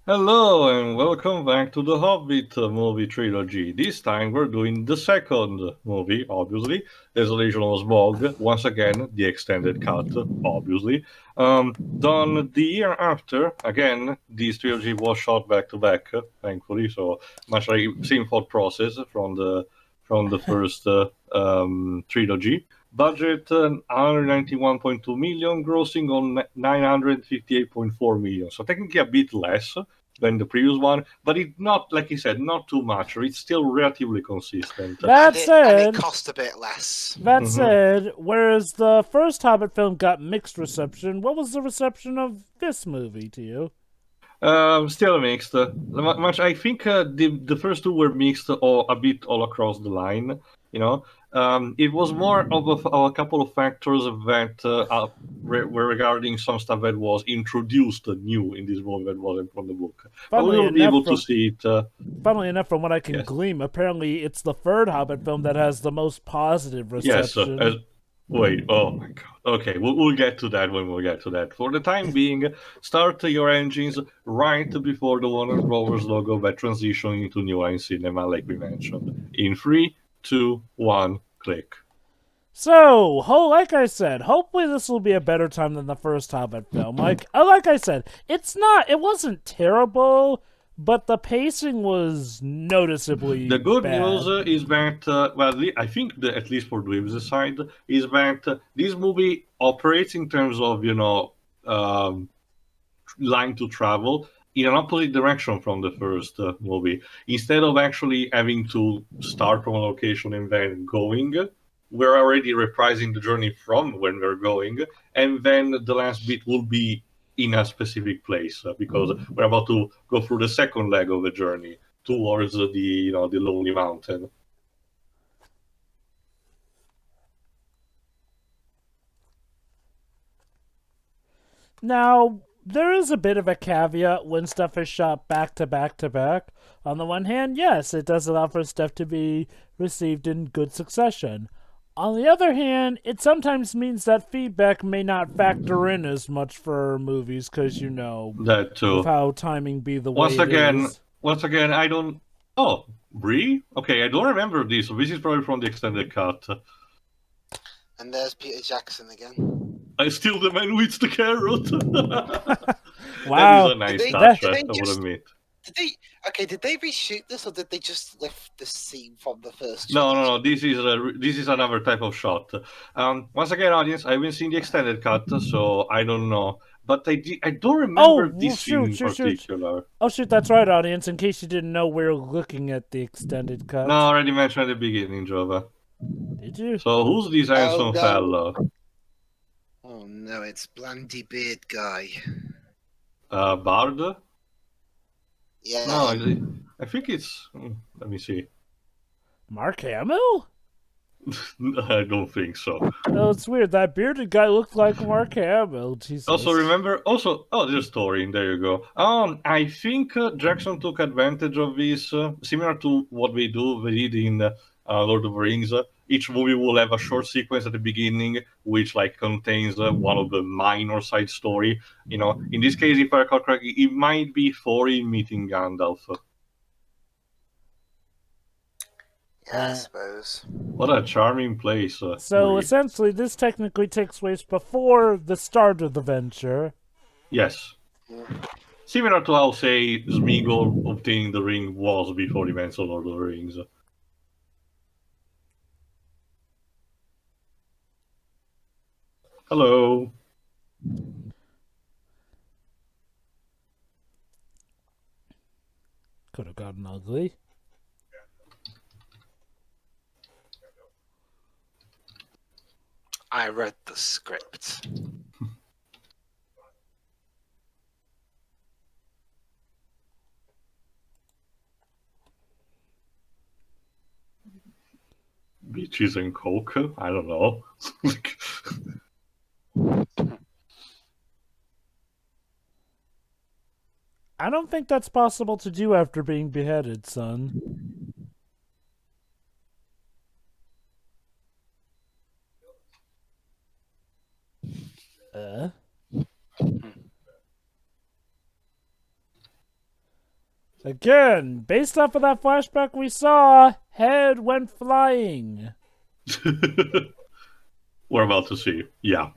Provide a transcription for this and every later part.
Hello and welcome back to the Hobbit movie trilogy. This time we're doing the second movie, obviously, Desolation of Smaugh. Once again, the extended cut, obviously. Done the year after. Again, this trilogy was shot back to back, thankfully. So much like same thought process from the first trilogy. Budget 191.2 million, grossing on 958.4 million. So technically a bit less than the previous one, but it's not, like you said, not too much. It's still relatively consistent. That And it said, cost a bit less. whereas the first Hobbit film got mixed reception, what was the reception of this movie to you? Still mixed. Much I think the first two were mixed or a bit all across the line. You know, it was more of a couple of factors that were regarding some stuff that was introduced new in this movie that wasn't from the book. But we Funnily will be enough, able to from see it. funnily enough, from what I can Yes, glean, apparently it's the third Hobbit film that has the most positive yes. reception. Wait, oh my god. Okay, we'll get to that when we get to that. For the time being, start your engines right before the Warner Brothers logo that transition into New Line Cinema, like we mentioned. In three, two, one, click. So, like I said, hopefully this will be a better time than the first Hobbit film. Like I said, it wasn't terrible, but the pacing was noticeably The good news bad. is that, I think at least for Dweeb's side, is that this movie operates in terms of, um, line to travel in an opposite direction from the first movie. Instead of actually having to start from a location and then going, we're already reprising the journey from when we're going, and then the last bit will be in a specific place because we're about to go through the second leg of the journey towards the lonely mountain. Now, there is a bit of a caveat when stuff is shot back to back to back. On the one hand, yes, it does allow for stuff to be received in good succession. On the other hand, it sometimes means that feedback may not factor in as much for movies because, That with too. how timing be the way Once it again, is. once again, I don't. Oh, Brie? Okay, I don't remember this. So this is probably from the extended cut. And there's Peter Jackson again. I steal the man with the carrot. That is a Wow. Did nice they? touch, That Did they I would just? admit. Did they? Okay. Did they reshoot this, or did they just lift the scene from the first No, no, trilogy? no. This is another type of shot. Once again, audience, I haven't seen the extended cut, so I don't know. But I don't Oh, remember well, this scene shoot, in shoot, shoot. particular. Oh, shoot, that's right, audience. In case you didn't know, we're looking at the extended No, I cut. already mentioned at the beginning, Jova. Did you? So who's this Oh handsome no! fella? Oh no! It's Blandy Beard guy. Bard? Yeah, No, him. I think it's. Let me see. Mark Hamill? I don't think so. Oh, it's weird. That bearded guy looked like Mark Hamill. Also, Jesus. remember, there's story, and there you go. I think Jackson took advantage of this, similar to what we did in Lord of the Rings. Each movie will have a short sequence at the beginning, which like contains one of the minor side story. In this case, if I recall correctly, it might be Thorin meeting Gandalf. Yeah, I Uh, suppose. What a charming place, so Bree. essentially, this technically takes place before the start of the venture. Yes. Yeah. Similar to how, say, Smeagol obtaining the ring was before the events of Lord of the Rings. Hello. Could have gotten ugly. I read the script. Beaches and coke? I don't know. I don't think that's possible to do after being beheaded, son. Uh? Again, based off of that flashback we saw, head went flying. We're about to see. Yeah.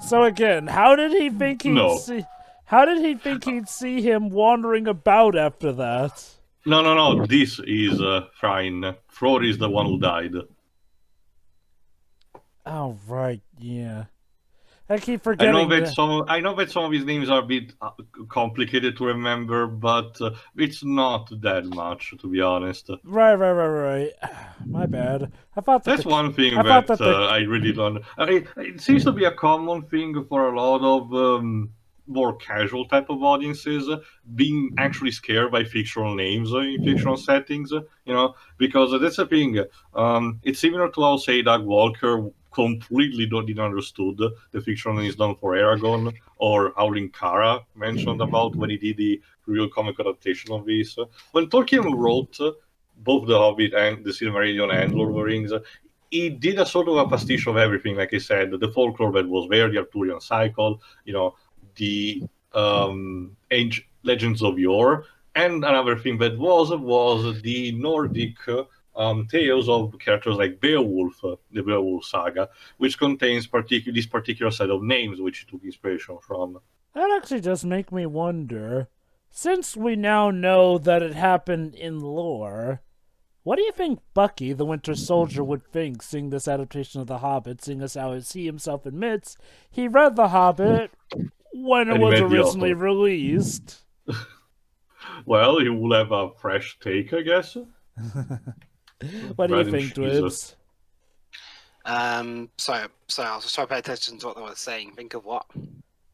So again, how did he think he'd No. see? How did he think he'd see him wandering about after that? No. This is fine. Frode is the one who died. Oh right, yeah. I keep I forgetting. know that some of his names are a bit complicated to remember, but it's not that much, to be honest. Right. My bad. I thought that That's one thing I thought that that the I really don't. It seems to be a common thing for a lot of more casual type of audiences being actually scared by fictional names in fictional settings. Because that's the thing. It's similar to how, say, Doug Walker completely didn't understood the fictional name is done for Aragon, or Howling Kara mentioned about when he did the real comic adaptation of this. When Tolkien wrote both The Hobbit and The Silmarillion and Lord of the Rings, he did a sort of a pastiche of everything. Like I said, the folklore that was there, the Arthurian cycle, the legends of yore, and another thing that was the Nordic tales of characters like Beowulf, the Beowulf saga, which contains this particular set of names which he took inspiration from. that actually does make me wonder. Since we now know that it happened in lore, what do you think Bucky, the Winter Soldier, would think seeing this adaptation of The Hobbit, seeing as how he himself admits he read The Hobbit when it And he was met the originally author. released? Well, he will have a fresh take, I guess. What do you Rather than think, Jesus. Dwibs? So I was just trying to pay attention to what they were saying. Think of what?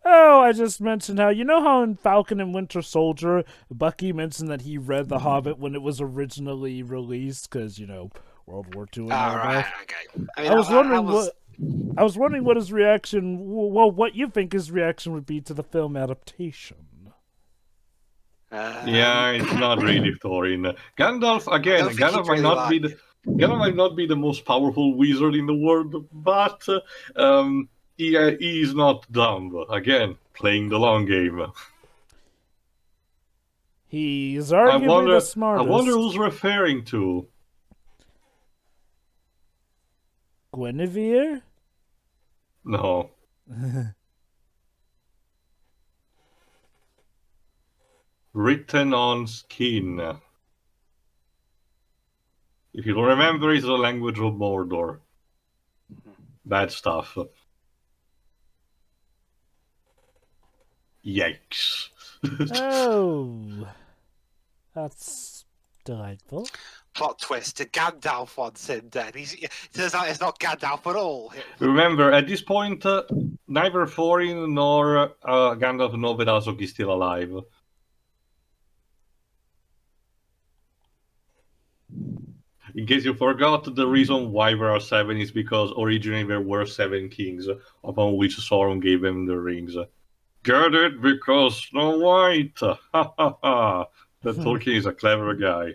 Oh, I just mentioned how, how in Falcon and Winter Soldier, Bucky mentioned that he read The Hobbit when it was originally released, because, World War II and all Right, that. okay. I mean, I was wondering was... I was wondering what his reaction, what you think his reaction would be to the film adaptation. Yeah, it's not really Thorin. Gandalf again. Gandalf might not be the most powerful wizard in the world, but he is not dumb. Again, playing the long game. He's I arguably wonder. the I smartest. wonder who's referring to. Guinevere? No. Written on skin. If you don't remember, it's the language of Mordor. Bad stuff. Yikes. Oh. That's delightful. Plot twist: Gandalf wants him dead. It turns out it's not Gandalf at all. Remember, at this point, neither Thorin nor Gandalf know that Azog is still alive. In case you forgot, the reason why there are 7 is because originally there were 7 kings, upon which Sauron gave them the rings. Get it? Because Snow White! Ha ha ha! That Tolkien is a clever guy.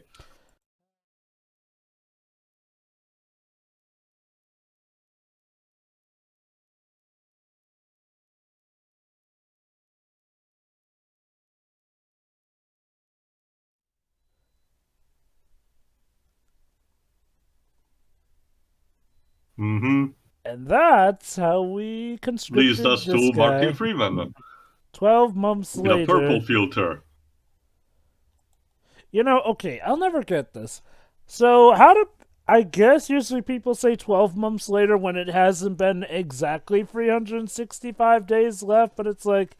Mm-hmm. And that's how we conscripted Leads us this to guy. Martin Freeman. 12 months With later. a purple filter. Okay, I'll never get this. So, I guess usually people say 12 months later when it hasn't been exactly 365 days left, but it's like,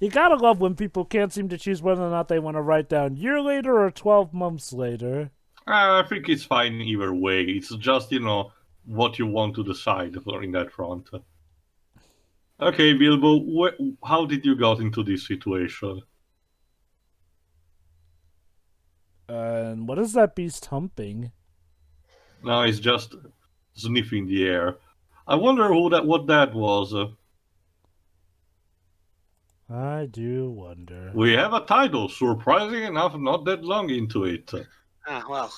you gotta love when people can't seem to choose whether or not they want to write down year later or 12 months later. I think it's fine either way. It's just, what you want to decide in that front. Okay, Bilbo, how did you got into this situation? And what is that beast humping? No, it's just sniffing the air. I wonder what that was. I do wonder. We have a title, surprising enough, not that long into it. Well,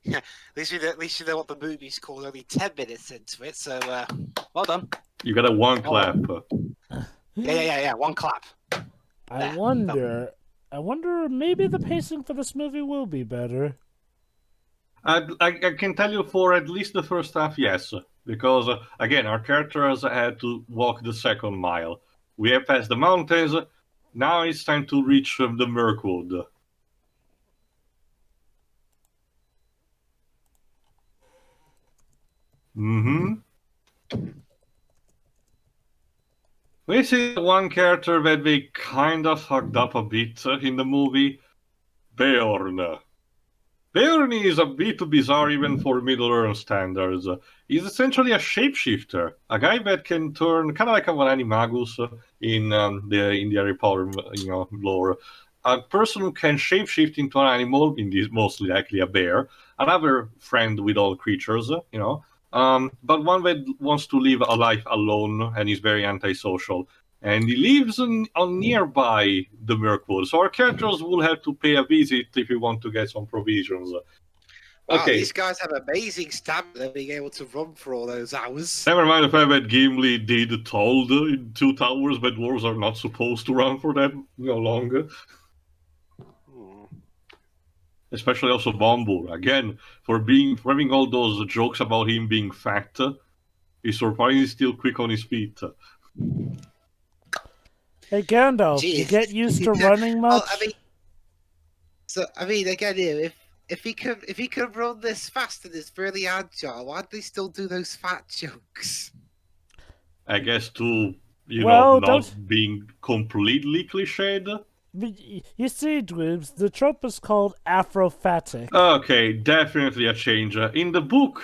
yeah. At least you know what the movie's called. Only 10 minutes into it, so well done. You got one clap. Yeah. One clap. I wonder I wonder, maybe the pacing for this movie will be better. I can tell you for at least the first half, yes, because again, our characters had to walk the second mile. We have passed the mountains. Now it's time to reach the Mirkwood. Mm-hmm. This is one character that they kind of fucked up a bit in the movie. Beorn. Beorn is a bit bizarre even for Middle-earth standards. He's essentially a shapeshifter, a guy that can turn kind of like an animagus in the Harry Potter lore. A person who can shapeshift into an animal, in this mostly likely a bear, another friend with all creatures, but one that wants to live a life alone and is very antisocial. And he lives on nearby the Mirkwood, so our characters will have to pay a visit if we want to get some provisions. Wow, Okay. these guys have amazing stamina being able to run for all those hours. Never mind the fact that Gimli did told in Two Towers that dwarves are not supposed to run for that longer. Especially also Bombur. Again, for having all those jokes about him being fat, he's surprisingly still quick on his feet. Hey Gandalf, Jeez. you get used to running much? I mean, again, here, if he could run this fast and is really agile, why'd they still do those fat jokes? I guess to Well, not being completely cliched. You see, Dweebs, the trope is called Afrophatic. Okay, definitely a change. In the book,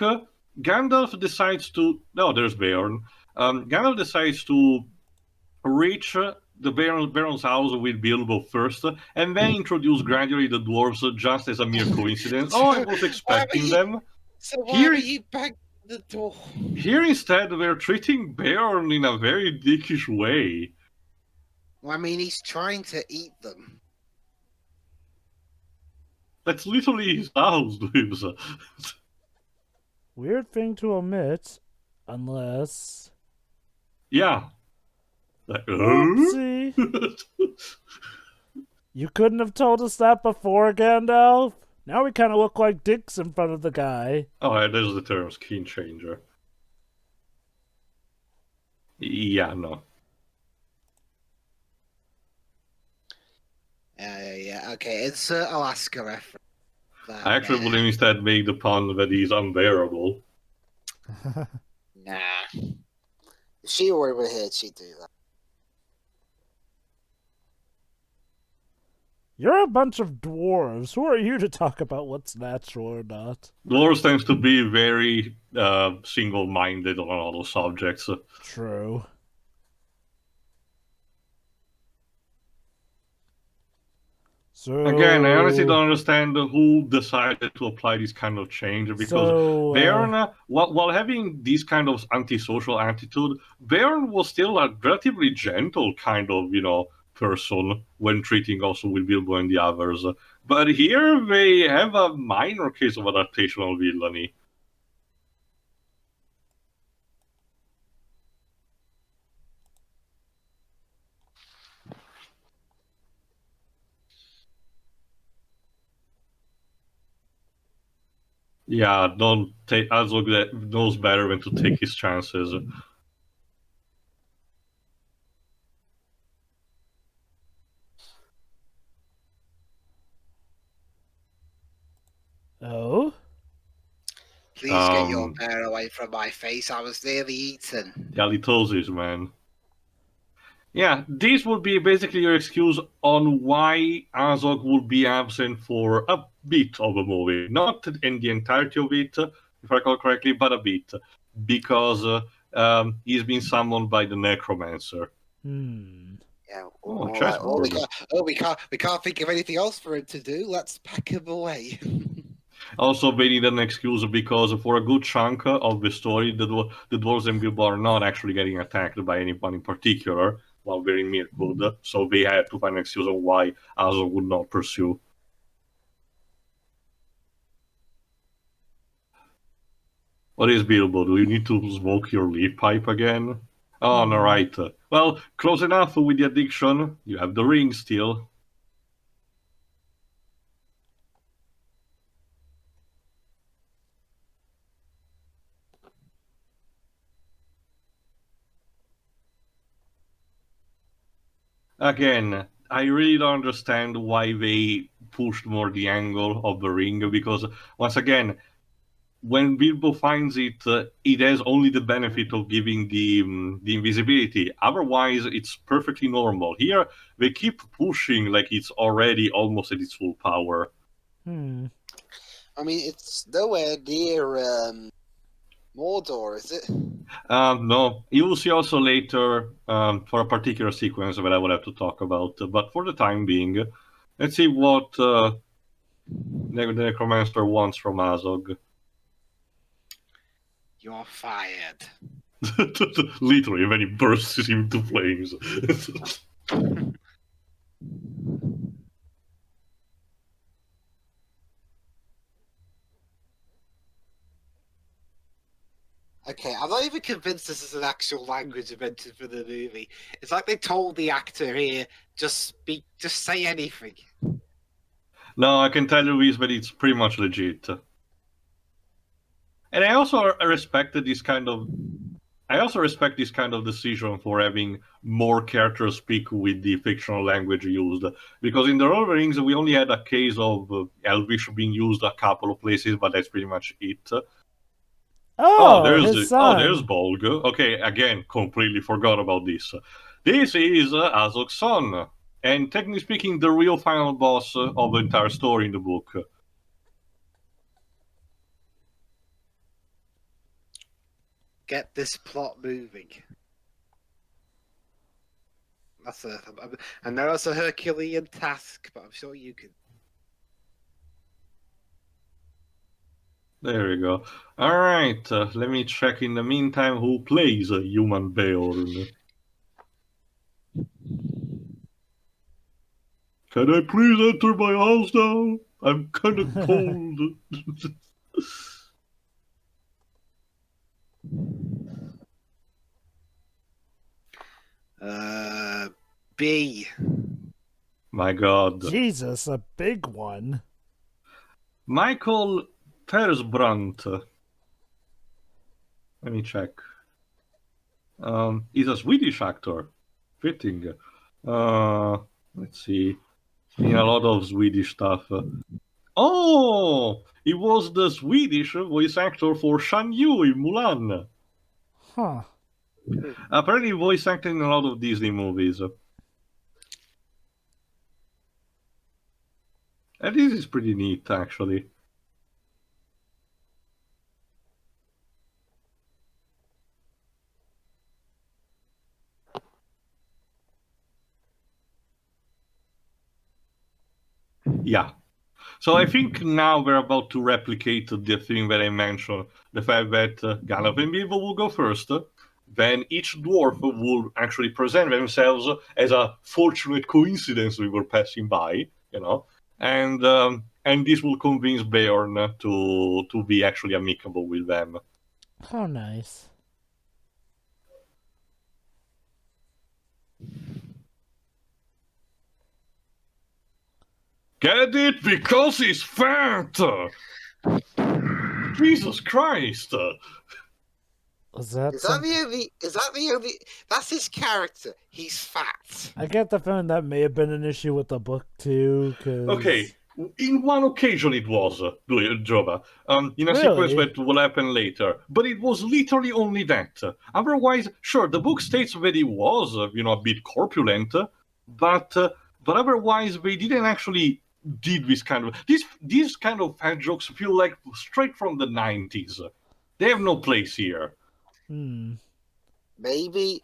Gandalf decides to... No, there's Beorn. Gandalf decides to reach the Baron's house with Bilbo first, and then introduce gradually the dwarves just as a mere coincidence. Oh, I was expecting them. So why are you banging the door? Here instead, we're treating Beorn in a very dickish way. Well, I mean, he's trying to eat them. That's literally his house, Dweebs. Weird thing to omit, unless... Yeah. Oopsie. You couldn't have told us that before, Gandalf? Now we kind of look like dicks in front of the guy. Oh, yeah, there's the term skin changer. Yeah, no. Yeah, okay, insert Alaska reference. I actually would instead make the pun that he's unbearable. Nah. If she were here, she'd do that. You're a bunch of dwarves. Who are you to talk about what's natural or not? Dwarves tends to be very single-minded on all those subjects. True. So... Again, I honestly don't understand who decided to apply this kind of change, because Beorn, while having this kind of antisocial attitude, Beorn was still a relatively gentle kind of, person when treating also with Bilbo and the others. But here they have a minor case of adaptational villainy. Yeah, don't take Azog that knows better than to take his chances. Oh? Please get your bear away from my face. I was nearly eaten. Halitosis, man. Yeah, this would be basically your excuse on why Azog would be absent for a bit of a movie. Not in the entirety of it, if I recall correctly, but a bit. Because he's been summoned by the Necromancer. Yeah. We can't think of anything else for him to do. Let's pack him away. Also, they need an excuse because for a good chunk of the story, the dwarves and Bilbo are not actually getting attacked by anyone in particular while they're in Mirkwood, so they had to find an excuse of why Azog would not pursue. What is Bilbo? Do you need to smoke your leaf pipe again? Oh, no, right. Well, close enough with the addiction. You have the ring still. Again, I really don't understand why they pushed more the angle of the ring, because once again, when Bilbo finds it, it has only the benefit of giving the invisibility. Otherwise, it's perfectly normal. Here, they keep pushing like it's already almost at its full power. Hmm. I mean, it's nowhere near Mordor, is it? No, you will see also later for a particular sequence that I will have to talk about. But for the time being, let's see what the Necromancer wants from Azog. You're fired. Literally, and then he bursts into flames. Okay, I'm not even convinced this is an actual language invented for the movie. It's like they told the actor here, just say anything. No, I can tell you this, but it's pretty much legit. And I also respect this kind of. I also respect this kind of decision for having more characters speak with the fictional language used, because in the Lord of the Rings we only had a case of Elvish being used a couple of places, but that's pretty much it. Oh, his There's son. Bolg. Okay, again, completely forgot about this. This is Azog's son, and technically speaking, the real final boss of the entire story in the book. Get this plot moving. I know it's a Herculean task, but I'm sure you can. There we go. All right, let me check in the meantime who plays Human Beorn. Can I please enter my house now? I'm kind of cold. B. My God. Jesus, a big one. Michael Persbrandt. Let me check. He's a Swedish actor. Fitting. Let's see. In a lot of Swedish stuff. Oh! He was the Swedish voice actor for Shan Yu in Mulan. Huh. Apparently voice acted in a lot of Disney movies. And this is pretty neat, actually. Yeah. So I think now we're about to replicate the thing that I mentioned. The fact that Gandalf and Bilbo will go first. Then each dwarf will actually present themselves as a fortunate coincidence we were passing by, you know. And this will convince Beorn to be actually amicable with them. How nice. Get it? Because he's fat! Jesus Christ! Was that Is that the only? Is that the only? That's his character. He's fat. I get the feeling that may have been an issue with the book too, because... Okay, in one occasion it was, Jova, in a sequence Really? that will happen later, but it was literally only that. Otherwise, sure, the book states that he was, a bit corpulent, but otherwise they didn't actually did this kind of... These kind of fat jokes feel like straight from the 90s. They have no place here. Maybe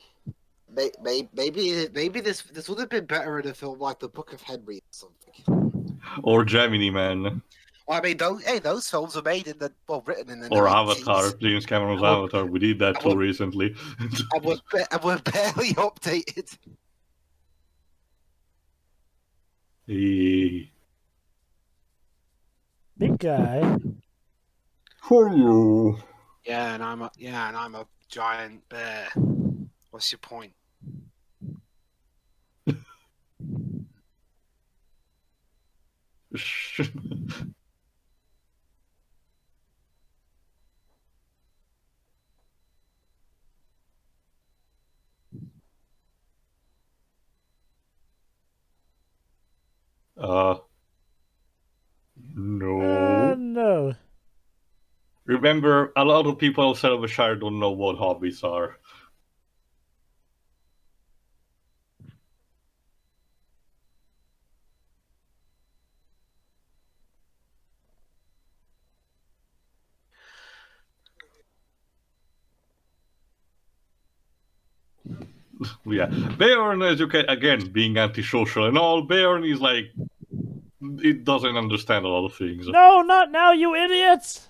this would have been better in a film like The Book of Henry or something. Or Gemini Man. Well, I mean, those films were made written in the Or 90s. Avatar, James Cameron's Avatar. We did that too recently. and were barely updated. Hey. Big guy. Hello. Yeah, and I'm a giant bear. What's your point? No. No. Remember, a lot of people outside of the Shire don't know what hobbits are. Yeah, Beorn, as you can, again, being antisocial and all, Beorn is like, it doesn't understand a lot of things. No, not now, you idiots!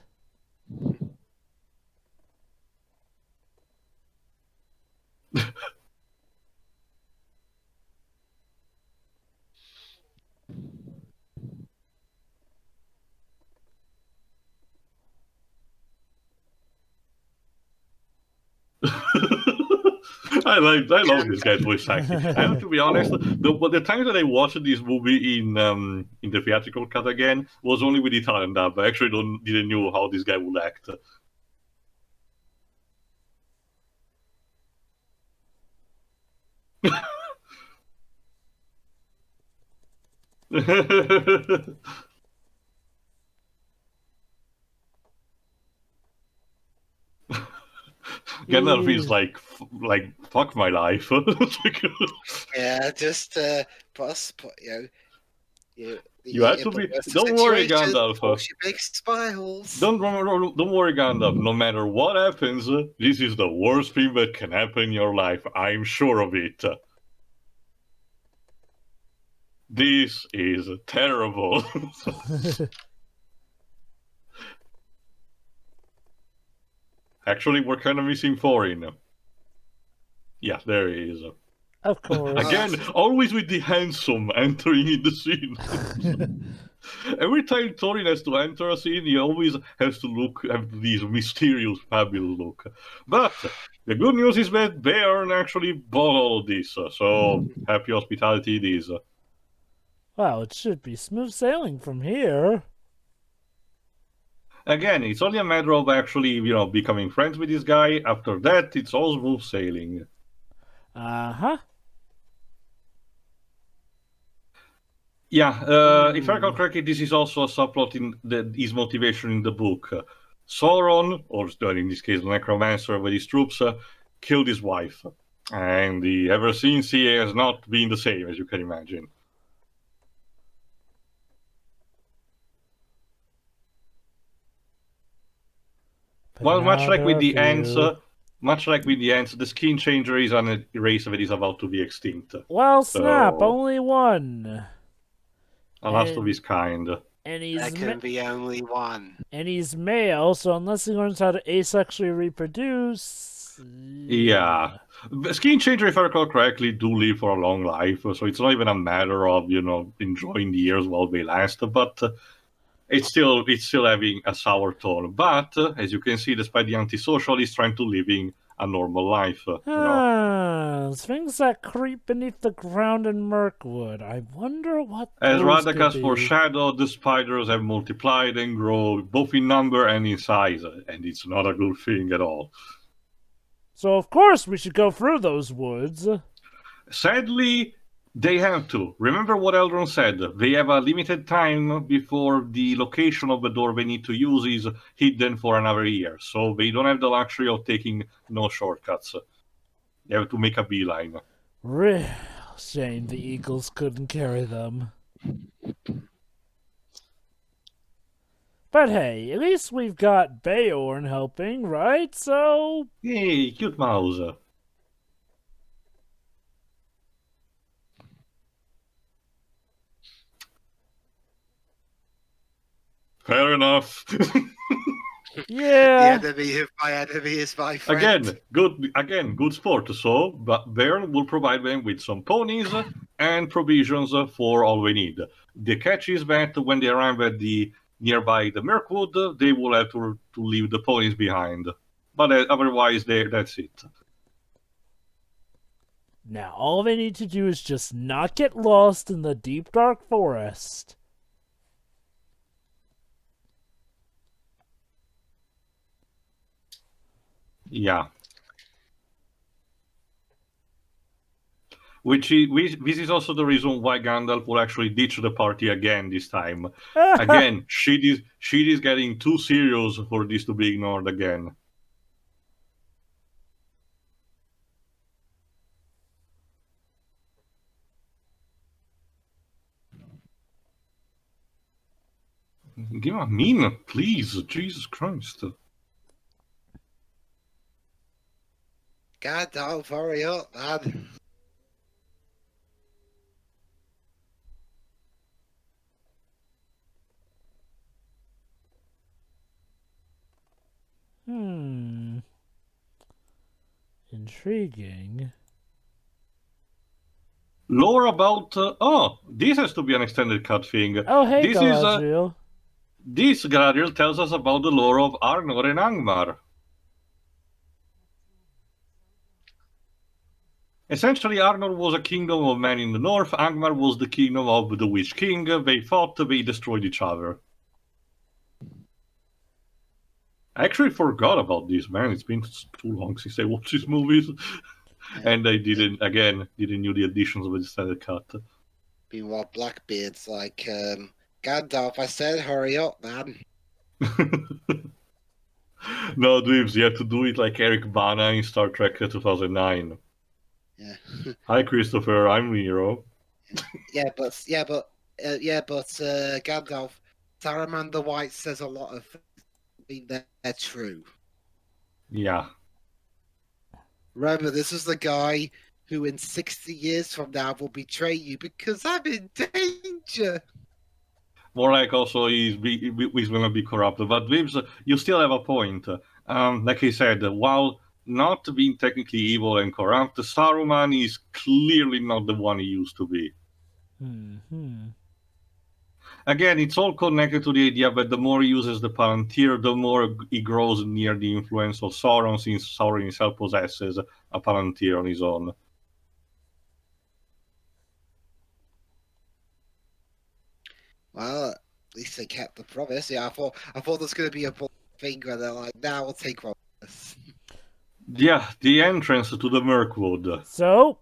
I love this guy's voice acting. I have to be honest. The time that I watched this movie in the theatrical cut again was only with Italian dub. I actually didn't know how this guy would act. Gandalf is like fuck my life. Yeah, just boss, You had to be. Don't worry, Gandalf. She makes smiles. Don't worry, Gandalf. No matter what happens, this is the worst thing that can happen in your life. I'm sure of it. This is terrible. Actually, we're kind of missing Thorin. Yeah, there he is. Of course. Again, always with the handsome entering in the scene. Every time Thorin has to enter a scene, he always has to have this mysterious, fabulous look. But the good news is that Beorn actually bought all of this, so happy hospitality it is. Well, it should be smooth sailing from here. Again, it's only a matter of actually, becoming friends with this guy. After that, it's all smooth sailing. Uh-huh. Yeah, if I recall correctly, this is also a subplot in his motivation in the book. Sauron, or in this case, the Necromancer with his troops, killed his wife. And ever since, he has not been the same, as you can imagine. But Well, now there are the skin changer is an race that is about to be extinct. Well, snap, So, only one. a last of his kind. And There can be only one. And he's male, so unless he learns how to asexually reproduce... Yeah. Skin changer, if I recall correctly, do live for a long life, so it's not even a matter of, enjoying the years while they last, but it's still having a sour tone. But, as you can see, despite the antisocial, he's trying to living a normal life, things that creep beneath the ground in Mirkwood. I wonder what As those could Radagast be. foreshadowed, the spiders have multiplied and grown both in number and in size, and it's not a good thing at all. So of course we should go through those woods. Sadly, they have to. Remember what Eldron said. They have a limited time before the location of the door they need to use is hidden for another year. So they don't have the luxury of taking no shortcuts. They have to make a beeline. Real shame the eagles couldn't carry them. But hey, at least we've got Beorn helping, right? So... Hey, cute mouse. Fair enough. Yeah. The enemy of my enemy is my friend. Again, good sport. So, but Baron will provide them with some ponies and provisions for all they need. The catch is that when they arrive at nearby the Mirkwood, they will have to leave the ponies behind. But otherwise, that's it. Now all they need to do is just not get lost in the deep dark forest. Yeah. This is also the reason why Gandalf will actually ditch the party again this time. Again, shit is getting too serious for this to be ignored again. Give him a minute, please. Jesus Christ. Gandalf, hurry up, man. Intriguing. Lore about... this has to be an extended cut thing. Oh, hey, this Galadriel. This Galadriel tells us about the lore of Arnor and Angmar. Essentially, Arnor was a kingdom of men in the north, Angmar was the kingdom of the Witch King. They fought, they destroyed each other. I actually forgot about this, man. It's been too long since I watched these movies. And I didn't knew the additions of the extended cut. Meanwhile, Blackbeard's like, Gandalf, I said hurry up, man. No, Dweebs, you have to do it like Eric Bana in Star Trek 2009. Yeah. Hi, Christopher. I'm Nero. but Gandalf, Saruman the White says a lot of things that are true. Yeah. Remember, this is the guy who in 60 years from now will betray you because I'm in danger. More like also he's going to be corrupted. But Dweebs, you still have a point. Like I said, while not being technically evil and corrupt, Saruman is clearly not the one he used to be. Again, it's all connected to the idea that the more he uses the Palantir, the more he grows near the influence of Sauron, since Sauron himself possesses a Palantir on his own. Well, at least they kept the promise. Yeah, I thought there's going to be a thing where they're like, "Now we'll take one of this." Yeah, the entrance to the Mirkwood. So,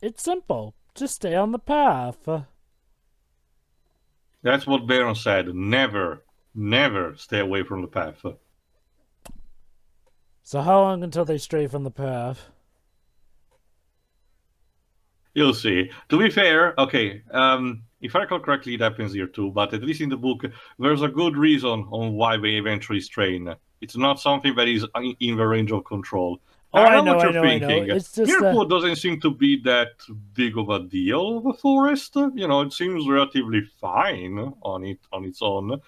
it's simple. Just stay on the path. That's what Baron said. Never stay away from the path. So how long until they stray from the path? You'll see. To be fair, okay, if I recall correctly, it happens here too, but at least in the book, there's a good reason on why they eventually strain. It's not something that is in the range of control. Oh, I know what what you're I know. thinking. It's just Mirkwood doesn't seem to be that big of a deal of a forest. You know, it seems relatively fine on its own.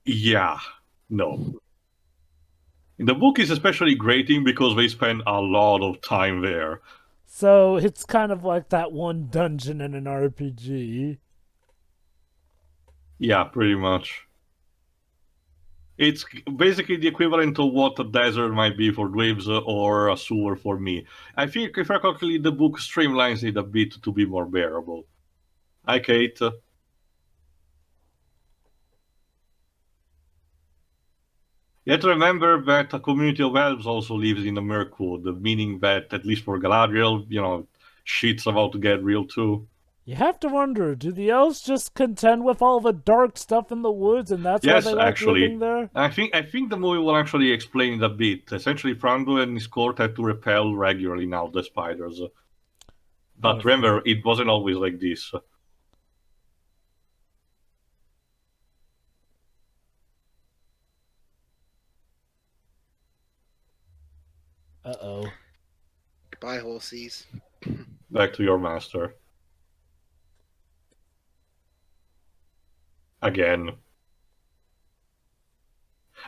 Yeah, no. In the book, it's especially grating because they spend a lot of time there. So it's kind of like that one dungeon in an RPG. Yeah, pretty much. It's basically the equivalent of what a desert might be for dwarves or a sewer for me. I think, if I recall correctly, the book streamlines it a bit to be more bearable. Hi, Kate. You have to remember that a community of elves also lives in the Mirkwood, meaning that, at least for Galadriel, you know, shit's about to get real too. You have to wonder, do the elves just contend with all the dark stuff in the woods and that's why they like living there? I think the movie will actually explain it a bit. Essentially, Thranduil and his court had to repel regularly now the spiders. But remember, it wasn't always like this. Uh-oh. Goodbye, horsies. Back to your master.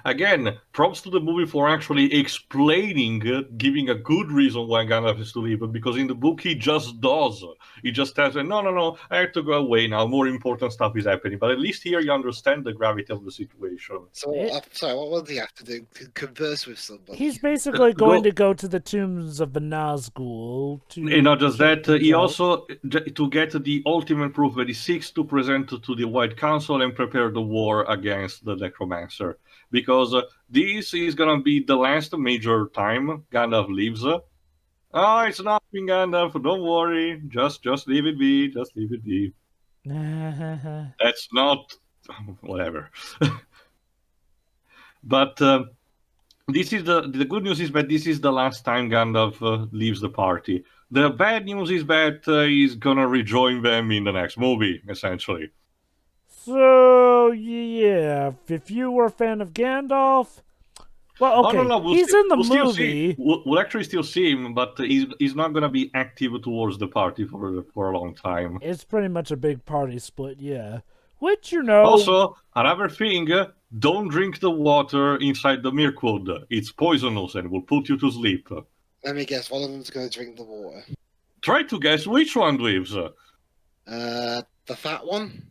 Again, props to the movie for actually explaining, giving a good reason why Gandalf is to leave, because in the book he just does. He just tells him, no, I have to go away now, more important stuff is happening. But at least here you understand the gravity of the situation. So, sorry, what will he have to do? To converse with somebody? He's basically going to go to the tombs of the Nazgul. Not just that, he also, to get the ultimate proof that he seeks to present to the White Council and prepare the war against the Necromancer. Because this is going to be the last major time Gandalf lives. Oh, it's nothing, Gandalf. Don't worry. Just leave it be. Just leave it be. That's not whatever. But this is the good news is that this is the last time Gandalf leaves the party. The bad news is that he's gonna rejoin them in the next movie, essentially. So, yeah, if you were a fan of Gandalf, well, okay, Oh no, he's in the we'll still see. movie. We'll actually still see him, but he's not gonna be active towards the party for a long time. It's pretty much a big party split, yeah. Which, you know... Also, another thing, don't drink the water inside the Mirkwood. It's poisonous and will put you to sleep. Let me guess, one of them's going to drink the water. Try to guess which one lives. The fat one?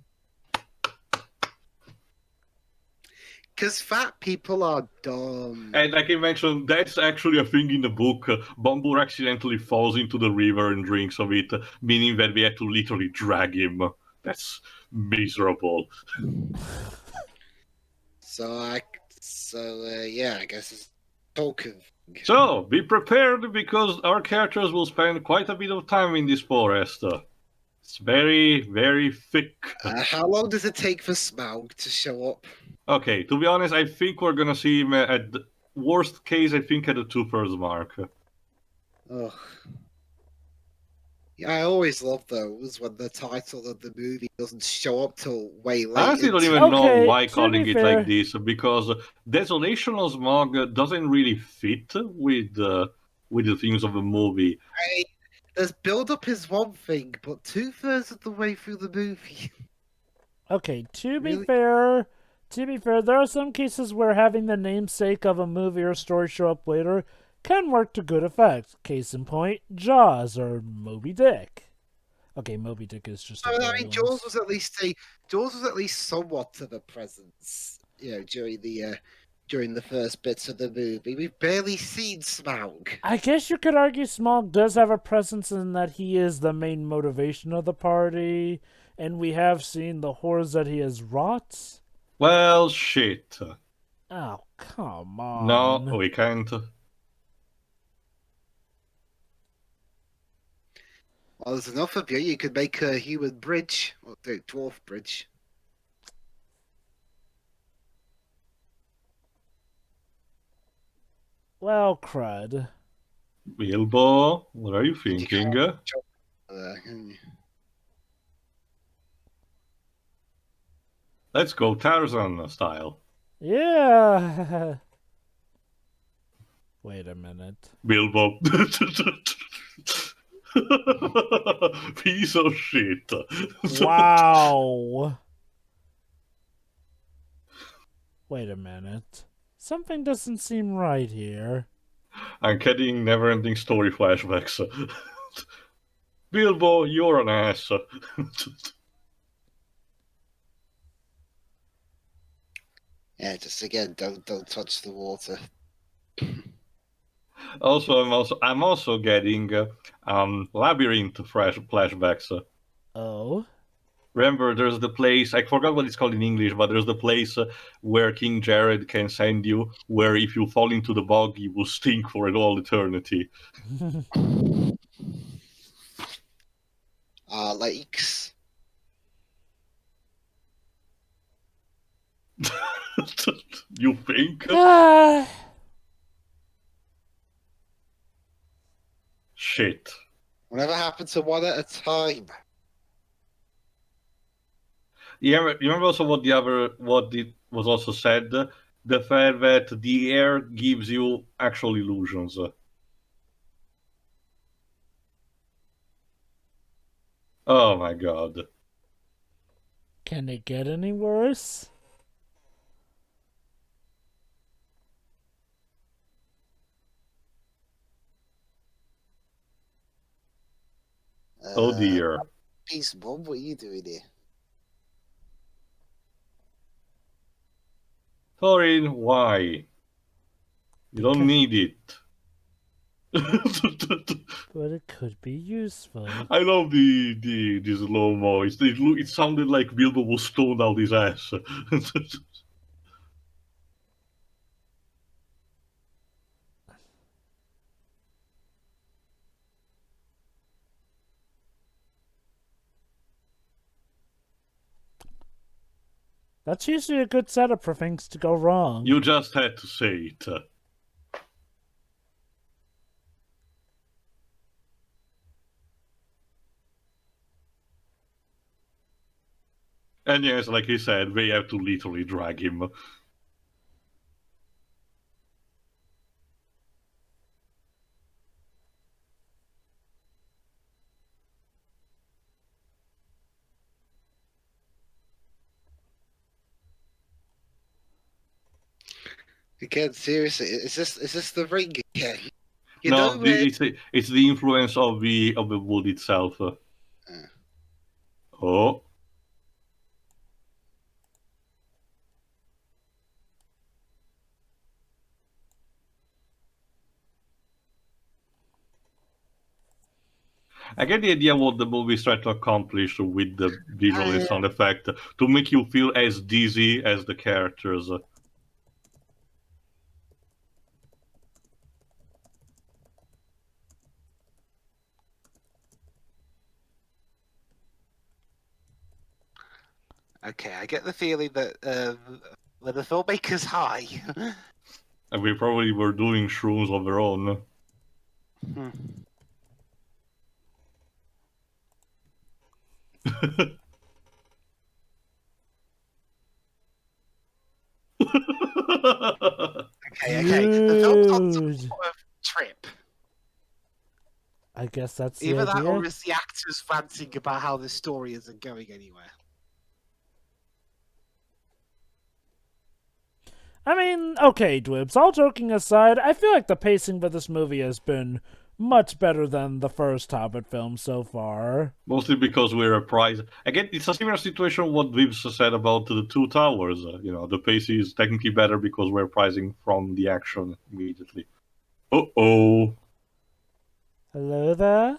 Because fat people are dumb. And like I mentioned, that's actually a thing in the book. Bombur accidentally falls into the river and drinks of it, meaning that we had to literally drag him. That's miserable. So yeah, I guess it's token. So, be prepared because our characters will spend quite a bit of time in this forest. It's very, very thick. How long does it take for Smaug to show up? Okay, to be honest, I think we're gonna see him at the worst case, I think at the 2/3 mark. Ugh. Yeah, I always love those when the title of the movie doesn't show up till way late. I honestly don't even know Okay, why to calling be it fair- like this, because Desolation of Smaugh doesn't really fit with the themes of the movie. There's build-up is one thing, but 2/3 of the way through the movie. Okay, to be Really? fair, there are some cases where having the namesake of a movie or story show up later can work to good effect. Case in point, Jaws or Moby Dick. Okay, Moby Dick is just. I mean, Jaws was at least somewhat of a presence, during the first bits of the movie. We've barely seen Smaug. I guess you could argue Smaug does have a presence in that he is the main motivation of the party, and we have seen the horrors that he has wrought. Well, shit. Oh, come on. No, we can't. Well, there's enough of you. You could make a human bridge, or the dwarf bridge. Well, crud. Bilbo, what are you thinking? Let's go Tarzan style. Yeah. Wait a minute. Bilbo. Piece of shit. Wow. Wait a minute. Something doesn't seem right here. I'm getting never-ending story flashbacks. Bilbo, you're an ass. Yeah, just again, don't touch the water. I'm also getting labyrinth flashbacks. Oh? Remember, there's the place, I forgot what it's called in English, but there's the place where King Jared can send you, where if you fall into the bog, you will stink for all eternity. Lakes. You think? Shit. Whatever happened to one at a time? You remember also what it was also said? The fact that the air gives you actual illusions. Oh my god. Can it get any worse? Oh dear. Peace, Bob. What are you doing here? Thorin, why? You don't need it. But it could be useful. I love the slow-mo. It sounded like Bilbo was stoned out his ass. That's usually a good setup for things to go wrong. You just had to say it. And yes, like he said, they have to literally drag him. Again, seriously, is this the ring again? You No, know, it's the influence of the wood itself. Oh. I get the idea what the movie is trying to accomplish with the visual and sound effect to make you feel as dizzy as the characters. okay, I get the feeling that when the filmmaker's high. And we probably were doing shrooms of their own. Okay. The film's on some Dude. sort of trip. I guess that's the Either that idea. or is the actors ranting about how the story isn't going anywhere. I mean, okay, Dwibs, all joking aside, I feel like the pacing for this movie has been much better than the first Hobbit film so far. Mostly because we're a prize. Again, it's a similar situation what Vives said about the Two Towers. The pace is technically better because we're pricing from the action immediately. Uh-oh. Hello there?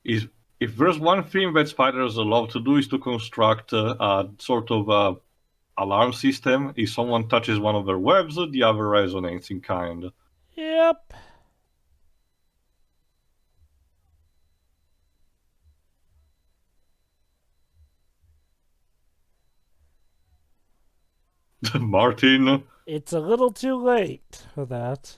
If there's one thing that spiders love to do is to construct a sort of alarm system. If someone touches one of their webs, the other resonates in kind. Yep. Martin. It's a little too late for that.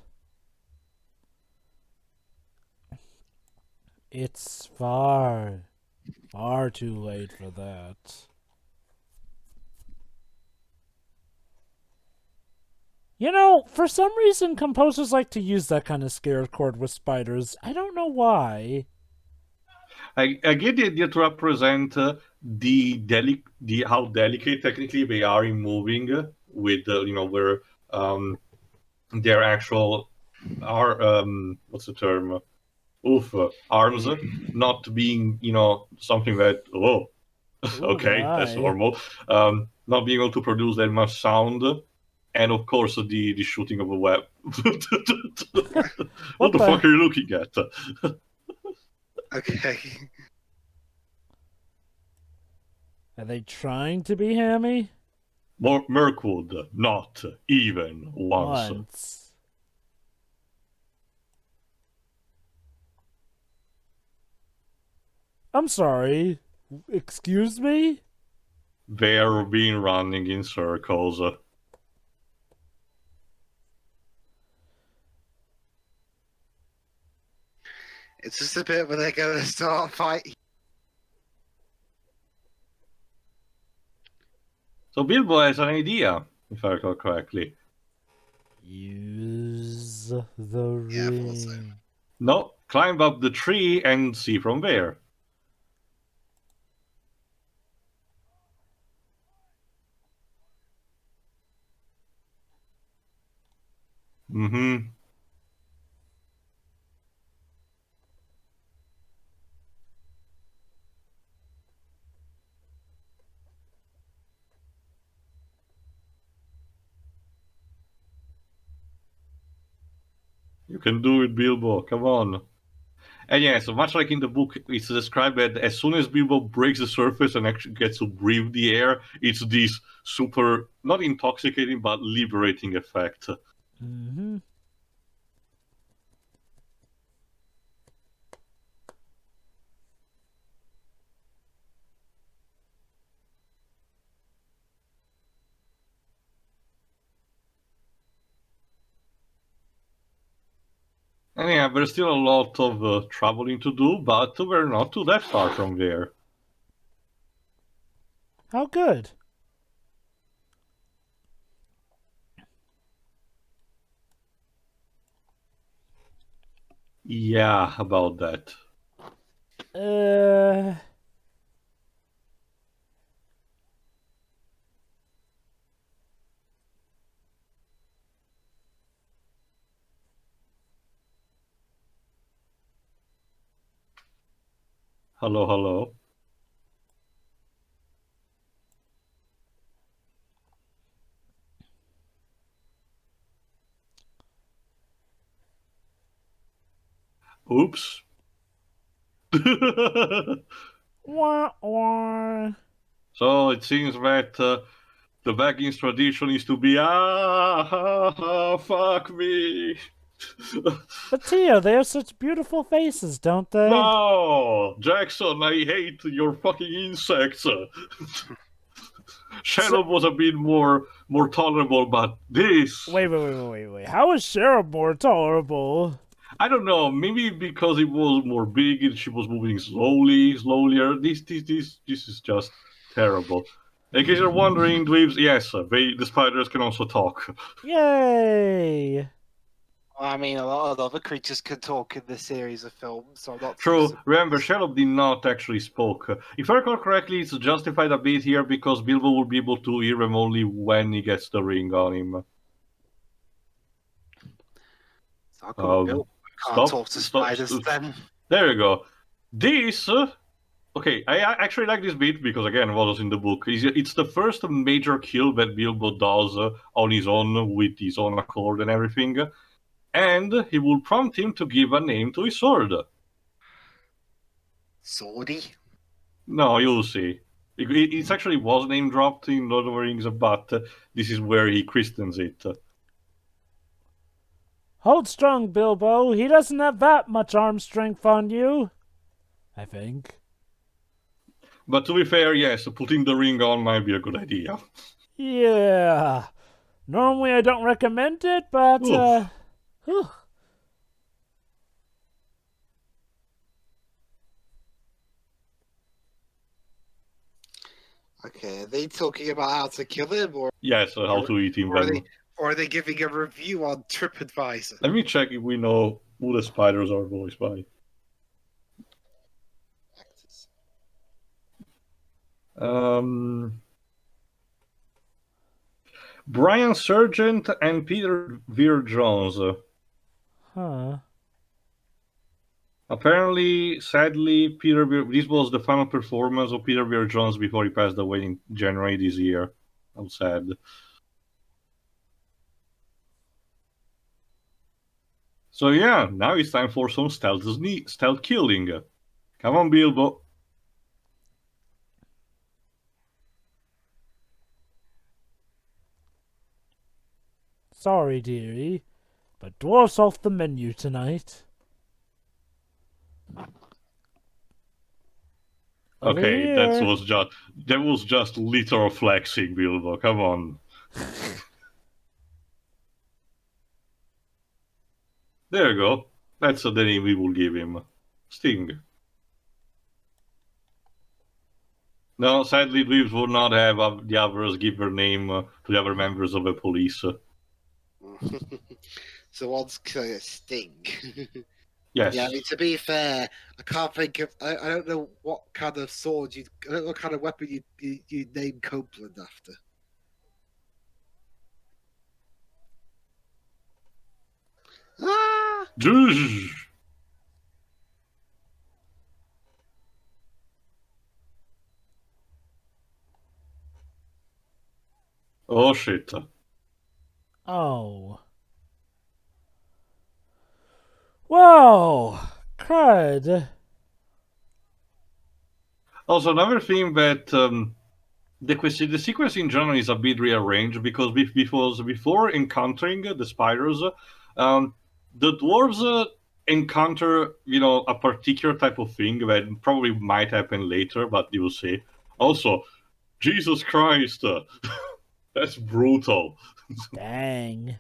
It's far, far too late for that. You know, for some reason, composers like to use that kind of scare chord with spiders. I don't know why. I get the idea to represent the how delicate technically they are in moving with where their actual are what's the term arms not being something that okay, that's My. normal, not being able to produce that much sound, and of course the shooting of a web. What the fuck are you looking at? Okay. Are they trying to be hammy? Mirkwood, not even once. I'm sorry. Excuse me? They're been running in circles. It's just a bit where they're going to start fighting. So Bilbo has an idea, if I recall correctly. Use the ring. Yeah, I thought so. No, climb up the tree and see from there. Mm-hmm. You can do it, Bilbo. Come on. And yeah, so much like in the book, it's described that as soon as Bilbo breaks the surface and actually gets to breathe the air, it's this super, not intoxicating, but liberating effect. Mm-hmm. And yeah, there's still a lot of traveling to do, but we're not too that far from there. How good. Yeah, about that. Hello, hello. Oops. Wah, wah. So it seems that the Baggins tradition is to be fuck me. But Tia, they have such beautiful faces, don't they? No, Jackson, I hate your fucking insects. Shadow was a bit more tolerable, but this. Wait. How is Cheryl more tolerable? I don't know. Maybe because it was more big and she was moving slowlier. This is just terrible. In case you're wondering, dweebs, yes, the spiders can also talk. Yay! I mean, a lot of other creatures can talk in this series of films, so I'm not too True. surprised. Remember, Shelob did not actually spoke. If I recall correctly, it's justified a bit here because Bilbo will be able to hear him only when he gets the ring on him. So how come Bill can't talk to spiders then? There you go. This. Okay, I actually like this bit because, again, what was in the book. It's the first major kill that Bilbo does on his own, with his own accord and everything. And he will prompt him to give a name to his sword. Swordy? No, you'll see. It actually was name dropped in Lord of the Rings, but this is where he christens it. Hold strong, Bilbo. He doesn't have that much arm strength on you. I think. But to be fair, yes, putting the ring on might be a good idea. Yeah. Normally I don't recommend it, but whew. Okay, are they talking about how to kill him, or Yes, how to eat him then. or are they giving a review on TripAdvisor? Let me check if we know who the spiders are voiced by. Brian Sargent and Peter Veer Jones. Huh. Apparently, sadly, this was the final performance of Peter Veer Jones before he passed away in January this year. How sad. So yeah, now it's time for some stealth killing. Come on, Bilbo. Sorry, dearie, but dwarfs off the menu tonight. Okay, that was just literal flexing, Bilbo. Come on. There you go. That's the name we will give him. Sting. No, sadly, dweebs would not have the others give their name to the other members of the police. So one's Sting. Yes. Yeah, I mean, to be fair, I can't think of. I don't know what kind of sword you. I don't know what kind of weapon you name Copeland after. Ah! Oh shit. Oh. Whoa! Crud. Also, another thing that the sequence in general is a bit rearranged because before encountering the spiders, the dwarves encounter a particular type of thing that probably might happen later, but you will see. Also, Jesus Christ, that's brutal. Dang.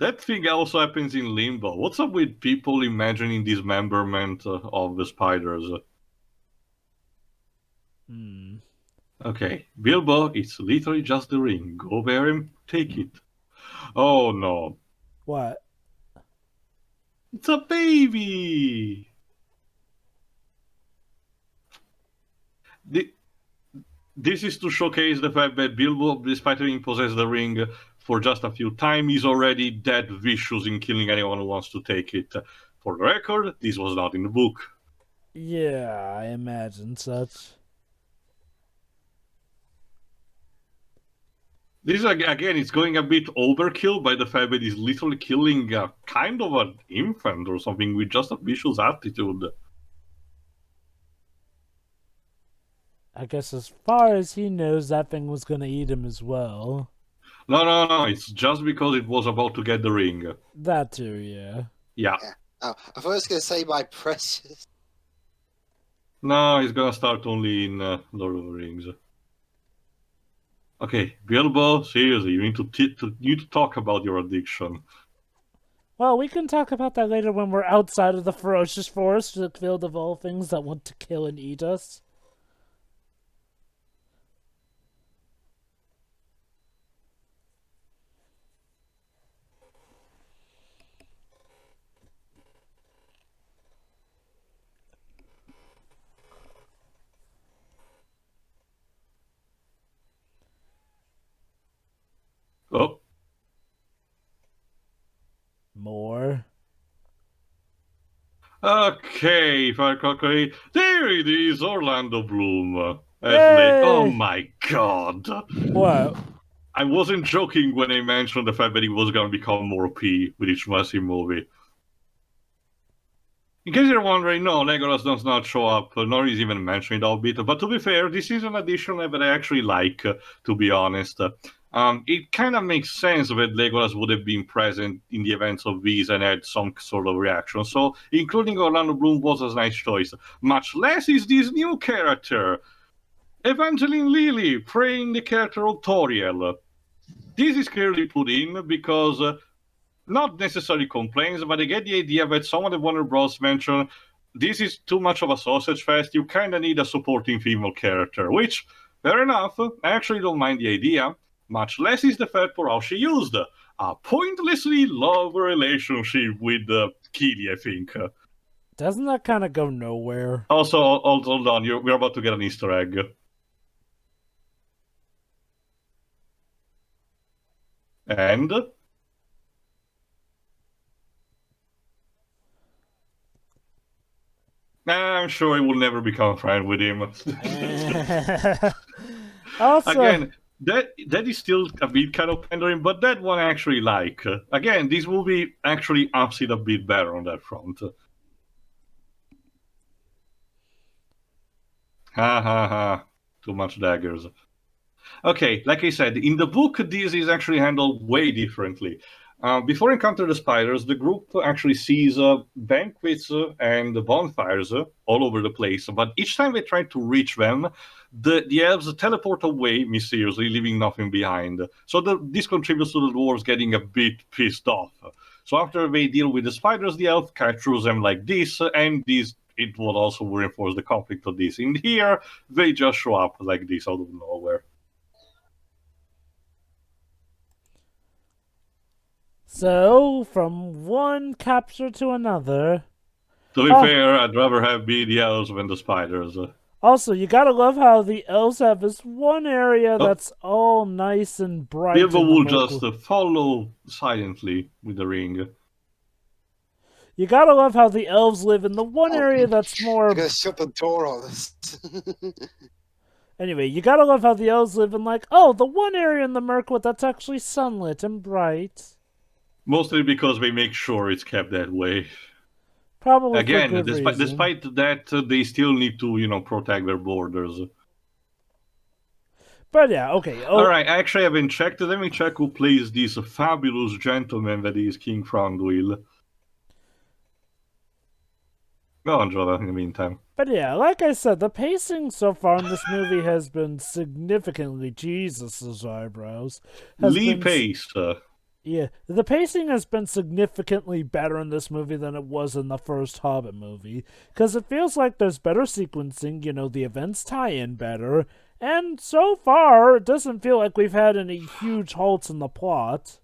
that thing also happens in Limbo. What's up with people imagining dismemberment of the spiders? Okay, Bilbo, it's literally just the ring. Go there and take it. Oh no. What? It's a baby! This is to showcase the fact that Bilbo, despite having possessed the ring for just a few times, is already that vicious in killing anyone who wants to take it. For the record, this was not in the book. Yeah, I imagine such. This, again, it's going a bit overkill by the fact that he's literally killing a kind of an infant or something with just a vicious attitude. I guess as far as he knows, that thing was gonna eat him as well. No, it's just because it was about to get the ring. That too, yeah. Yeah. Oh, I thought I was going to say my precious. No, it's gonna start only in Lord of the Rings. Okay, Bilbo, seriously, you need to talk about your addiction. Well, we can talk about that later when we're outside of the ferocious forest, filled of all things that want to kill and eat us. Oh. More. Okay, if I calculate, there it is, Orlando Bloom. Yay! Oh my god. What? I wasn't joking when I mentioned the fact that he was gonna become more OP with each massive movie. In case you're wondering, no, Legolas does not show up, nor is even mentioned a bit. But to be fair, this is an addition that I actually like, to be honest. It kind of makes sense that Legolas would have been present in the events of these and had some sort of reaction. So including Orlando Bloom was a nice choice. Much less is this new character, Evangeline Lilly, playing the character of Toriel. This is clearly put in because not necessarily complaints, but I get the idea that some of the Warner Bros. Mentioned this is too much of a sausage fest. You kind of need a supporting female character, which, fair enough, I actually don't mind the idea. Much less is the fact for how she used a pointlessly love relationship with Keely, I think. Doesn't that kind of go nowhere? Also, hold on, we're about to get an Easter egg. And? I'm sure I will never become a friend with him. Also, Again, that is still a bit kind of pandering, but that one I actually like. Again, this movie actually ups it a bit better on that front. Ha ha ha. Too much daggers. Okay, like I said, in the book, this is actually handled way differently. Before Encounter the Spiders, the group actually sees banquets and bonfires all over the place, but each time they try to reach them, the elves teleport away mysteriously, leaving nothing behind. So this contributes to the dwarves getting a bit pissed off. So after they deal with the spiders, the elf captures them like this, and it will also reinforce the conflict of this. In here, they just show up like this out of nowhere. So, from one capture to another. To be fair, I'd rather have be the elves than the spiders. Also, you gotta love how the elves have this one area that's all nice and bright. Bilbo will just follow silently with the ring. You gotta love how the elves live in the one area that's more... I'm gonna shut the door on this. Anyway, you gotta love how the elves live in, like, oh, the one area in the Mirkwood that's actually sunlit and bright. Mostly because they make sure it's kept that way. Probably again, for good reason. Despite that, they still need to, protect their borders. But yeah, okay. All right, I actually haven't checked. Let me check who plays this fabulous gentleman that is King Thranduil. Go on, Jova, in the meantime. But yeah, like I said, the pacing so far in this movie has been significantly... Jesus' eyebrows. Lee Pace. Yeah, the pacing has been significantly better in this movie than it was in the first Hobbit movie, because it feels like there's better sequencing, the events tie in better, and so far, it doesn't feel like we've had any huge halts in the plot.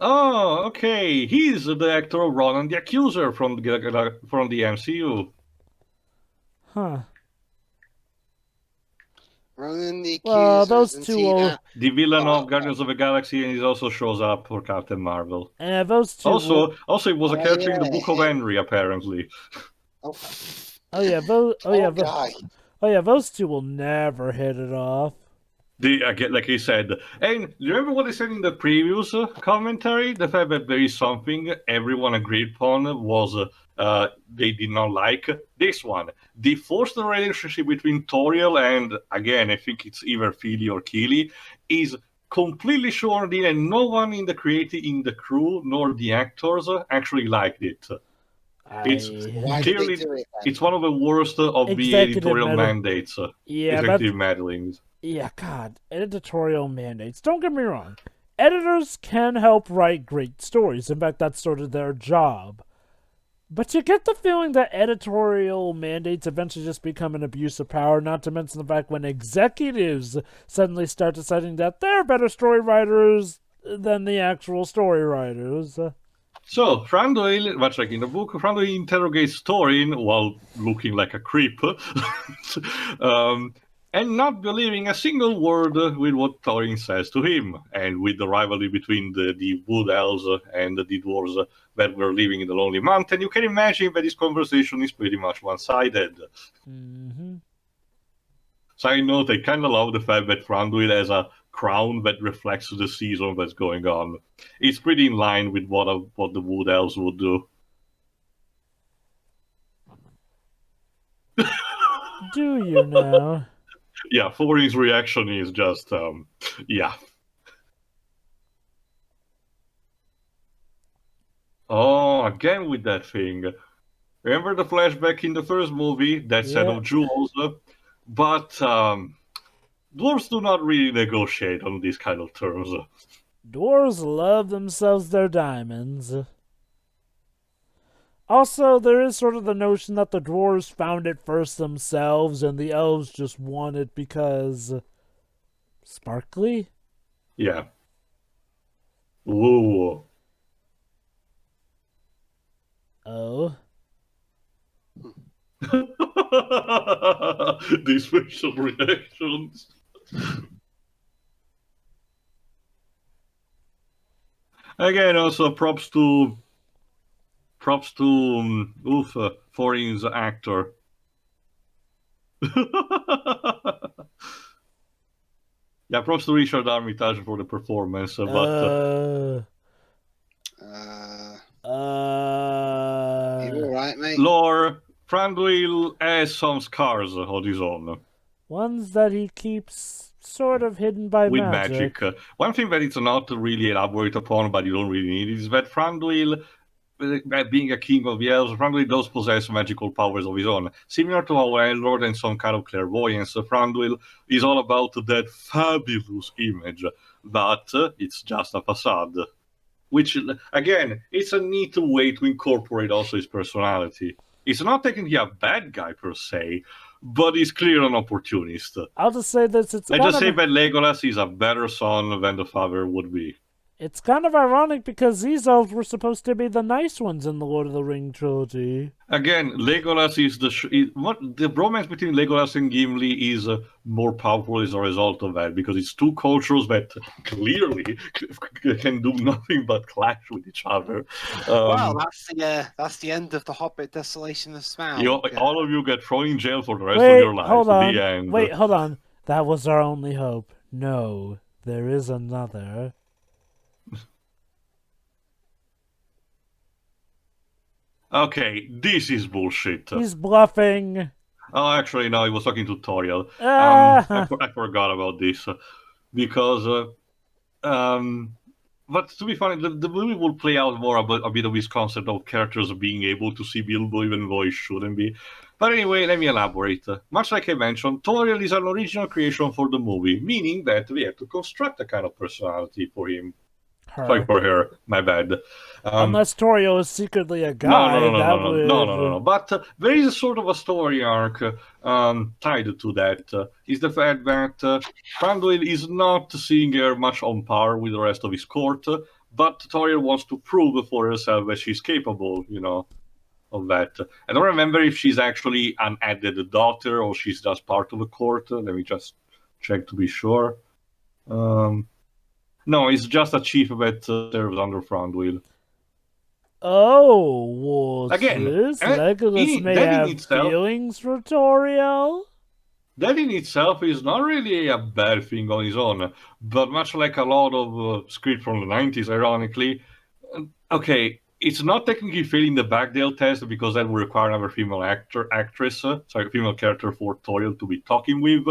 Oh, okay. He's the actor of Ronan the Accuser from the MCU. Huh. Ronan the Well, Accuser, those isn't two he will. that? The villain Oh, of Guardians of the Galaxy, and he also shows up for Captain Marvel. Those two will. Also, it was a Oh, character in the yeah, Book of him. Henry, apparently. Oh, Oh yeah, those. Oh yeah, guy. oh yeah, those two will never hit it off. Again, like I said, and remember what I said in the previous commentary? The fact that there is something everyone agreed upon was they did not like this one. They forced the relationship between Toriel and, again, I think it's either Philly or Keely, is completely shorn in, and no one in the crew nor the actors actually liked it. It's Why did they clearly do it then? it's one of the worst of the editorial mandates, executive meddlings. Yeah, God, editorial mandates. Don't get me wrong. Editors can help write great stories. In fact, that's sort of their job. But you get the feeling that editorial mandates eventually just become an abuse of power, not to mention the fact when executives suddenly start deciding that they're better story writers than the actual story writers. So, Thranduil, much like in the book, Thranduil interrogates Thorin while looking like a creep, and not believing a single word with what Thorin says to him. And with the rivalry between the Wood Elves and the Dwarves that were living in the Lonely Mountain, you can imagine that this conversation is pretty much one-sided. Mm-hmm. Side note, I kind of love the fact that Thranduil has a crown that reflects the season that's going on. It's pretty in line with what the Wood Elves would do. Do you now? Yeah, Thorin's reaction is just, yeah. Oh, again with that thing. Remember the flashback in the first movie, that set of jewels? But dwarves do not really negotiate on these kind of terms. Dwarves love themselves their diamonds. Also, there is sort of the notion that the dwarves found it first themselves and the elves just want it because... Sparkly? Yeah. Ooh. Oh. These facial reactions. Again, also props to Thorin's actor. Yeah, props to Richard Armitage for the performance, but you all right, mate? Lore, Thranduil has some scars on his own. Ones that he keeps sort of hidden by with magic. One thing that it's not really elaborate upon, but you don't really need, is that Thranduil, being a king of the elves, Thranduil does possess magical powers of his own. Similar to our Lord and some kind of clairvoyance, Thranduil is all about that fabulous image, but it's just a facade. Which, again, it's a neat way to incorporate also his personality. He's not technically a bad guy per se, but he's clearly an opportunist. I'll just say this: Let's just say that Legolas is a better son than the father would be. It's kind of ironic because these elves were supposed to be the nice ones in the Lord of the Ring trilogy. Again, Legolas is the bromance between Legolas and Gimli is more powerful as a result of that, because it's two cultures that clearly can do nothing but clash with each other. Well, that's the end of the Hobbit: Desolation of Smaugh. All of you get thrown in jail for the rest of your lives. Hold on. The end. Wait, hold on. That was our only hope. No, there is another. Okay, this is bullshit. He's bluffing. Oh, actually, no, he was talking to Toriel. I forgot about this because, but to be funny, the movie will play out more about a bit of this concept of characters being able to see Bilbo even though he shouldn't be. But anyway, let me elaborate. Much like I mentioned, Toriel is an original creation for the movie, meaning that we have to construct a kind of personality for him. Sorry her. for her. My bad. Unless Torio is secretly a No, guy, no, no, no, that no, would. no, no, no, no. But there is a sort of a story arc tied to that. Is the fact that Thranduil is not seeing her much on par with the rest of his court, but Toriel wants to prove for herself that she's capable, of that. I don't remember if she's actually an added daughter or she's just part of the court. Let me just check to be sure. No, it's just a chief that serves under Thranduil. Oh, well, Again, sis, Legolas may that in have itself, feelings for Toriel. that in itself is not really a bad thing on its own, but much like a lot of script from the 90s, ironically, okay, it's not technically failing the Bagdale test because that would require another female female character for Toriel to be talking with,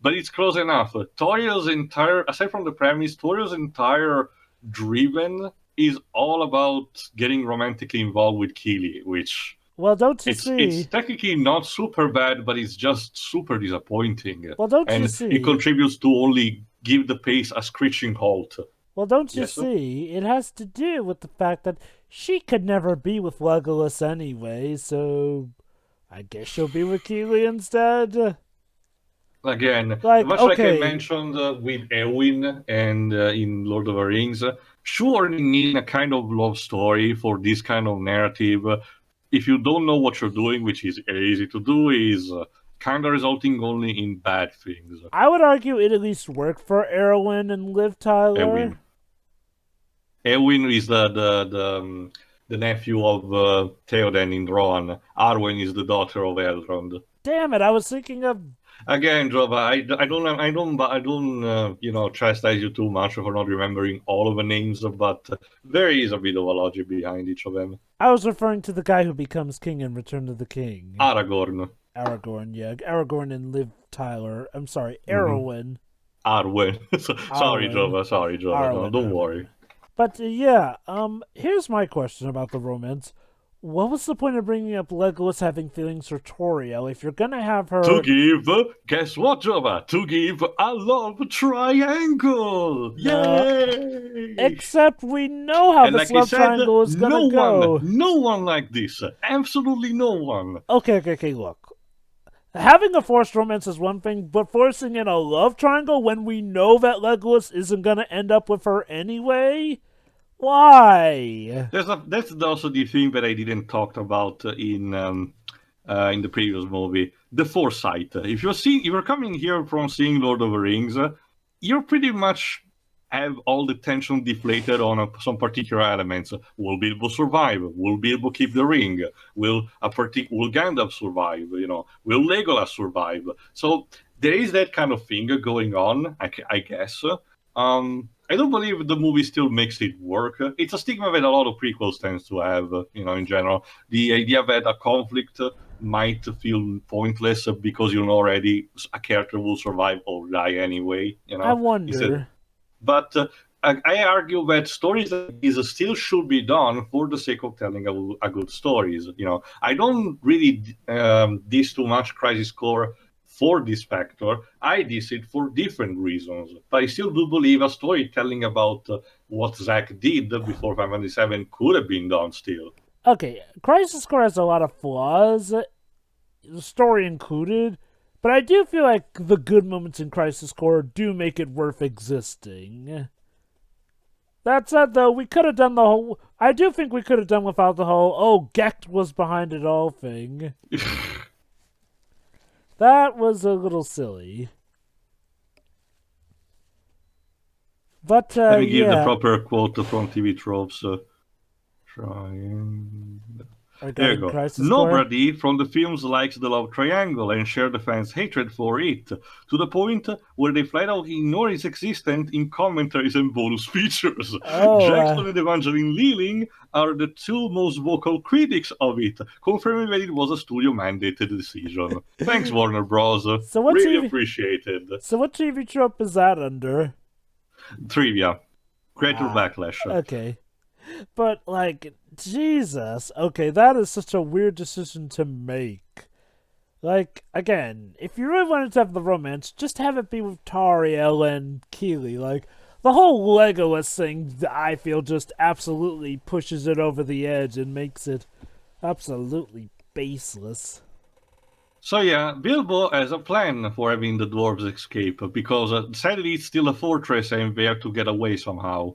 but it's close enough. Toriel's entire, aside from the premise, Toriel's entire driven is all about getting romantically involved with Keely, which Well, don't you it's see? technically not super bad, but it's just super disappointing. Well, don't you And see? it contributes to only give the pace a screeching halt. Well, don't you Yes, sir? see? It has to do with the fact that she could never be with Legolas anyway, so I guess she'll be with Keely instead. Again, Like, much like I okay. mentioned with Eowyn and in Lord of the Rings, sure, you need a kind of love story for this kind of narrative. If you don't know what you're doing, which is easy to do, is kind of resulting only in bad things. I would argue it at least worked for Erwin and Liv Tyler. Eowyn. Eowyn is the nephew of Theoden in Rohan. Arwen is the daughter of Elrond. Damn it! I was thinking of. Again, Jova, I don't chastise you too much for not remembering all of the names, but there is a bit of a logic behind each of them. I was referring to the guy who becomes king in Return of the King. Aragorn. Aragorn, yeah. Aragorn and Liv Tyler. I'm sorry, Erwin. Arwen. Sorry, Arwen. Jova. No, don't worry. But yeah, here's my question about the romance. What was the point of bringing up Legolas having feelings for Toriel if you're gonna have her... To give, guess what, Jova? To give a love triangle! Yay! Except we know how and this like love I said, triangle is gonna go. No one like this. Absolutely no one. Okay, look. Having a forced romance is one thing, but forcing in a love triangle when we know that Legolas isn't gonna end up with her anyway? Why? That's also the thing that I didn't talk about in the previous movie. The foresight. If you're coming here from seeing Lord of the Rings, you're pretty much have all the tension deflated on some particular elements. Will Bilbo survive? Will Bilbo keep the ring? Will Gandalf survive? Will Legolas survive? So there is that kind of thing going on, I guess. I don't believe the movie still makes it work. It's a stigma that a lot of prequels tends to have, in general. The idea that a conflict might feel pointless because you know already a character will survive or die anyway. I wonder. But I argue that stories like this still should be done for the sake of telling a good stories. I don't really diss too much Crisis Core for this factor. I diss it for different reasons. But I still do believe a storytelling about what Zack did before 597 could have been done still. Okay, Crisis Core has a lot of flaws, the story included, but I do feel like the good moments in Crisis Core do make it worth existing. That said, though, we could have done the whole... I do think we could have done without the whole, Gekt was behind it all thing. That was a little silly. But, Let me give the proper quote from TV Tropes. There you go. Nobody from the films likes the love triangle and share the fans' hatred for it, to the point where they flat out ignore its existence in commentaries and bonus features. Jackson and Evangeline Lilling are the two most vocal critics of it, confirming that it was a studio-mandated decision. Thanks, Warner Bros. Really appreciated. So what TV trope is that under? Trivia. Creator Backlash. Okay. But, Jesus. Okay, that is such a weird decision to make. Again, if you really wanted to have the romance, just have it be with Tariel and Keely. the whole Legolas thing, I feel, just absolutely pushes it over the edge and makes it absolutely baseless. So yeah, Bilbo has a plan for having the dwarves escape because sadly it's still a fortress and they have to get away somehow.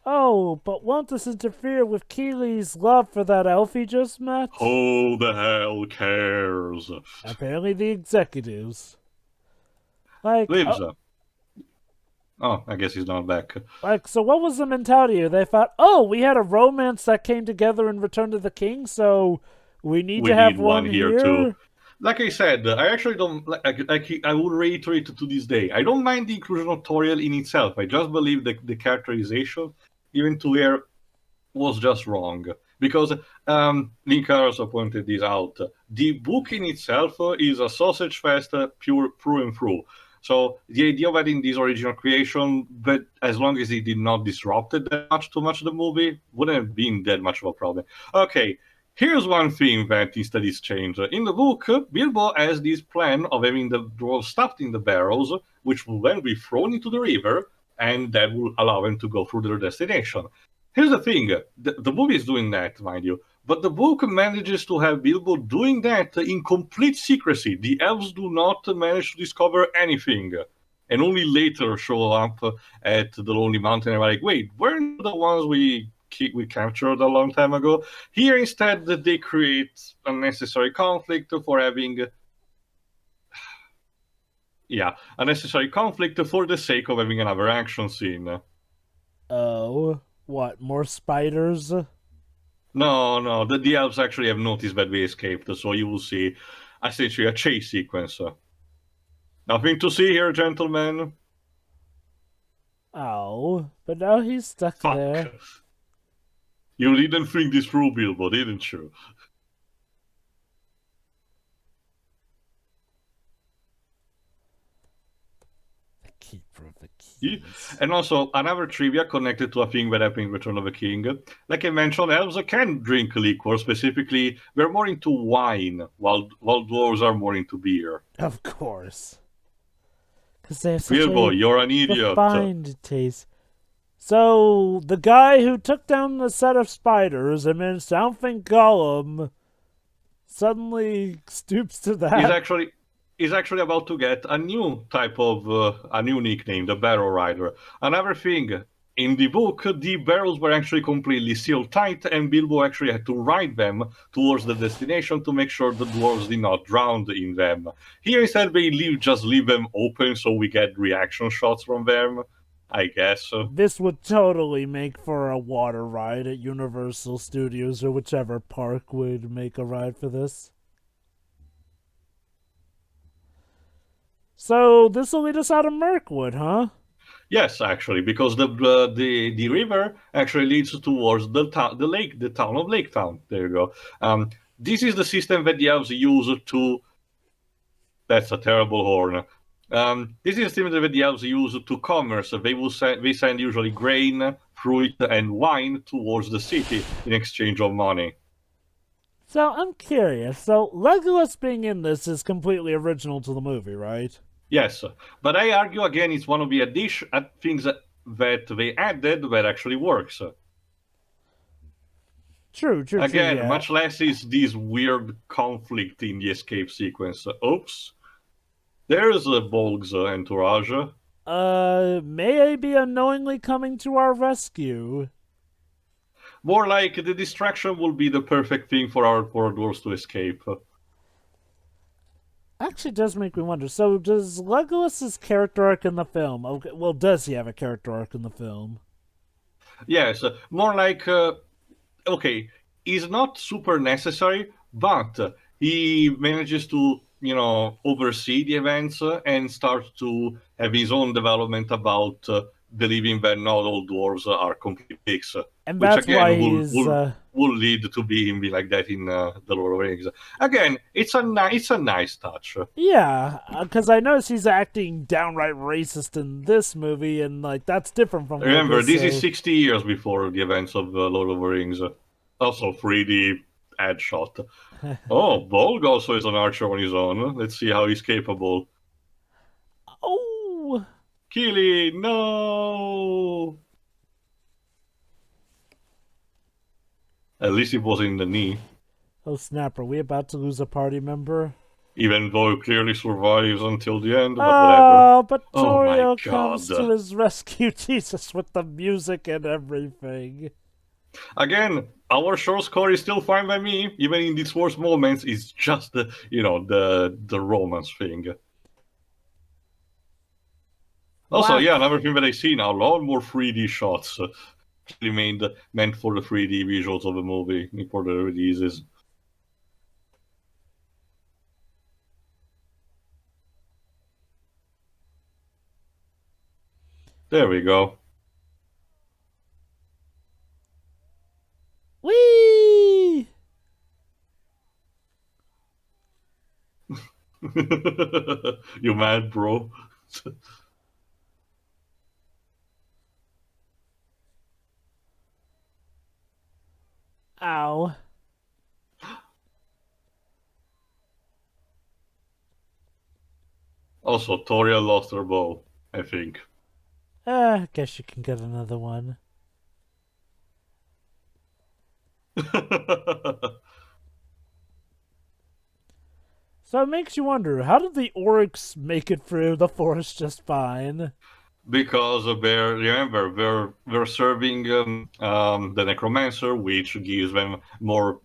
Oh, but won't this interfere with Keely's love for that elf he just met? Who the hell cares? Apparently the executives. Like, Lives. Oh, I guess he's not back. so what was the mentality here? They thought, oh, we had a romance that came together in Return to the King, so we need We to have need one here too. here? Like I said, I actually don't. I would reiterate to this day. I don't mind the inclusion of Toriel in itself. I just believe that the characterization, even to her, was just wrong. Because Link also pointed this out. The book in itself is a sausage fest, pure through and through. So the idea of adding this original creation, but as long as it did not disrupt it too much the movie, wouldn't have been that much of a problem. Okay, here's one thing that instead is changed. In the book, Bilbo has this plan of having the dwarves stuffed in the barrels, which will then be thrown into the river, and that will allow them to go through their destination. Here's the thing, the movie is doing that, mind you, but the book manages to have Bilbo doing that in complete secrecy. The elves do not manage to discover anything, and only later show up at the Lonely Mountain and are like, wait, weren't the ones we captured a long time ago? Here instead they create unnecessary conflict for having unnecessary conflict for the sake of having another action scene. Oh, what, more spiders? No, the elves actually have noticed that we escaped, so you will see essentially a chase sequence. Nothing to see here, gentlemen. Oh, but now he's stuck Fuck. there. You didn't think this through, Bilbo, didn't you? The Keeper of the Keys. And also, another trivia connected to a thing that happened in Return of the King. Like I mentioned, elves can drink liquor. Specifically, they're more into wine, while dwarves are more into beer. Of course. Because they have such Bilbo, a you're an idiot. refined taste. So, the guy who took down the set of spiders and then something Gollum suddenly stoops to that. He's actually about to get a new type of a new nickname, the Barrel Rider. Another thing, in the book, the barrels were actually completely sealed tight, and Bilbo actually had to ride them towards the destination to make sure the dwarves did not drown in them. Here instead, they just leave them open so we get reaction shots from them, I guess. This would totally make for a water ride at Universal Studios or whichever park would make a ride for this. So this will lead us out of Mirkwood, huh? Yes, actually, because the river actually leads towards the town of Laketown. There you go. This is the system that the elves use to. That's a terrible horn. This is the system that the elves use to commerce. They send usually grain, fruit, and wine towards the city in exchange of money. So I'm curious. So Legolas being in this is completely original to the movie, right? Yes, but I argue again it's one of the things that they added that actually works. True. Again, Yeah. much less is this weird conflict in the escape sequence. Oops. There's a Bolg's entourage. May I be unknowingly coming to our rescue? More like the distraction will be the perfect thing for our poor dwarves to escape. Actually, does make me wonder. So, does Legolas's character arc in the film? Okay, well, does he have a character arc in the film? Yes, more like okay, he's not super necessary, but he manages to oversee the events and start to have his own development about believing that not all dwarves are complete pigs, And which that's why again he's will lead to him be like that in the Lord of the Rings. Again, it's a nice touch. yeah, because I notice he's acting downright racist in this movie, and like that's different from. Remember, this so... is 60 years before the events of Lord of the Rings. Also, 3D ad shot. Oh, Bolg also is an archer on his own. Let's see how he's capable. Oh, Keely, no! At least it was in the knee. Oh snap, are we about to lose a party member? Even though it clearly survives until the end, but whatever. Oh, but Oh my Torio god. comes to his rescue, Jesus, with the music and everything. Again, our short score is still fine by me, even in these worst moments. It's just the, the romance thing. Also, Whack. yeah, another thing that I see now, a lot more 3D shots meant for the 3D visuals of the movie, for the releases. There we go. Whee! You mad, bro? Ow. Also, Toria lost her bow, I think. Guess you can get another one. So it makes you wonder, how did the orcs make it through the forest just fine? Because they're serving the necromancer, which gives them more,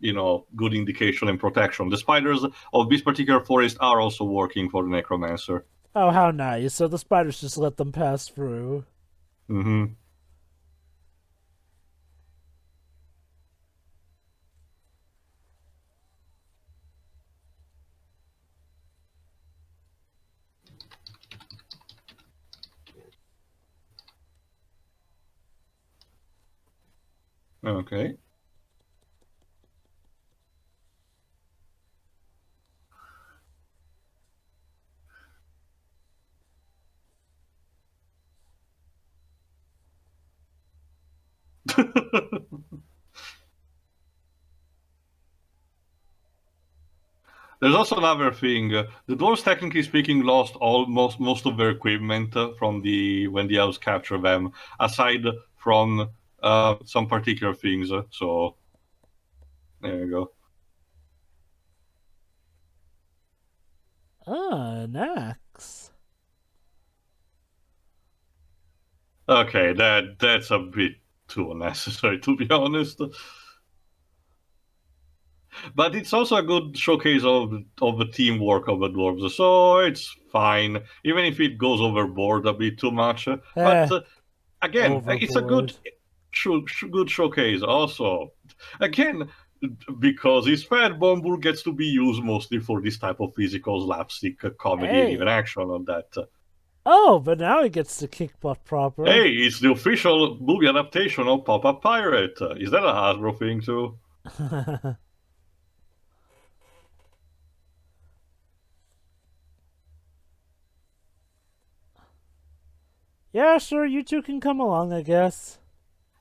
good indication and protection. The spiders of this particular forest are also working for the necromancer. Oh, how nice. So the spiders just let them pass through. Mm-hmm. Okay. There's also another thing. The dwarves, technically speaking, lost most of their equipment from when the elves captured them, aside from some particular things. So there you go. Ah, an axe. Okay, that's a bit too unnecessary, to be honest. But it's also a good showcase of the teamwork of the dwarves, so it's fine, even if it goes overboard a bit too much. But again, it's a good good showcase. Also, again, because his fat Bombur gets to be used mostly for this type of physical slapstick comedy and even action on that. Oh, but now he gets to kick butt proper. Hey, it's the official movie adaptation of Pop-Up Pirate. Is that a Hasbro thing too? Yeah, sure, you two can come along, I guess.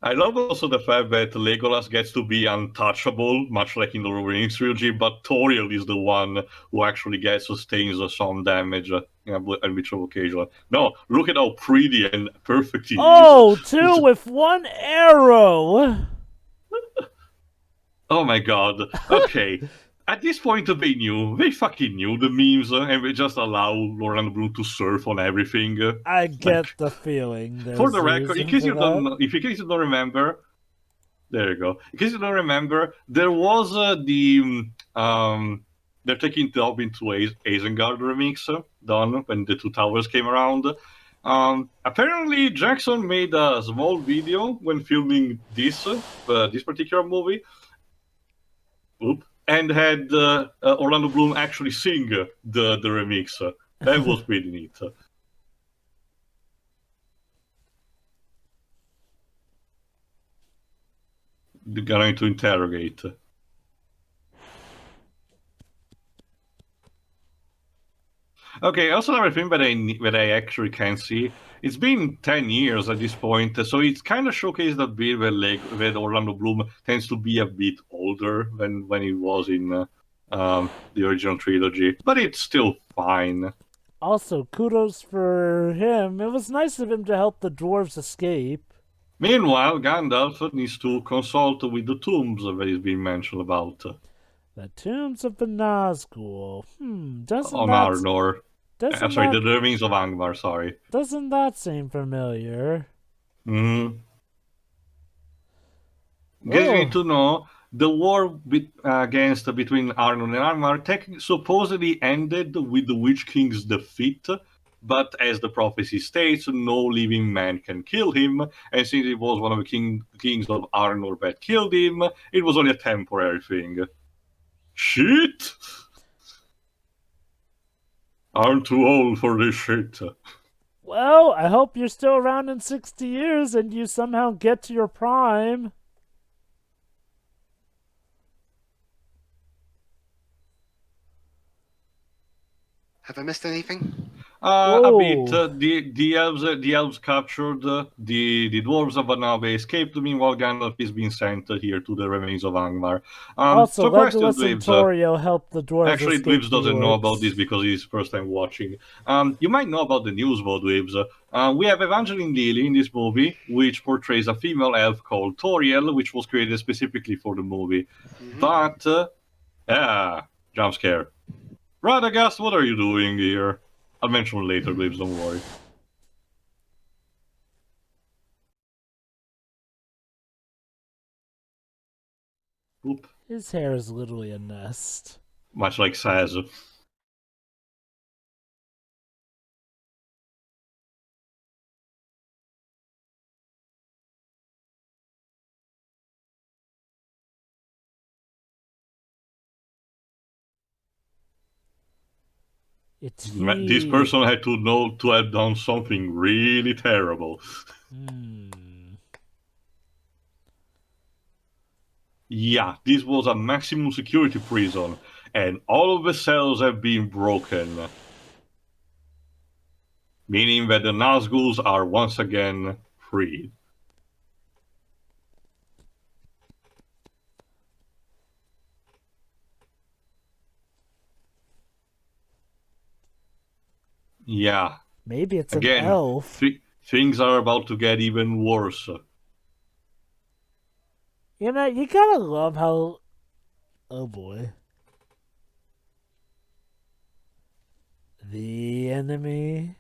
I love also the fact that Legolas gets to be untouchable, much like in the Lord of the Rings trilogy, but Toriel is the one who actually sustains some damage on which occasion. No, look at how pretty and perfect he is. Oh, two with one arrow! Oh my god. Okay. At this point, they fucking knew the memes, and they just allow Orlando Bloom to surf on everything. I get the feeling. For the record, in case you don't remember, there you go. In case you don't remember, there was they're taking it up into Isengard remix done when the Two Towers came around. Apparently, Jackson made a small video when filming this particular movie. And had Orlando Bloom actually sing the remix. That was pretty neat. They're going to interrogate. Okay, also another thing that I actually can see. It's been 10 years at this point, so it's kind of showcased a bit that Orlando Bloom tends to be a bit older than when he was in the original trilogy, but it's still fine. Also, kudos for him. It was nice of him to help the dwarves escape. Meanwhile, Gandalf needs to consult with the tombs that is being mentioned about The tombs of the Nazgul. on Arnor. doesn't Sorry, that the remains of Angmar, sorry. doesn't that seem familiar? Mm-hmm. Guess you Oh, need to know the war between Arnor and Angmar supposedly ended with the Witch King's defeat, but as the prophecy states, no living man can kill him, and since it was one of the kings of Arnor that killed him, it was only a temporary thing. Shit! I'm too old for this shit. well, I hope you're still around in 60 years and you somehow get to your prime. Have I missed anything? A bit. Oh, The elves captured the dwarves, but now they escaped. Meanwhile, Gandalf is being sent here to the remains of Angmar. also, So, question, Legolas and Dweebs. Torio helped the dwarves Actually, escape Dweebs the doesn't know about this orcs. because he's first time watching. You might know about the news, though, Dweebs. We have Evangeline Lilly in this movie, which portrays a female elf called Toriel, which was created specifically for the movie. But, jump scare. Radagast, what are you doing here? I'll mention it later, Dweebs, don't worry. Oop. His hair is literally a nest. Much like Saz. It's This he. person had to know to have done something really terrible. Yeah, this was a maximum security prison, and all of the cells have been broken. Meaning that the Nazguls are once again free. Yeah, Maybe it's an again, elf. things are about to get even worse. You know, you gotta love how. Oh boy. The enemy.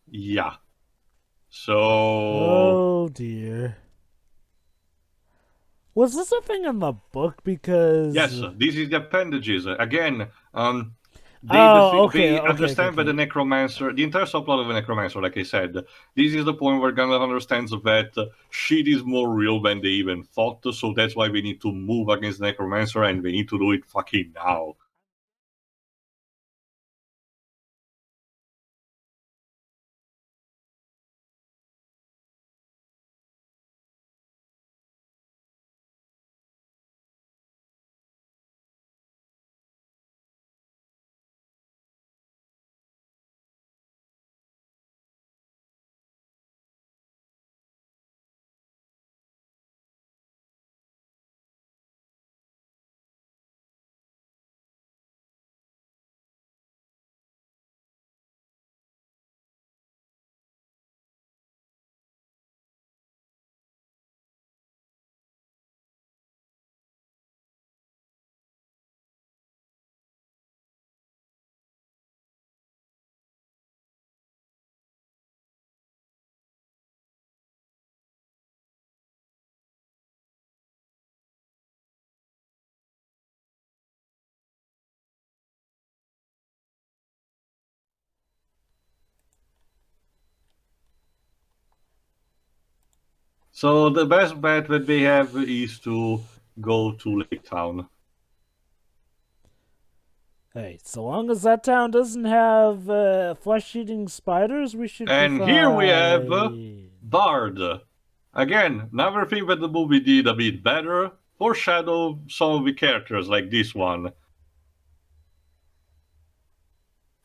Yeah. So. Oh dear. Was this a thing in the book? Because. Yes, this is the appendages. Again, Okay, they understand that okay. the necromancer, the entire subplot of the necromancer, like I said, this is the point where Gandalf understands that shit is more real than they even thought, so that's why we need to move against the necromancer and we need to do it fucking now. So the best bet that they have is to go to Laketown. Hey, so long as that town doesn't have flesh-eating spiders, we should be And here we have fine. Bard. Again, another thing that the movie did a bit better, foreshadow some of the characters like this one.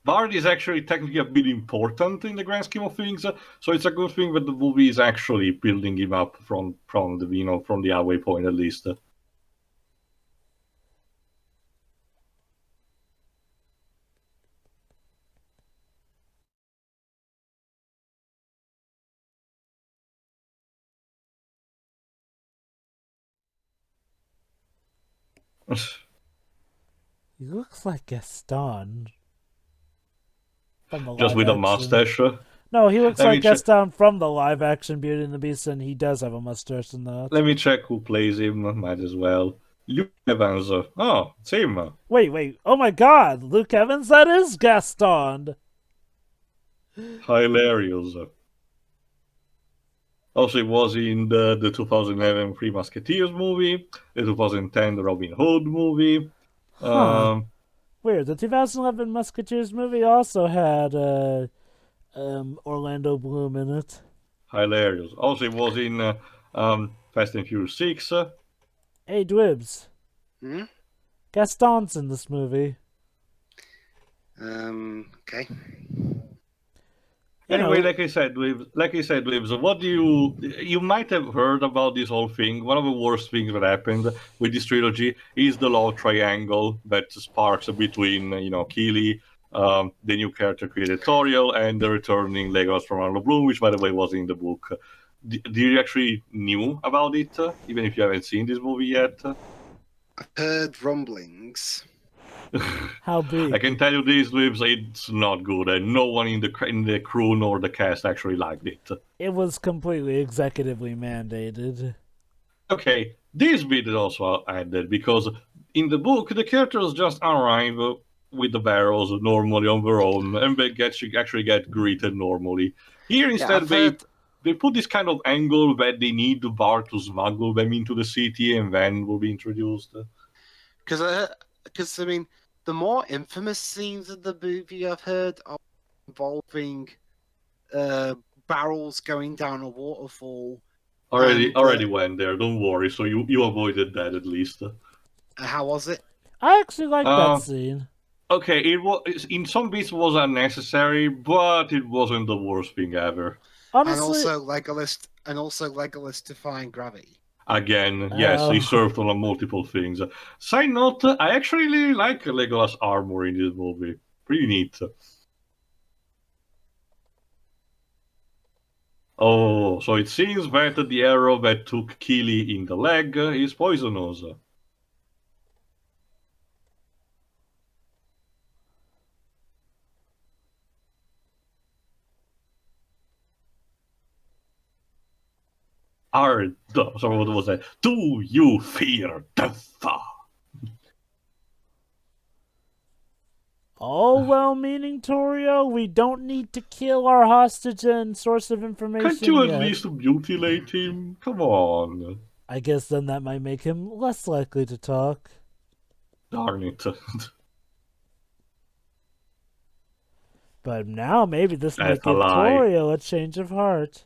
Bard is actually technically a bit important in the grand scheme of things, so it's a good thing that the movie is actually building him up from the from the halfway point at least. He looks like Gaston from the Just live with a action. mustache. No, he looks Let me like Gaston from the live action Beauty and the Beast, and he does have a mustache in that. Let me check who plays him. Might as well. Luke Evans. Oh, it's him. Wait. Oh my god, Luke Evans, that is Gaston! Hilarious. Also, it was in the 2011 Three Musketeers movie, the 2010 Robin Hood movie. Huh. Weird. The 2011 Musketeers movie also had Orlando Bloom in it. Hilarious. Also, it was in Fast and Furious 6. Hey, Dwibs. Hmm? Gaston's in this movie. Okay. Anyway, like I said, Lives, what do you might have heard about this whole thing. One of the worst things that happened with this trilogy is the love triangle that sparks between, Keely, the new character created Toriel, and the returning Legolas from Orlando Bloom, which, by the way, was in the book. Do you actually knew about it, even if you haven't seen this movie yet? I've heard rumblings. How big? I can tell you this, Lives, it's not good, and no one in the crew nor the cast actually liked it. It was completely executively mandated. Okay, this bit is also added because in the book the characters just arrive with the barrels normally on their own, and they actually get greeted normally. Here instead they put this kind of angle that they need the bar to smuggle them into the city and then will be introduced. Because I mean, the more infamous scenes of the movie I've heard are involving barrels going down a waterfall. Already went there. Don't worry. So you avoided that at least. How was it? I actually liked that scene. Okay, it was in some bits was unnecessary, but it wasn't the worst thing ever. Honestly, and also Legolas defying gravity. Again, yes, he served on multiple things. Side note, I actually really like Legolas armor in this movie. Pretty neat. Oh, so it seems that the arrow that took Keely in the leg is poisonous. So what was that? Do you fear death? Oh, well-meaning Torio, we don't need to kill our hostage and source of information. Can't you at least mutilate him? Come on. I guess then that might make him less likely to talk. Darn it. But now maybe this might That's a give lie. Torio a change of heart.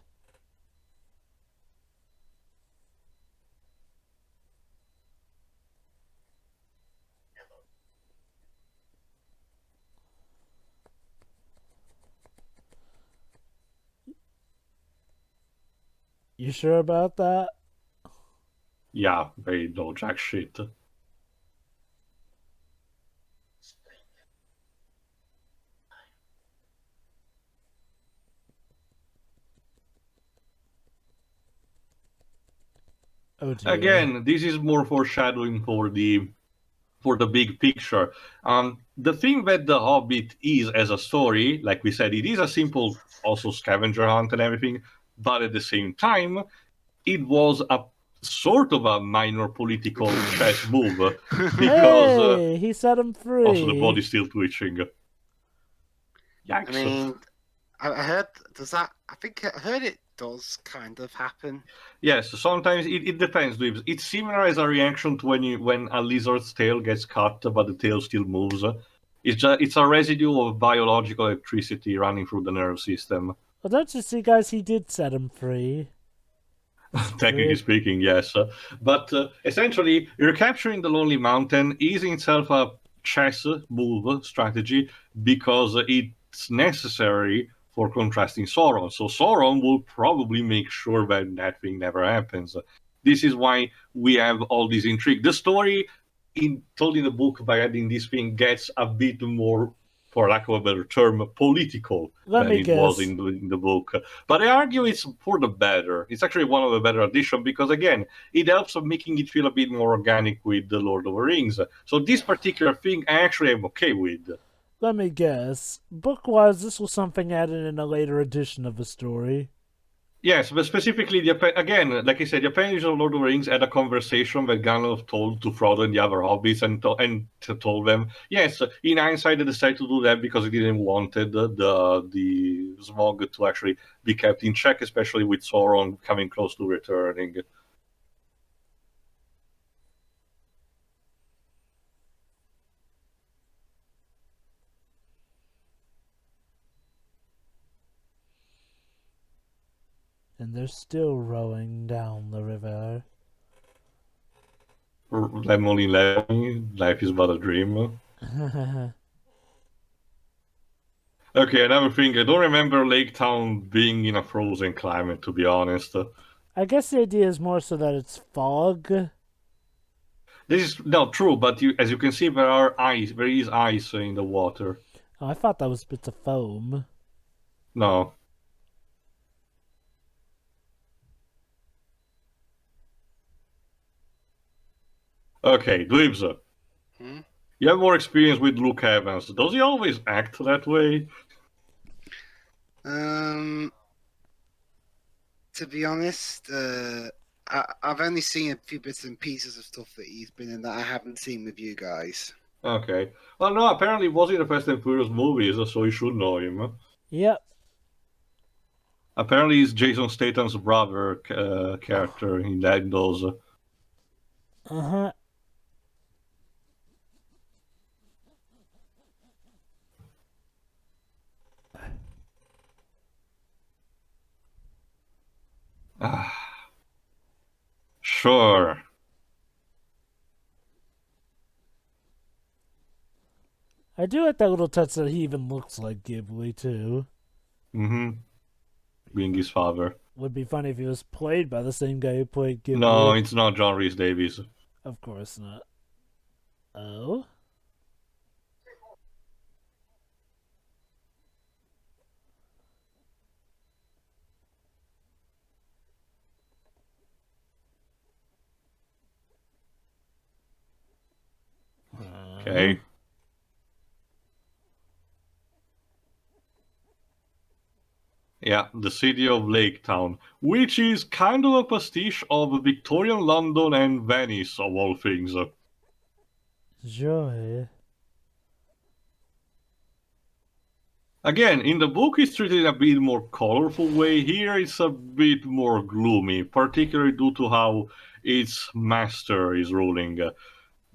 You sure about that? Yeah, they know jack shit. Oh dear. Again, this is more foreshadowing for the big picture. The thing that The Hobbit is as a story, like we said, it is a simple also scavenger hunt and everything, but at the same time, it was a sort of a minor political chess move because hey, he set him free. Also the body's still twitching. Yikes. I mean, I heard I think I heard it does kind of happen. Yes, sometimes it depends. It's similar as a reaction to when a lizard's tail gets cut, but the tail still moves. It's a residue of biological electricity running through the nerve system. Well, don't you see, guys? He did set him free. Technically speaking, yes. But essentially, recapturing the Lonely Mountain is in itself chess move strategy because it's necessary for contrasting Sauron. So Sauron will probably make sure that thing never happens. This is why we have all this intrigue. The story, told in the book by adding this thing, gets a bit more, for lack of a better term, political Let than me it was guess. in the book. But I argue it's for the better. It's actually one of the better additions because, again, it helps of making it feel a bit more organic with the Lord of the Rings. So this particular thing, I actually am okay with. Let me guess. Book-wise, this was something added in a later edition of the story. Yes, but specifically, again, like I said, the Appendage of Lord of the Rings had a conversation that Gandalf told to Frodo and the other hobbits, and told them, yes, in hindsight, they decided to do that because he didn't wanted the Smaug to actually be kept in check, especially with Sauron coming close to returning. And they're still rowing down the river. Lemon life is but a dream. Okay, another thing, I don't remember Laketown being in a frozen climate, to be honest. I guess the idea is more so that it's fog. This is not true, but as you can see, there is ice in the water. Oh, I thought that was bits of foam. No. Okay, Glibs. Hmm? You have more experience with Luke Evans. Does he always act that way? To be honest, I've only seen a few bits and pieces of stuff that he's been in that I haven't seen with you guys. Okay. Well, no, apparently it was in the Fast and Furious movies, so you should know him. Yep. Apparently he's Jason Statham's brother character in those. Uh-huh. Sure. I do like that little touch that he even looks like Ghibli, too. Mm-hmm. Being his father. Would be funny if he was played by the same guy who played Ghibli. No, it's not John Rhys Davies. Of course not. Oh? Okay. Yeah, the city of Laketown, which is kind of a pastiche of Victorian London and Venice, of all things. Joy. Again, in the book it's treated in a bit more colorful way. Here it's a bit more gloomy, particularly due to how its master is ruling.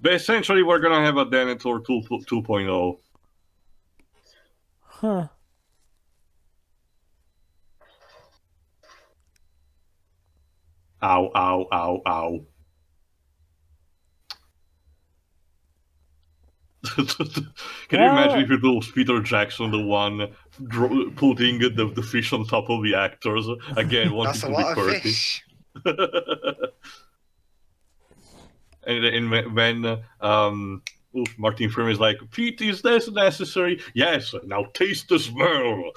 But essentially, we're gonna have a Denethor 2.0. Huh. Ow, ow, ow, ow. Can you imagine if it was Peter Jackson, the one putting the fish on top of the actors? Again, wanting That's a to be lot of quirky. fish. and when Martin Freeman is like, Pete, is this necessary? Yes, now taste the smell.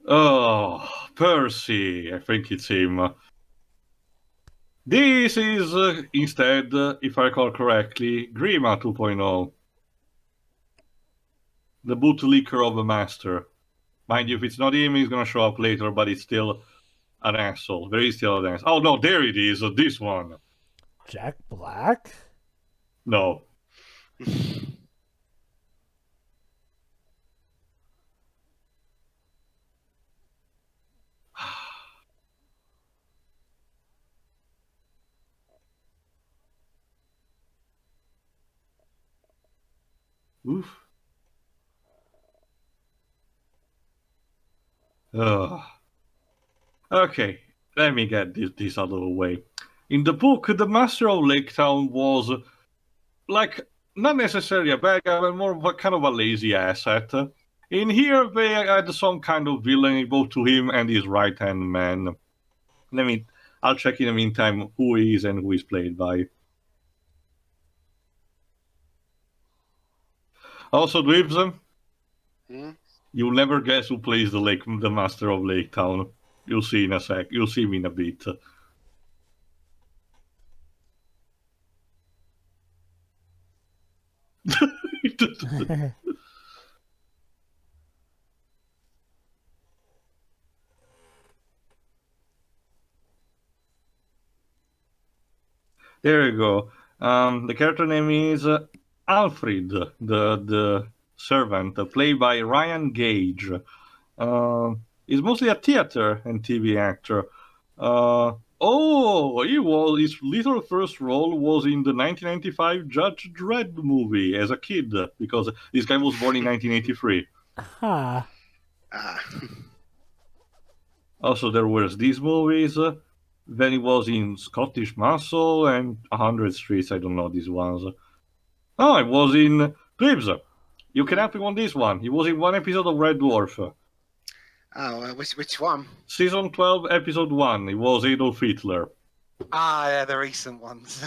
Oh, Percy, I think it's him. This is, instead, if I recall correctly, Grima 2.0. The bootlicker of a master. Mind you, if it's not him, he's gonna show up later, but it's still an asshole. There is still an asshole. Oh no, there it is, this one. Jack Black? No. Oof. Ugh. Okay, let me get this out of the way. In the book, the Master of Laketown was like not necessarily a bad guy, but more of a kind of a lazy asset. In here, they had some kind of villain both to him and his right hand man. I'll check in the meantime who he is and who is played by. Also, Dweebs, Hmm? you'll never guess who plays the Master of Laketown. You'll see in a sec. You'll see me in a bit. There you go. The character name is Alfred, the servant, played by Ryan Gage. He's mostly a theater and TV actor. His little first role was in the 1995 Judge Dredd movie as a kid, because this guy was born in 1983. Ha. Ah. Also, there was these movies. Then he was in Scottish Muscle and 100 Streets. I don't know these ones. Oh, I was in Clips. You can help me on this one. He was in one episode of Red Dwarf. Which one? Season 12, episode 1. He was Adolf Hitler. Ah, yeah, the recent ones.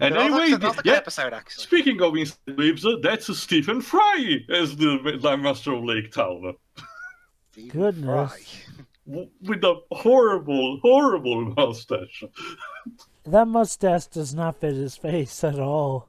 And That was anyway, a good episode, actually. speaking of inside Clips, that's Stephen Fry as the Master of Laketown. Stephen Goodness. Fry. With a horrible, horrible mustache. That mustache does not fit his face at all.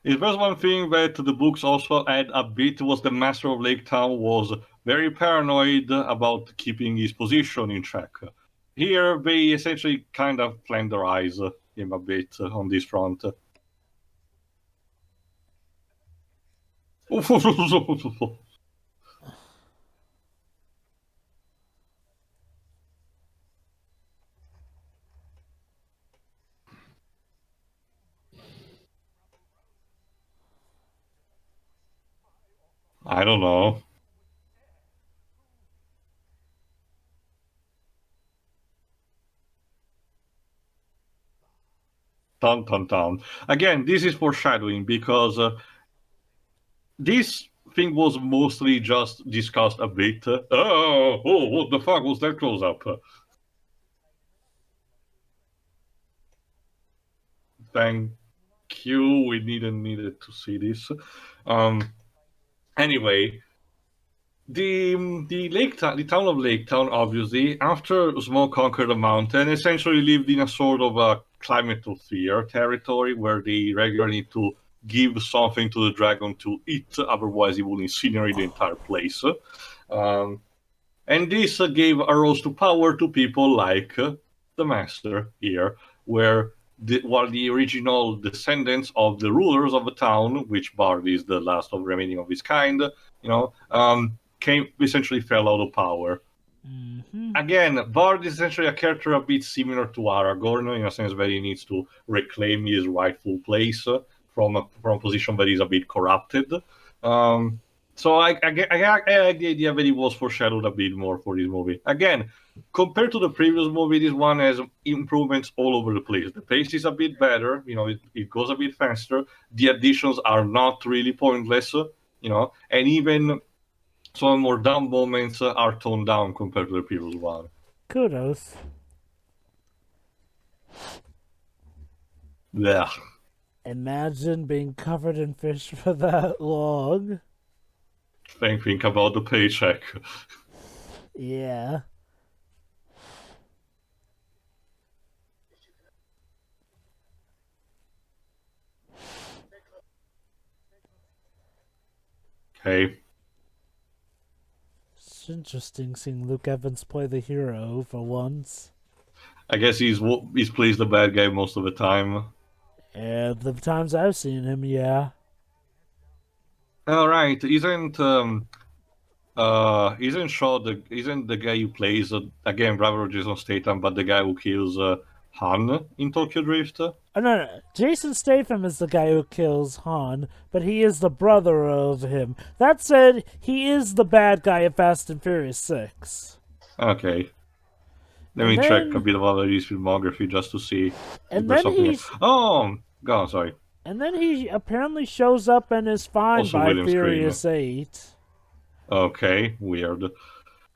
It was one thing that the books also had a bit was the Master of Laketown was very paranoid about keeping his position in check. Here, they essentially kind of flanderize him a bit on this front. I don't know. Dun, dun, dun. Again, this is foreshadowing because this thing was mostly just discussed a bit. What the fuck was that close up? Thank you. We needed to see this. Anyway, the town of Laketown, obviously, after Smaugh conquered the mountain, essentially lived in a sort of a climate of fear territory where they regularly need to give something to the dragon to eat, otherwise he will incinerate the entire place. And this gave a rose to power to people like the Master here, where while the original descendants of the rulers of the town, which Bard is the last of remaining of his kind, came essentially fell out of power. Mm-hmm. Again, Bard is essentially a character a bit similar to Aragorn in a sense that he needs to reclaim his rightful place from a position that is a bit corrupted. So I like the idea that it was foreshadowed a bit more for this movie. Again, compared to the previous movie, this one has improvements all over the place. The pace is a bit better, it goes a bit faster. The additions are not really pointless, and even some more down moments are toned down compared to the previous one. Kudos. Yeah. Imagine being covered in fish for that long. Think about the paycheck. Yeah. Okay. It's interesting seeing Luke Evans play the hero for once. I guess he's plays the bad guy most of the time. And the times I've seen him, yeah. All right, isn't Shaw isn't the guy who plays again brother Jason Statham, but the guy who kills Han in Tokyo Drift? Oh, no. Jason Statham is the guy who kills Han, but he is the brother of him. That said, he is the bad guy of Fast and Furious 6. Okay. Let And me check a then, bit of his filmography just to see if and there's then something. he's, Oh, go on, sorry. and then he apparently shows up and is fine Also by William Scream. Furious 8. Okay, weird.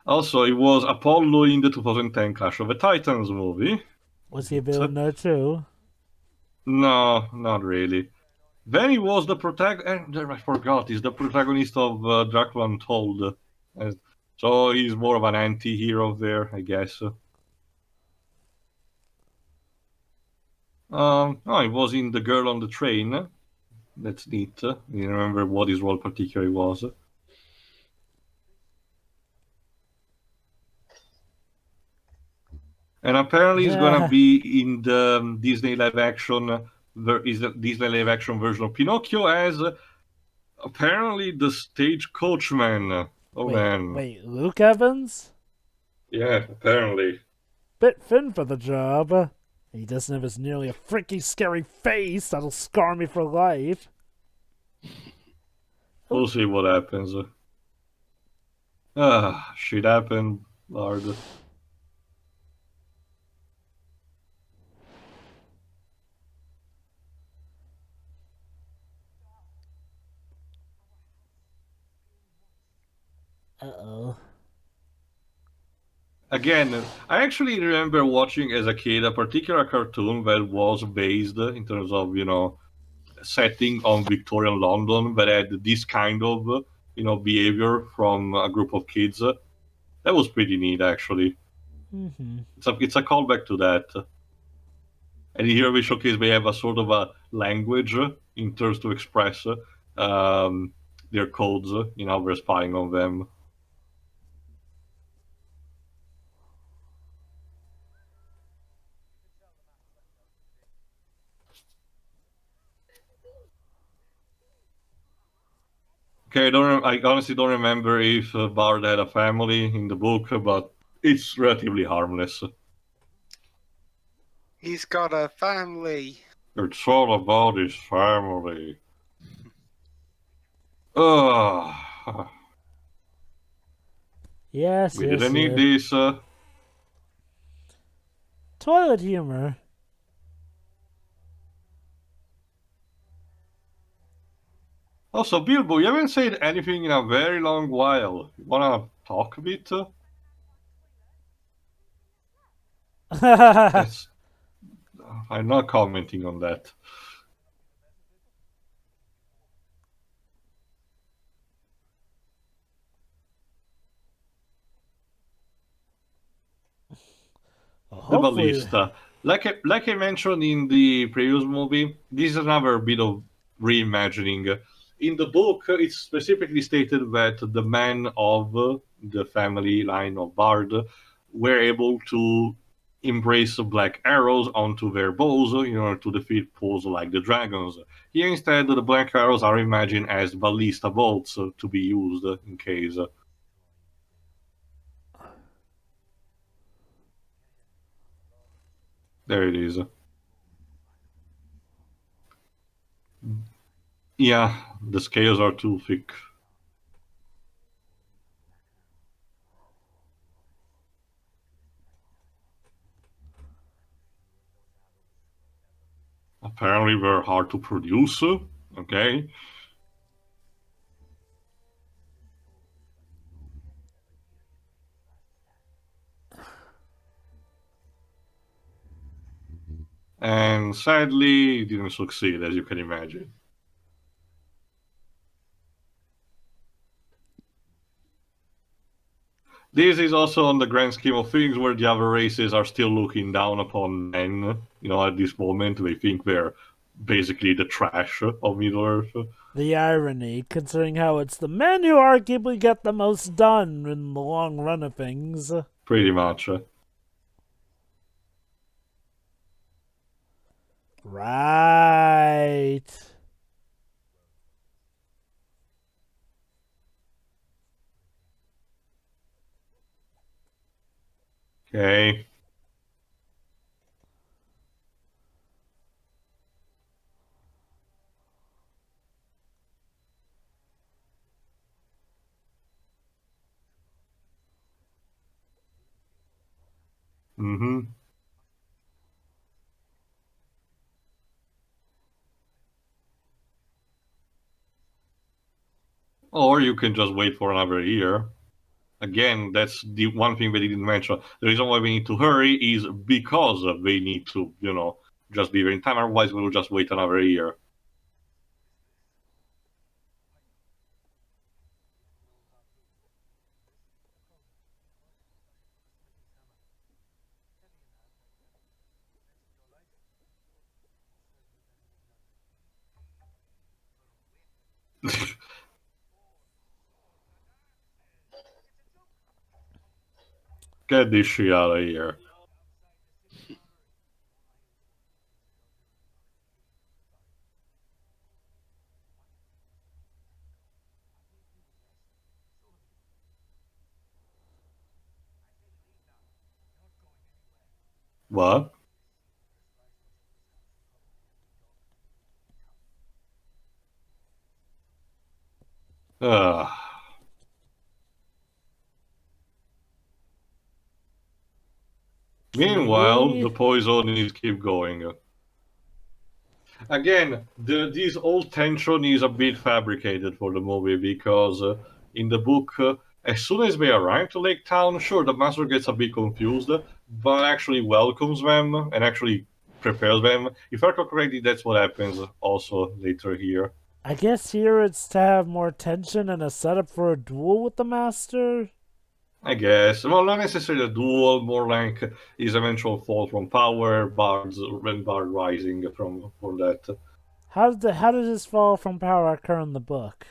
Also, it was Apollo in the 2010 Clash of the Titans movie. Was he a villain there too? No, not really. Then he was the protagonist. I forgot. He's the protagonist of Dracula Untold. So he's more of an anti-hero there, I guess. Oh, he was in The Girl on the Train. That's neat. You remember what his role particularly was. And apparently he's gonna be in the Disney live action. There is the Disney live action version of Pinocchio as apparently the stagecoach man. Oh man. Wait, Luke Evans? Yeah, apparently. Bit thin for the job. He doesn't have as nearly a freaky scary face that'll scar me for life. We'll see what happens. Shit happened, Lord. Uh-oh. Again, I actually remember watching as a kid a particular cartoon that was based in terms of, setting on Victorian London that had this kind of, behavior from a group of kids. That was pretty neat, actually. Mm-hmm. It's a callback to that. And here we showcase we have a sort of a language in terms to express their codes, we're spying on them. Okay, I honestly don't remember if Bard had a family in the book, but it's relatively harmless. He's got a family. It's all about his family. Ugh. Yes, We didn't need this. Toilet humor. Also, Bilbo, you haven't said anything in a very long while. You wanna talk a bit? Yes. I'm not commenting on that. The ballista. Like I mentioned in the previous movie, this is another bit of reimagining. In the book, it's specifically stated that the men of the family line of Bard were able to embrace black arrows onto their bows in order to defeat foes like the dragons. Here, instead, the black arrows are imagined as ballista bolts to be used in case. There it is. Yeah, the scales are too thick. Apparently they're hard to produce, okay? And sadly, it didn't succeed, as you can imagine. This is also on the grand scheme of things where the other races are still looking down upon men. At this moment, they think they're basically the trash of Middle-earth. The irony, considering how it's the men who arguably get the most done in the long run of things. Pretty much. Right. Okay. Mm-hmm. Or you can just wait for another year. Again, that's the one thing they didn't mention. The reason why we need to hurry is because they need to, just be there in time. Otherwise, we'll just wait another year. Get this shit out of here. What? Ah. Meanwhile, See? the poison is keep going. Again, this old tension is a bit fabricated for the movie because in the book, as soon as they arrive to Laketown, sure, the master gets a bit confused, but actually welcomes them and actually prepares them. If I recall correctly, that's what happens also later here. I guess here it's to have more tension and a setup for a duel with the master. I guess. Well, not necessarily a duel, more like his eventual fall from power, Bard rising from that. How did this fall from power occur in the book?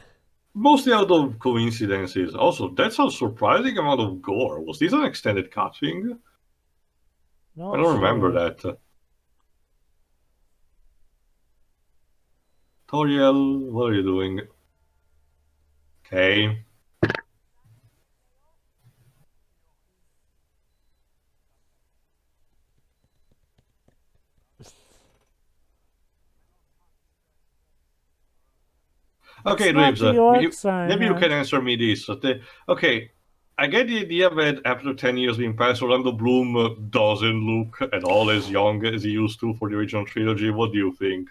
Mostly out of coincidences. Also, that's a surprising amount of gore. Was this an extended cut thing? I Not don't remember sure. that. Toriel, what are you doing? Okay. It's Okay, not Reeves, the orcs, I maybe you can meant. answer me this. Okay, I get the idea that after 10 years being passed, Orlando Bloom doesn't look at all as young as he used to for the original trilogy. What do you think?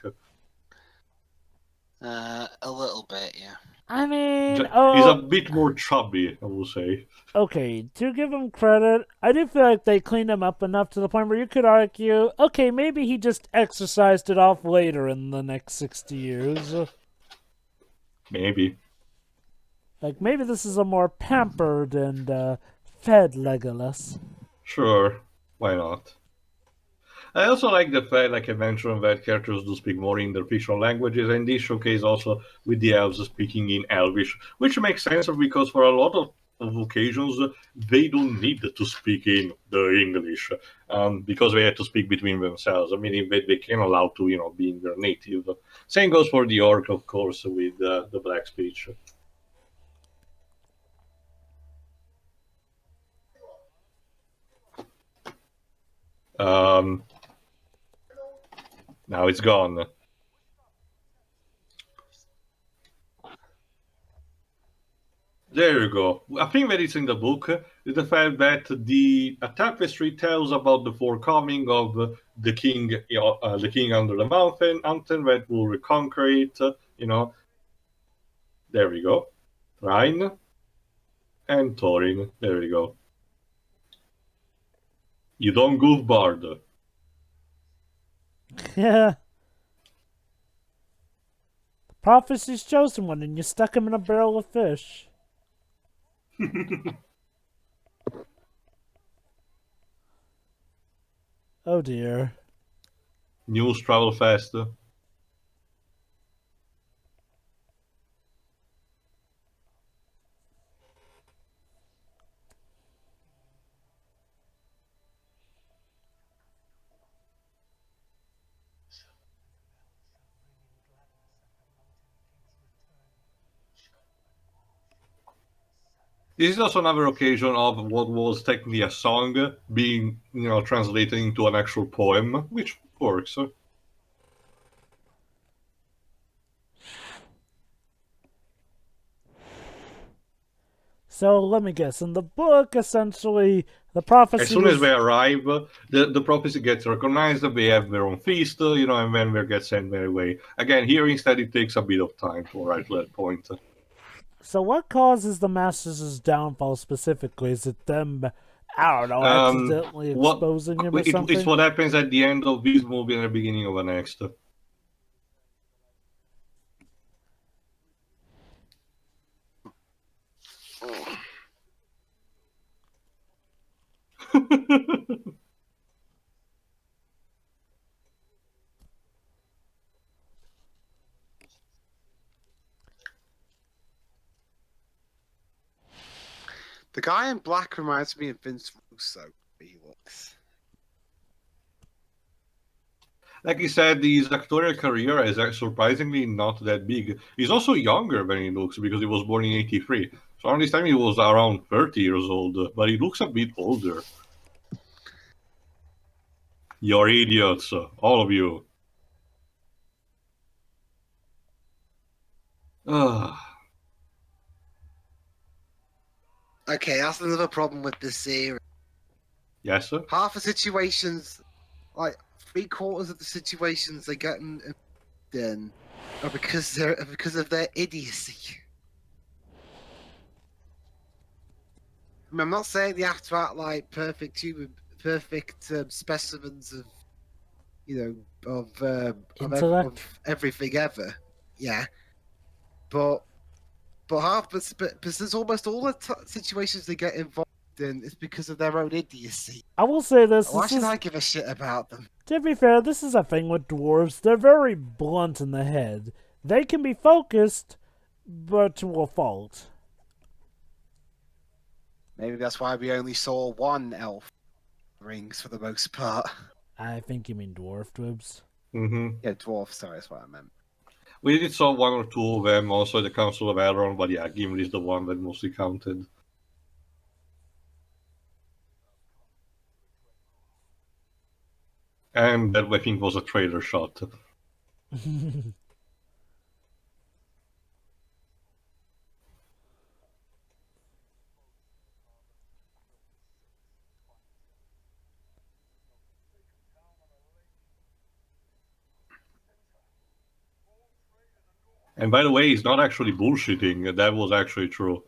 A little bit, yeah. I mean, He's a oh, bit more chubby, I will say. okay, to give him credit, I do feel like they cleaned him up enough to the point where you could argue, okay, maybe he just exercised it off later in the next 60 years. Maybe. Like, maybe this is a more pampered and fed Legolas. Sure. Why not? I also like the fact, like I mentioned, that characters do speak more in their fictional languages, and this showcase also with the elves speaking in Elvish, which makes sense because for a lot of occasions they don't need to speak in the English because they had to speak between themselves. I mean, they can allow to be in their native. Same goes for the orc, of course, with the black speech. Um, Now it's gone. There you go. A thing that is in the book is the fact that the tapestry tells about the forecoming of the king under the mountain that will reconquer it. There we go. Rhine and Thorin. There we go. You don't goof Bard. Yeah. The prophecy's chosen one, and you stuck him in a barrel of fish. Oh dear. News travel fast. This is also another occasion of what was technically a song being, translated into an actual poem, which works. So let me guess. In the book, essentially, the As prophecy soon as was they arrive, the prophecy gets recognized, they have their own feast, and then they get sent their way. Again, here instead it takes a bit of time to arrive to that point. So what causes the Masters' downfall specifically? Is it them, I don't know, Um, accidentally what exposing him or it's something? what happens at the end of this movie and the beginning of the next. The guy in black reminds me of Vince Russo. He looks. Like you said, his actorial career is surprisingly not that big. He's also younger than he looks because he was born in '83. So around this time he was around 30 years old, but he looks a bit older. You're idiots, all of you. Ah, Okay, that's another problem with this series. yes, sir? Half the situations, like 3/4 of the situations they get in, are because of their idiocy. I mean, I'm not saying they have to act like perfect specimens of, Intellect? of everything ever. Yeah, but but since almost all the situations they get involved in is because of their own idiocy. I will say this. Why This should is, I give a shit about them? to be fair, this is a thing with dwarves. They're very blunt in the head. They can be focused, but to a fault. Maybe that's why we only saw one elf rings for the most part. I think you mean dwarf dwibs. Mm-hmm. Yeah, dwarf. Sorry, that's what I meant. We did saw one or two of them also at the Council of Elrond, but yeah, Gimli is the one that mostly counted. And that I think was a trailer shot. And by the way, he's not actually bullshitting. That was actually true.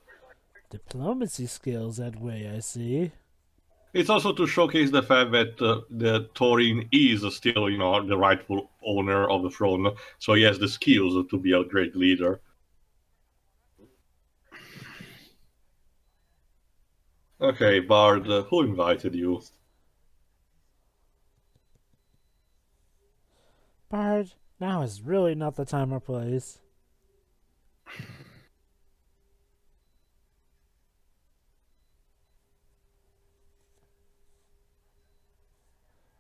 Diplomacy skills, Edway, I see. It's also to showcase the fact that the Thorin is still, the rightful owner of the throne, so he has the skills to be a great leader. Okay, Bard, who invited you? Bard, now is really not the time or place.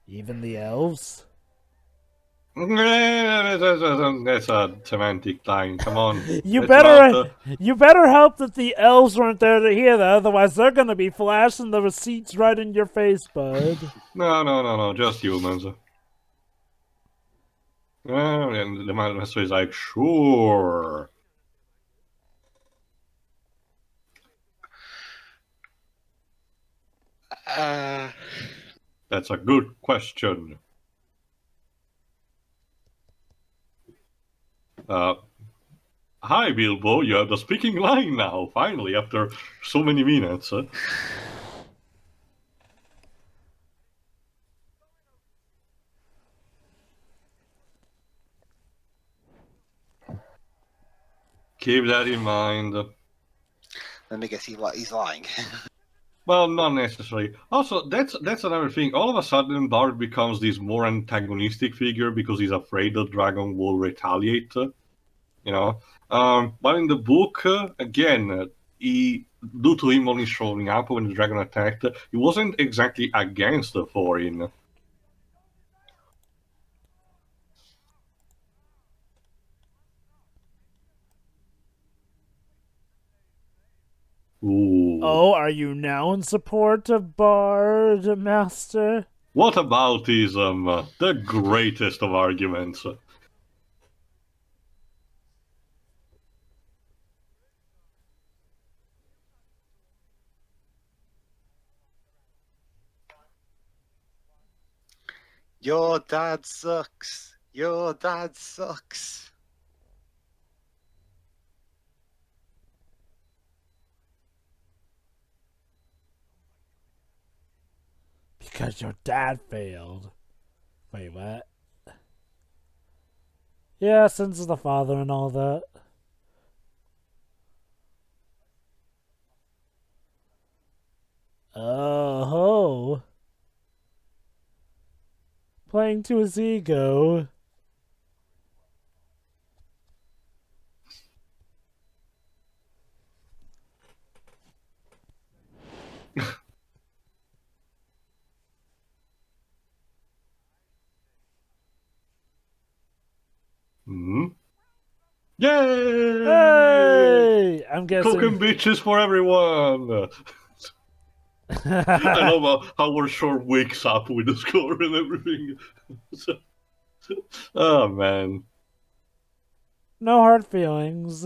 Even the elves? That's a semantic line. Come on. You It's not, better hope that the elves weren't there to hear that, otherwise they're gonna be flashing the receipts right in your face, bud. no, just humans. And the master is like, sure. That's a good question. Hi, Bilbo. You have the speaking line now, finally, after so many minutes. Keep that in mind. Let me guess, he's lying. Well, not necessarily. Also, that's another thing. All of a sudden, Bard becomes this more antagonistic figure because he's afraid the dragon will retaliate. You know, but in the book, again, he due to him only showing up when the dragon attacked, he wasn't exactly against Thorin. Ooh. Oh, are you now in support of Bard, Master? Whataboutism, the greatest of arguments. Your dad sucks. Your dad sucks. Because your dad failed. Wait, what? Yeah, sins of the father and all that. Oh ho. Playing to his ego. Hmm? Yay! Hey! I'm Cooking guessing. bitches for everyone! I love how we're short wakes up with the score and everything. Oh man. No hard feelings.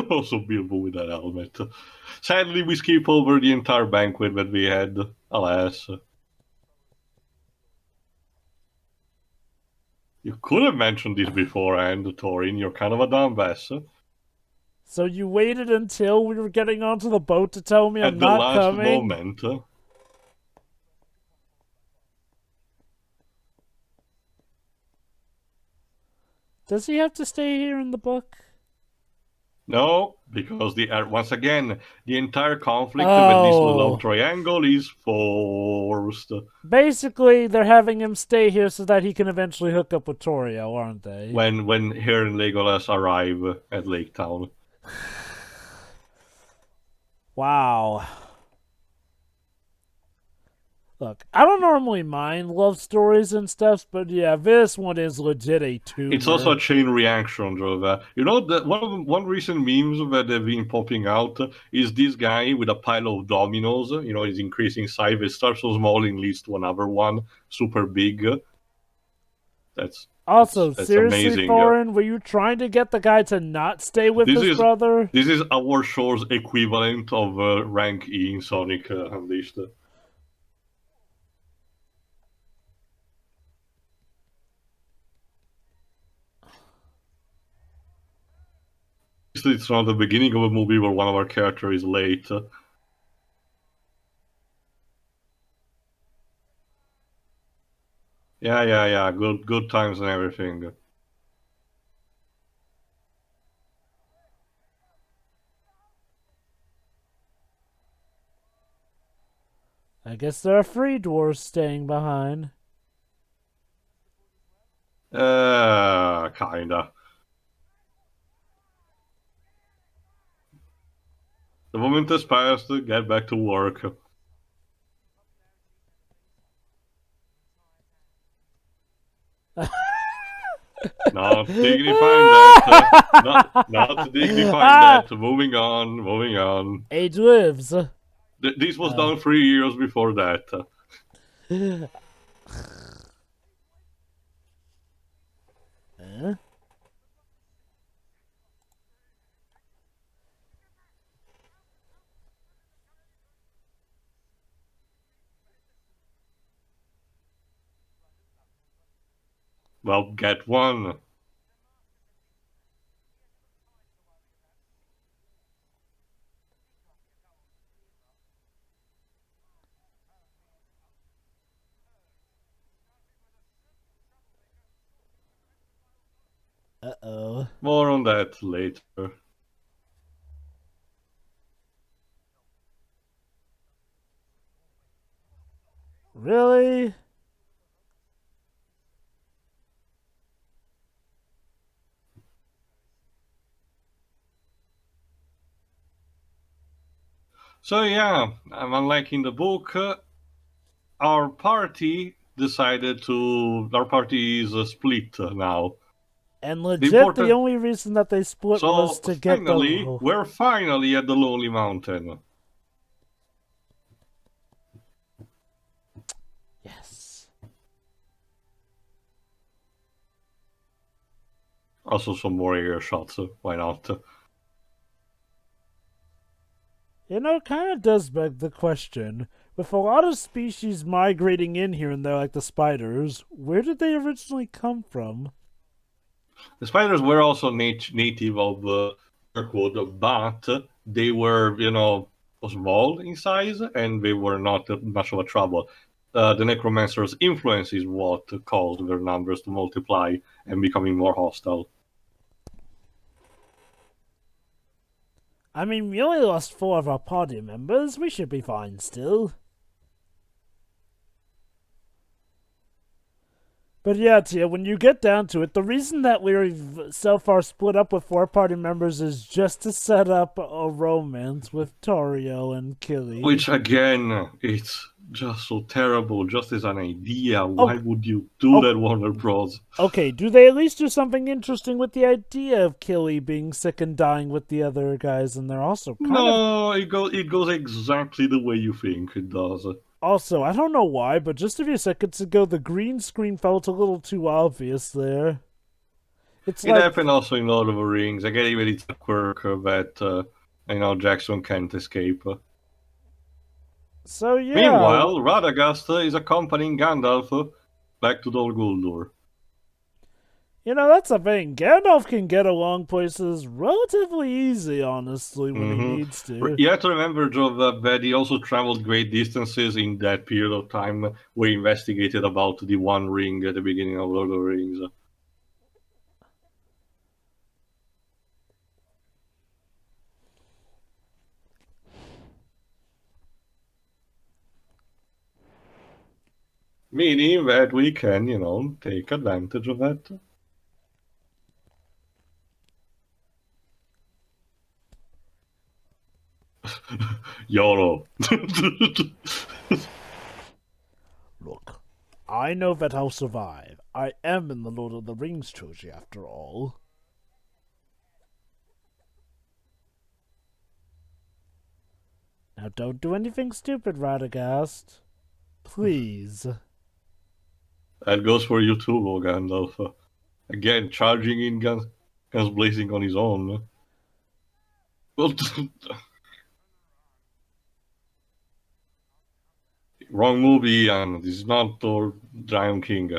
Also Bilbo with that helmet. Sadly, we skip over the entire banquet that we had, alas. You could have mentioned this beforehand, Torin. You're kind of a dumbass. So you waited until we were getting onto the boat to tell me I'm At the not last coming? moment. Does he have to stay here in the book? No, because once again, the entire conflict with this little Oh. love triangle is forced. Basically, they're having him stay here so that he can eventually hook up with Torio, aren't they? When Her and Legolas arrive at Laketown. Wow. Look, I don't normally mind love stories and stuff, but yeah, this one is legit a tumor. It's also a chain reaction, Jova. You know that one recent memes that have been popping out is this guy with a pile of dominoes. You know, he's increasing size. It starts so small and leads to another one super big. That's Also, that's seriously, amazing. Thorin, were you trying to get the guy to not stay with his brother? This is our show's equivalent of rank E in Sonic Unleashed. It's not the beginning of a movie where one of our characters is late. Yeah. Good times and everything. I guess there are free dwarves staying behind. Kinda. The moment has passed, get back to work. Not dignifying that. Not dignifying that. Moving on. Age lives. This was done 3 years before that. Well, get one. Uh-oh. More on that later. Really? So yeah, unlike in the book, our party decided to. Our party is split now. And The legit, important. the only reason that they split was So to get finally, the. we're finally at the Lonely Mountain. Yes. Also, some more air shots. Why not? You know, it kind of does beg the question. With a lot of species migrating in here and there, like the spiders, where did they originally come from? The spiders were also native of Mirkwood, but they were, small in size, and they were not much of a trouble. The necromancer's influence is what caused their numbers to multiply and becoming more hostile. I mean, we only lost 4 of our party members. We should be fine still. But yeah, Tia, when you get down to it, the reason that we've so far split up with 4 party members is just to set up a romance with Torio and Killy. Which, again, it's just so terrible, just as an idea. Oh. Why would you do that, Warner Bros? Okay, do they at least do something interesting with the idea of Killy being sick and dying with the other guys, and they're also kind of... No, it goes exactly the way you think it does. Also, I don't know why, but just a few seconds ago, the green screen felt a little too obvious there. It happened also in Lord of the Rings. Again, even it's a quirk that Jackson can't escape. So yeah. Meanwhile, Radagast is accompanying Gandalf back to Dol Guldur. You know, that's the thing. Gandalf can get along places relatively easy, honestly, when he needs to. You have to remember, Joe, that he also traveled great distances in that period of time where he investigated about the One Ring at the beginning of Lord of the Rings. Meaning that we can, take advantage of that. YOLO. Look, I know that I'll survive. I am in the Lord of the Rings trilogy, after all. Now don't do anything stupid, Radagast. Please. That goes for you too, Gandalf. Again, charging in guns blazing on his own. Well, wrong movie, and this is not Thor Giant King.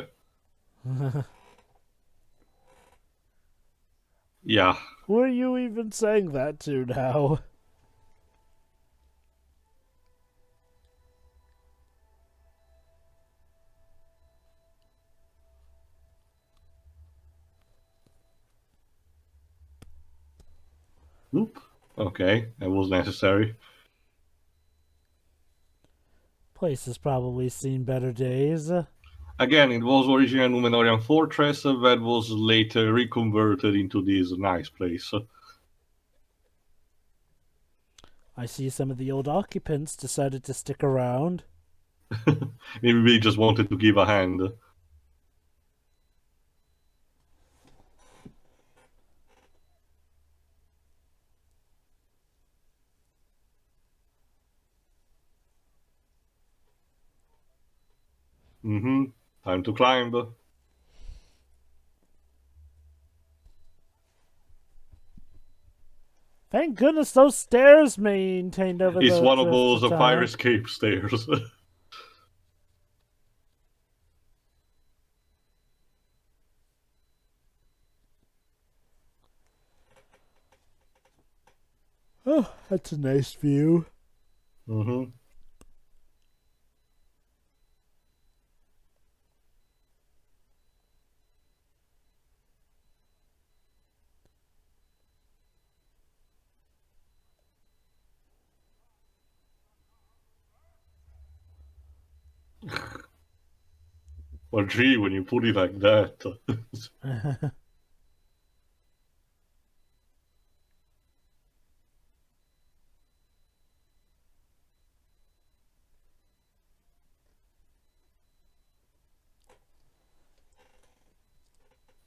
Yeah. Who are you even saying that to now? Oop. Okay, that was necessary. Place has probably seen better days. Again, it was originally a Númenórean fortress that was later reconverted into this nice place. I see some of the old occupants decided to stick around. Maybe we just wanted to give a hand. Time to climb. Thank goodness those stairs maintained over It's the one of those time. fire escape stairs. Oh, that's a nice view. Well, gee, when you put it like that.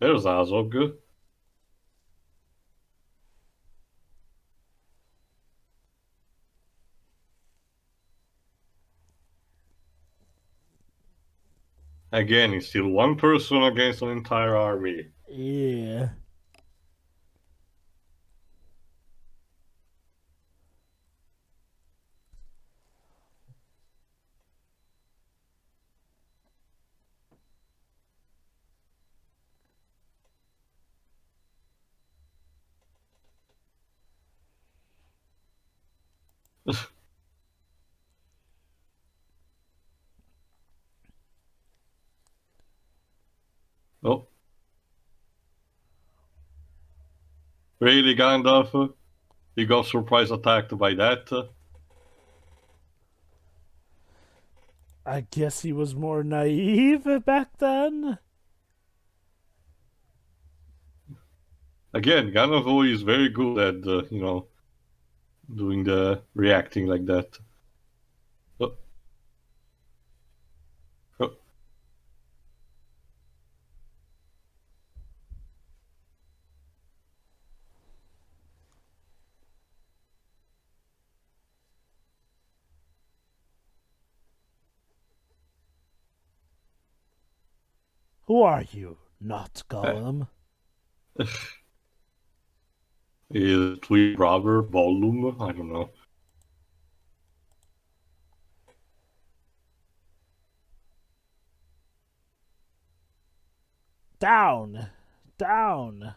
There's Azog. Again, it's still one person against an entire army. Yeah. Oh. Really, Gandalf? You got surprise attacked by that? I guess he was more naive back then. Again, Gandalf is very good at, doing the reacting like that. Oh. Oh. Who are you? Not Gollum. His twin brother, Gollum? I don't know. Down! Down!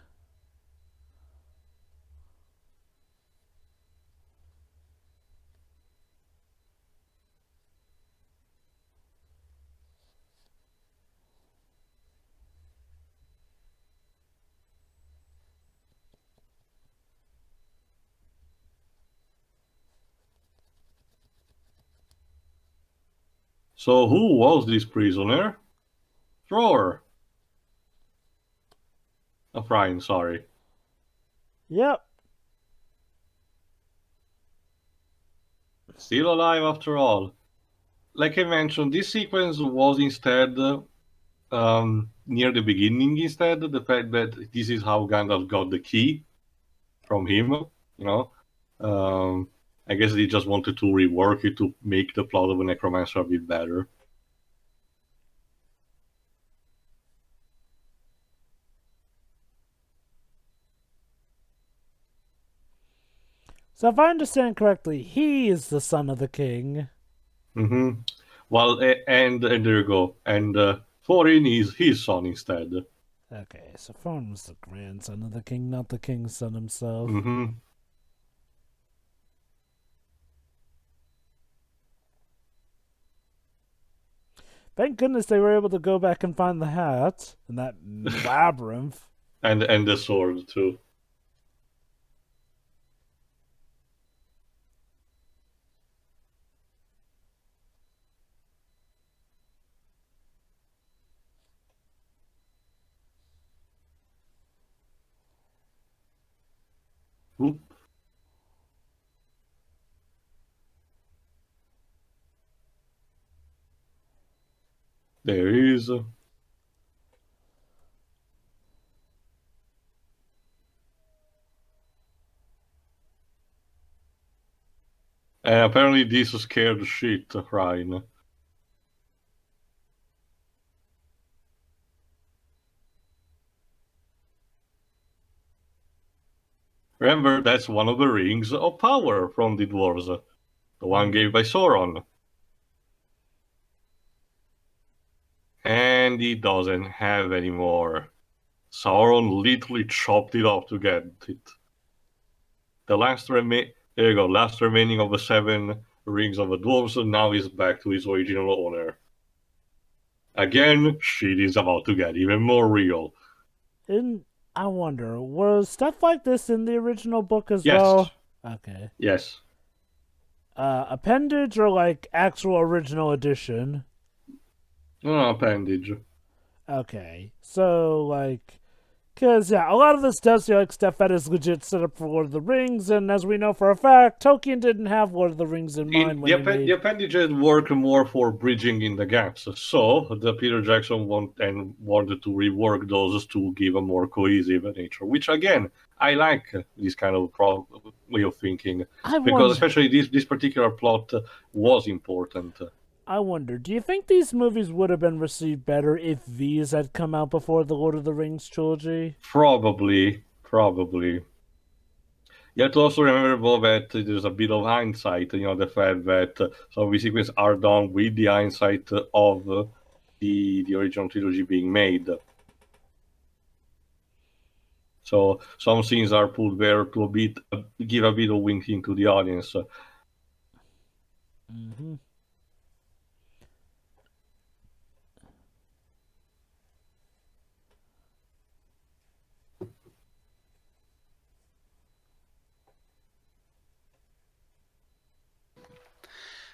So who was this prisoner? Thrower. Brian, sorry. Yep. Still alive after all. Like I mentioned, this sequence was instead near the beginning instead. The fact that this is how Gandalf got the key from him, you know. I guess they just wanted to rework it to make the plot of a Necromancer a bit better. So if I understand correctly, he is the son of the king. Mm-hmm. Well, and there you go. And Thorin is his son instead. Okay, so Thorin was the grandson of the king, not the king's son himself. Mm-hmm. Thank goodness they were able to go back and find the hat and that labyrinth. And the sword too. Oop. There he is. And apparently this scared the shit, Ryan. Remember, that's one of the rings of power from the dwarves. The one gave by Sauron. And he doesn't have any more. Sauron literally chopped it off to get it. The last there you go, last remaining of the 7 rings of the dwarves now is back to his original owner. Again, shit is about to get even more real. And I wonder, was stuff like this in the original book as Yes. well? Okay. Yes. Appendage or like actual original edition? Appendage. Okay. So like Because, yeah, a lot of this does feel like stuff that is legit set up for Lord of the Rings, and as we know for a fact, Tolkien didn't have Lord of the Rings in mind when he made... The appendages work more for bridging in the gaps, so the Peter Jackson wanted to rework those to give a more cohesive nature, which again, I like this kind of way of thinking, because especially this particular plot was important. I wonder, do you think these movies would have been received better if these had come out before the Lord of the Rings trilogy? Probably. You have to also remember, though, that there's a bit of hindsight, the fact that some of these sequences are done with the hindsight of the original trilogy being made. So some scenes are put there to give a bit of winking to the audience. Mm-hmm.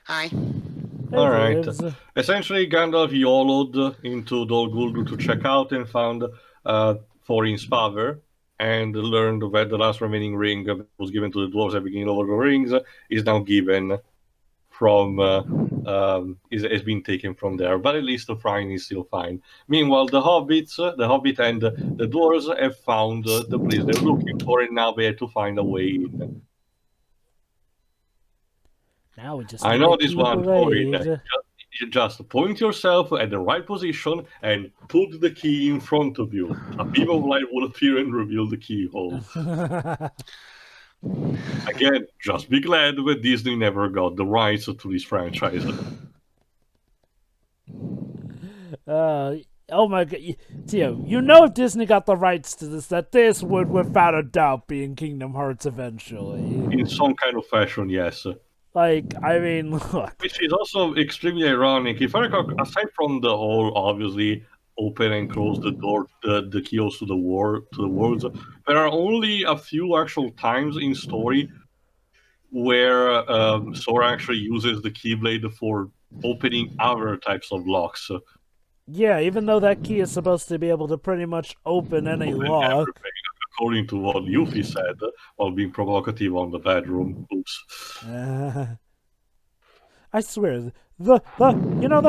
Hi. All right. Essentially, Gandalf YOLO'd into Dol Guldur to check out and found Thorin's father, and learned that the last remaining ring that was given to the dwarves at the beginning of Lord of the Rings is now given from has been taken from there. But at least the Thrain is still fine. Meanwhile, the Hobbit and the dwarves have found the place they're looking for, and now they have to find a way in. Now we just I need know the this one, keyblade. You just point yourself at the right position and put the key in front of you. A beam of light will appear and reveal the keyhole. Again, just be glad that Disney never got the rights to this franchise. Oh my god, Tio, you know if Disney got the rights to this, that this would without a doubt be in Kingdom Hearts eventually. In some kind of fashion, yes. Like, I mean, look. Which is also extremely ironic. If I recall, aside from the whole obviously open and close the door, the keys to the worlds, there are only a few actual times in story where Sora actually uses the Keyblade for opening other types of locks. Yeah, even though that key is supposed to be able to pretty much open any lock. Everything, according to what Yuffie said, while being provocative on the bedroom. Oops. I swear, the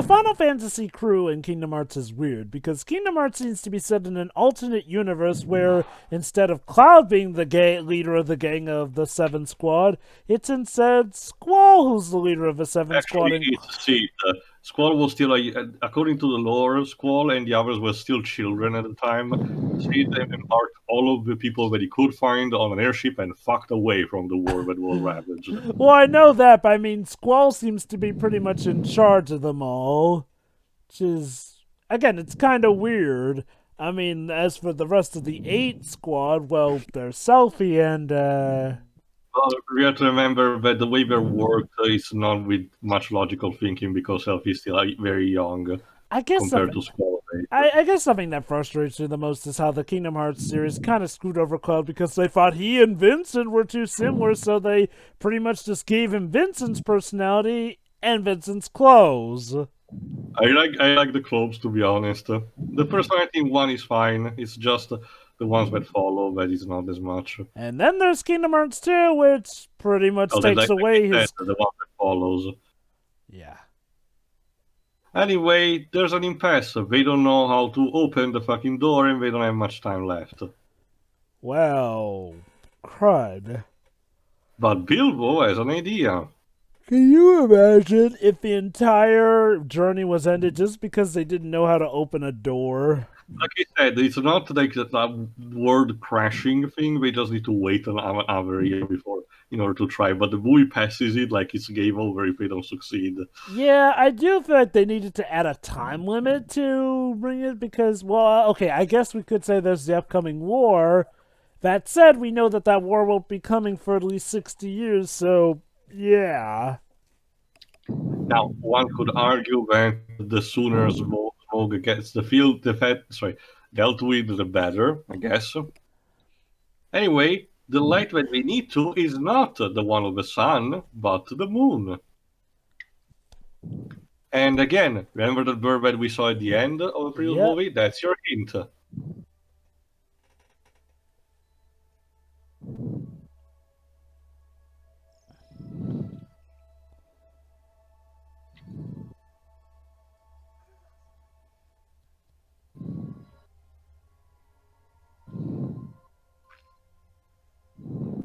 Final Fantasy crew in Kingdom Hearts is weird because Kingdom Hearts seems to be set in an alternate universe where instead of Cloud being the leader of the gang of the Seven Squad, it's instead Squall who's the leader of the Seven Squad. It's Sid. Squall was still, according to the lore, Squall and the others were still children at the time. Sid embarked all of the people that he could find on an airship and fucked away from the war that was ravaged. Well, I know that, but I mean, Squall seems to be pretty much in charge of them all. Which is, again, it's kind of weird. I mean, as for the rest of the 8 squad, well, there's Selphie and, Well, we have to remember that the way they work is not with much logical thinking because Selphie is still very young compared to Squall. I guess something that frustrates me the most is how the Kingdom Hearts series kind of screwed over Cloud because they thought he and Vincent were too similar, so they pretty much just gave him Vincent's personality and Vincent's clothes. I like the clothes, to be honest. The personality in one is fine. It's just the ones that follow that is not as much. And then there's Kingdom Hearts 2, which pretty much takes away his... The one that follows. Yeah. Anyway, there's an impasse. They don't know how to open the fucking door and they don't have much time left. Well, crud. But Bilbo has an idea. Can you imagine if the entire journey was ended just because they didn't know how to open a door? Like I said, it's not like that word crashing thing. They just need to wait another year before in order to try. But the movie passes it like it's game over if they don't succeed. Yeah, I do feel like they needed to add a time limit to bring it because, well, okay, I guess we could say there's the upcoming war. That said, we know that war won't be coming for at least 60 years, so yeah. Now, one could argue that the sooner Smaugh gets dealt with, the better, I guess. Anyway, the light that we need to is not the one of the sun, but the moon. And again, remember that bird that we saw at the end of the previous movie? That's your hint.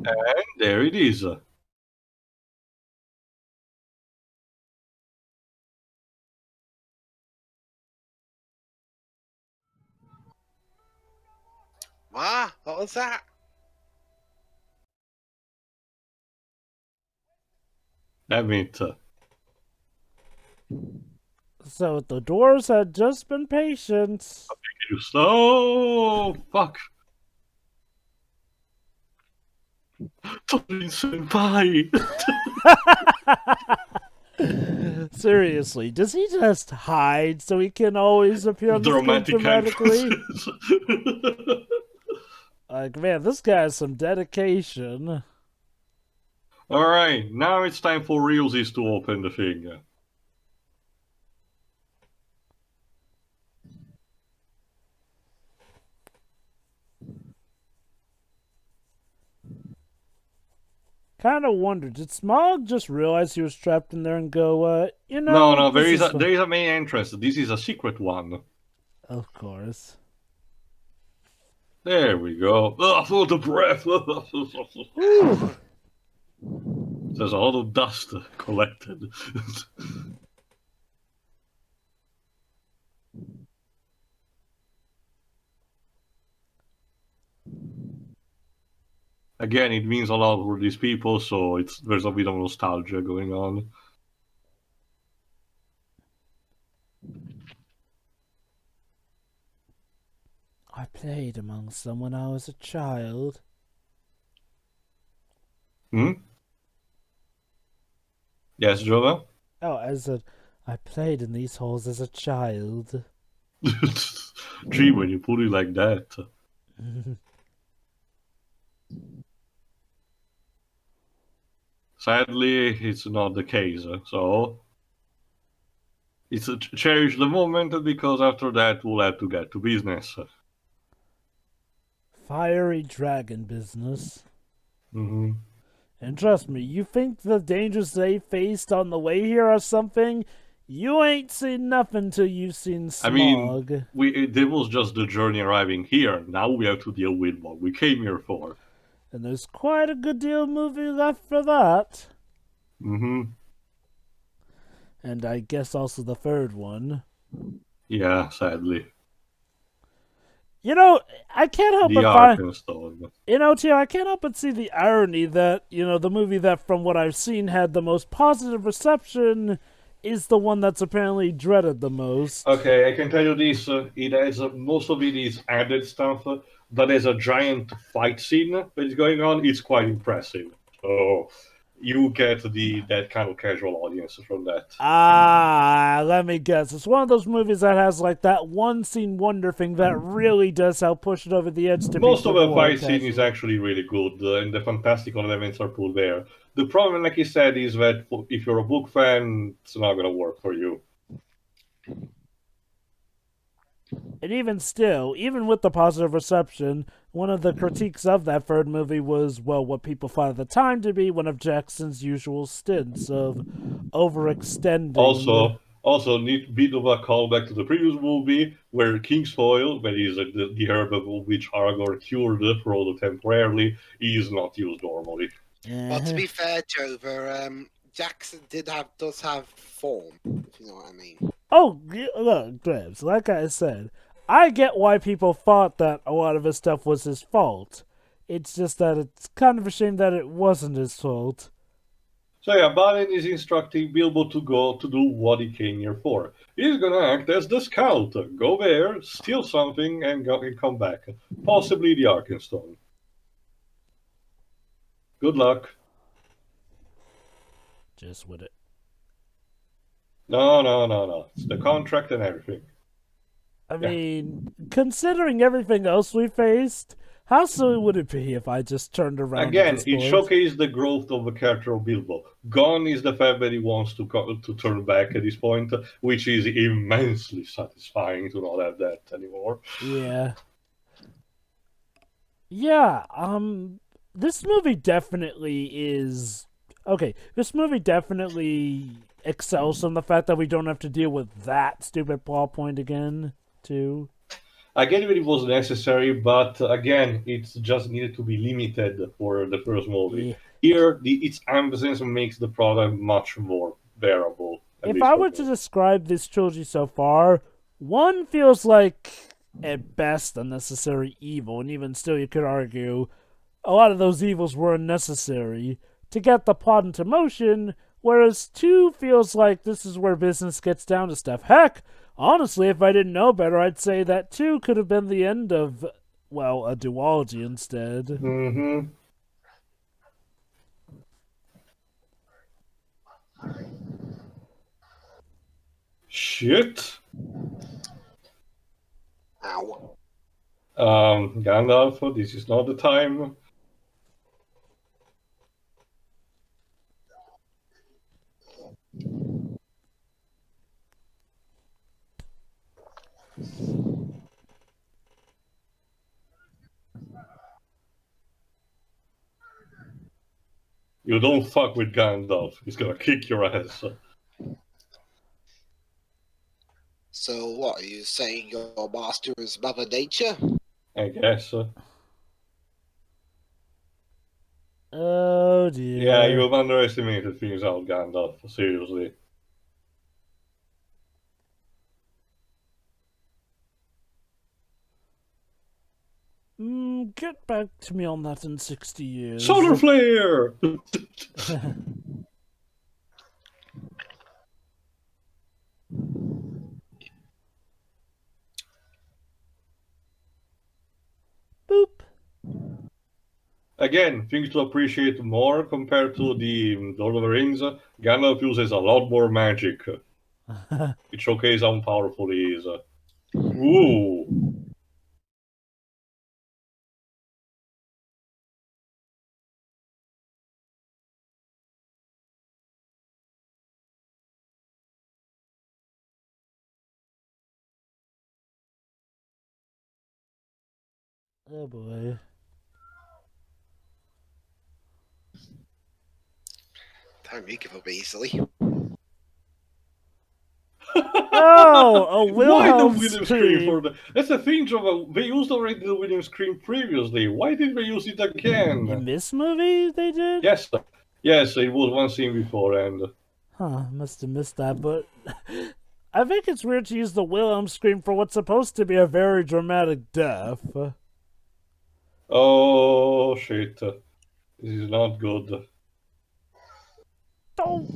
And there it is. What was that? Damn it. So the dwarves had just been patient. Oh, fuck. Torin Senpai. Seriously, does he just hide so he can always appear on the screen Dramatic dramatically? entrances. Like, man, this guy has some dedication. Alright, now it's time for realsies to open the thing. Kind of wondered, did Smaug just realize he was trapped in there and go, you know... No, this there is a main entrance. This is a secret one. Of course. There we go. Ugh, for the breath. Ooh. There's a lot of dust collected. Again, it means a lot for these people, so there's a bit of nostalgia going on. I played amongst them when I was a child. Hmm? Yes, Jova? Oh, I played in these halls as a child. Gee, when you put it like that. Sadly, it's not the case, so... It's a cherish the moment, because after that we'll have to get to business. Fiery dragon business. Mm-hmm. And trust me, you think the dangers they faced on the way here are something? You ain't seen nothing till you've seen Smaug. I mean, there was just the journey arriving here. Now we have to deal with what we came here for. And there's quite a good deal of movie left for that. Mm-hmm. And I guess also the third one. Yeah, sadly. You know, I can't help The but find... Arkenstone. You know, Tio, I can't help but see the irony that, you know, the movie that, from what I've seen, had the most positive reception is the one that's apparently dreaded the most. Okay, I can tell you this. It has most of it is added stuff, but there's a giant fight scene that is going on. It's quite impressive. So you get that kind of casual audience from that. Let me guess. It's one of those movies that has like that one scene wonder thing that really does help push it over the edge to Most of people the who are fight scene is casual. actually really good, and the fantastical elements are put there. The problem, like you said, is that if you're a book fan, it's not going to work for you. And even still, even with the positive reception, one of the critiques of that third movie was, well, what people thought at the time to be one of Jackson's usual stints of overextending. Also, need bit of a callback to the previous movie where Kingsfoil, that is the herb of which Aragorn cured Frodo temporarily, is not used normally. Well, to be fair, Jova, Jackson does have form, if you know what I mean. Oh, look, Gribbs, like I said, I get why people thought that a lot of his stuff was his fault. It's just that it's kind of a shame that it wasn't his fault. So yeah, Balin is instructing Bilbo to go to do what he came here for. He's gonna act as the scout. Go there, steal something, and come back. Possibly the Arkenstone. Good luck. Just with it. No. It's the contract and everything. I mean, considering everything else we faced, how silly would it be if I just turned around? Again, at it this point? showcased the growth of the character of Bilbo. Gone is the fact that he wants to turn back at this point, which is immensely satisfying to not have that anymore. Yeah. Yeah, this movie definitely is... Okay, this movie definitely excels from the fact that we don't have to deal with that stupid plot point again, too. I get it was necessary, but again, it just needed to be limited for the first movie. Yeah. Here, its absence makes the product much more bearable. At If least I for were to me. describe this trilogy so far, one feels like, at best, unnecessary evil, and even still, you could argue a lot of those evils were unnecessary to get the plot into motion, whereas two feels like this is where business gets down to stuff. Heck, honestly, if I didn't know better, I'd say that two could have been the end of, well, a duology instead. Mm-hmm. Shit. Ow. Gandalf, this is not the time. You don't fuck with Gandalf. He's gonna kick your ass. So what, are you saying your master is Mother Nature? I guess. Oh dear. Yeah, you have underestimated things out, Gandalf. Seriously. Get back to me on that in 60 years. Solar flare! Boop. Again, things to appreciate more compared to the Lord of the Rings. Gandalf uses a lot more magic. It showcases how powerful he is. Ooh. Oh boy. Time you give up easily. Oh, a Why the Wilhelm William scream scream. for the? That's the thing, Joe. They used already the William scream previously. Why did they use it again? In this movie, they did? Yes, yes, it was one scene before, and Huh, must have missed that, but I think it's weird to use the Wilhelm scream for what's supposed to be a very dramatic death. oh shit, this is not good. Oh.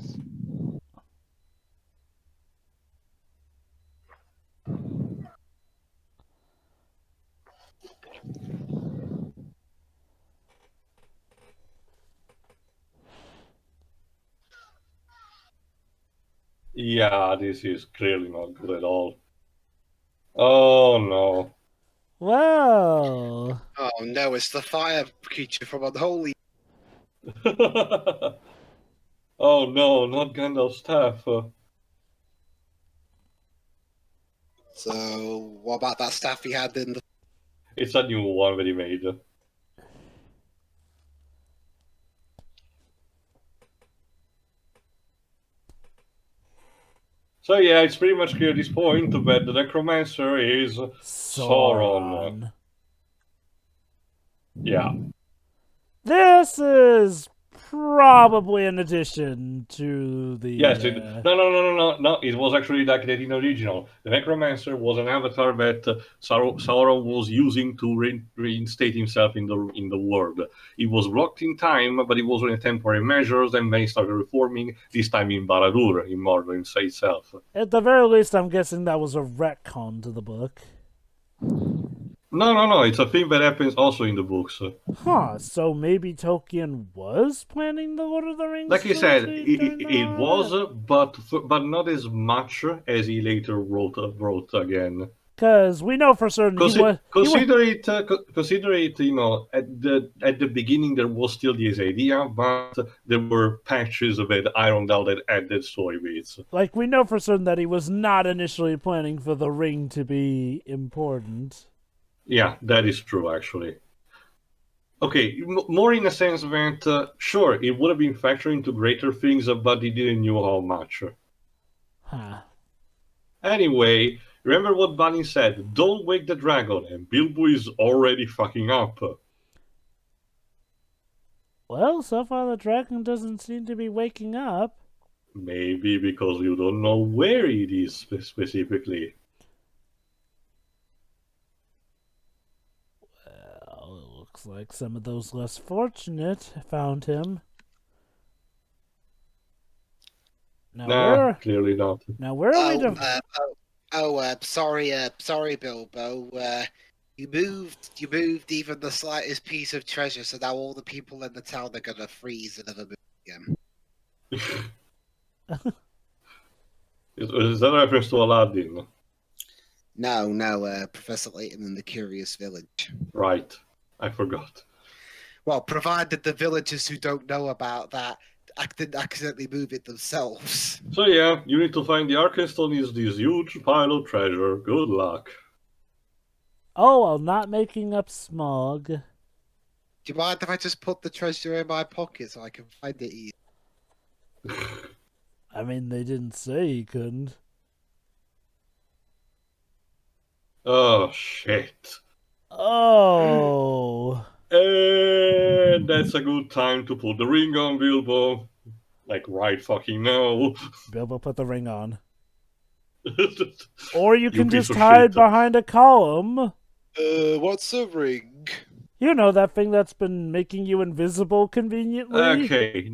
Yeah, this is clearly not good at all. Oh no. Well. Oh no, it's the fire creature from Unholy. Oh no, not Gandalf's staff. So what about that staff he had in the... It's a new one that he made. So yeah, it's pretty much clear at this point that the Necromancer is Sauron. Yeah. This is probably an addition to the. Yes, no. It was actually like that in original. The Necromancer was an avatar that Sauron was using to reinstate himself in the world. It was blocked in time, but it was on a temporary measures, and then he started reforming. This time in Barad-dûr, in Mordor itself. At the very least, I'm guessing that was a retcon to the book. No. It's a thing that happens also in the books. Huh, so maybe Tolkien was planning the Lord of the Rings Like I said, trilogy during it the was, but not as much as he later wrote again. Because we know for certain Consider it. You know, at the beginning there was still this idea, but there were patches that ironed out that added story beats. like we know for certain that he was not initially planning for the ring to be important. Yeah, that is true, actually. Okay, more in a sense that, sure, it would have been factoring into greater things, but he didn't know how much. Huh. Anyway, Remember what Bunny said, don't wake the dragon, and Bilbo is already fucking up. Well, so far the dragon doesn't seem to be waking up. Maybe because you don't know where it is specifically. Well, it looks like some of those less fortunate found him. Nah, clearly not. Now where are we to... Sorry, Bilbo. You moved even the slightest piece of treasure, so now all the people in the town are gonna freeze and never move again. Is that a reference to Aladdin? No, Professor Layton in the Curious Village. Right. I forgot. Well, provided the villagers who don't know about that didn't accidentally move it themselves. So yeah, you need to find the Arkenstone is this huge pile of treasure. Good luck. Oh, well, not making up Smaugh. Do you mind if I just put the treasure in my pocket so I can find it easy? I mean, they didn't say he couldn't. Oh, shit. Oh. And that's a good time to put the ring on, Bilbo. Like, right fucking now. Bilbo put the ring on. Or you can piece just of hide shit. behind a column. What's a ring? You know, that thing that's been making you invisible conveniently? Okay,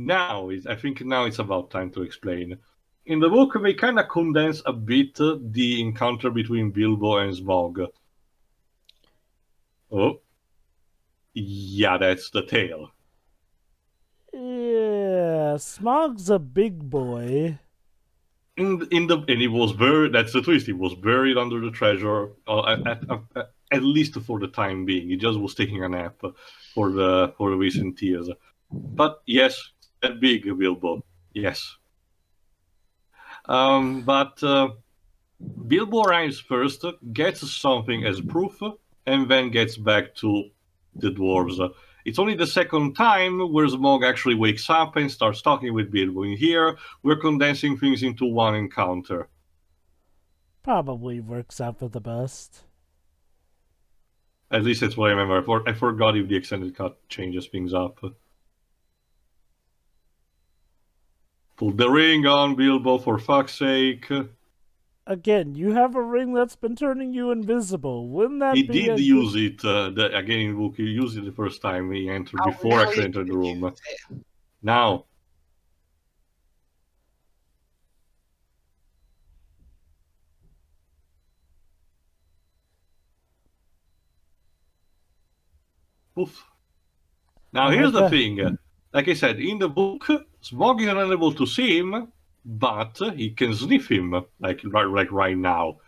I think now it's about time to explain. In the book, they kind of condense a bit the encounter between Bilbo and Smaug. Oh. Yeah, that's the tale. Yeah, Smog's a big boy. And he was buried. That's the twist. He was buried under the treasure, at least for the time being. He just was taking a nap for the recent years. But yes, that big Bilbo. Yes. But Bilbo arrives first, gets something as proof, and then gets back to the dwarves. It's only the second time where Smaug actually wakes up and starts talking with Bilbo. In here, we're condensing things into one encounter. Probably works out for the best. At least that's what I remember. I forgot if the extended cut changes things up. Put the ring on, Bilbo, for fuck's sake. Again, you have a ring that's been turning you invisible. Wouldn't that He be did use it, again in the book, he used it the first time he entered, before now actually he entered the can room. use it. Now. Poof. Now here's the thing. Like I said, in the book, Smaug is unable to see him, but he can sniff him, like right now.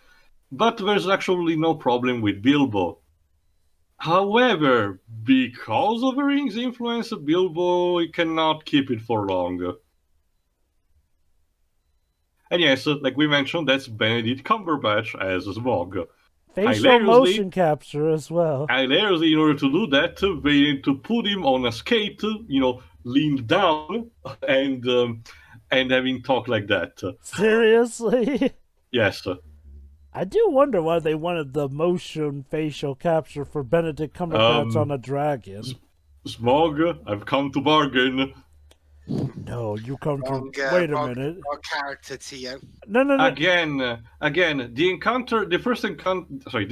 But there's actually no problem with Bilbo. However, because of the ring's influence, Bilbo cannot keep it for long. And yes, like we mentioned, that's Benedict Cumberbatch as Smaug. facial motion capture as well. Hilariously, in order to do that, they need to put him on a skate, leaned down, and having talk like that. Seriously? Yes. I do wonder why they wanted the motion facial capture for Benedict Cumberbatch on a dragon. Smaug, I've come to bargain. No, you come to... Wait a minute. Wrong character, Tio. No. Again, the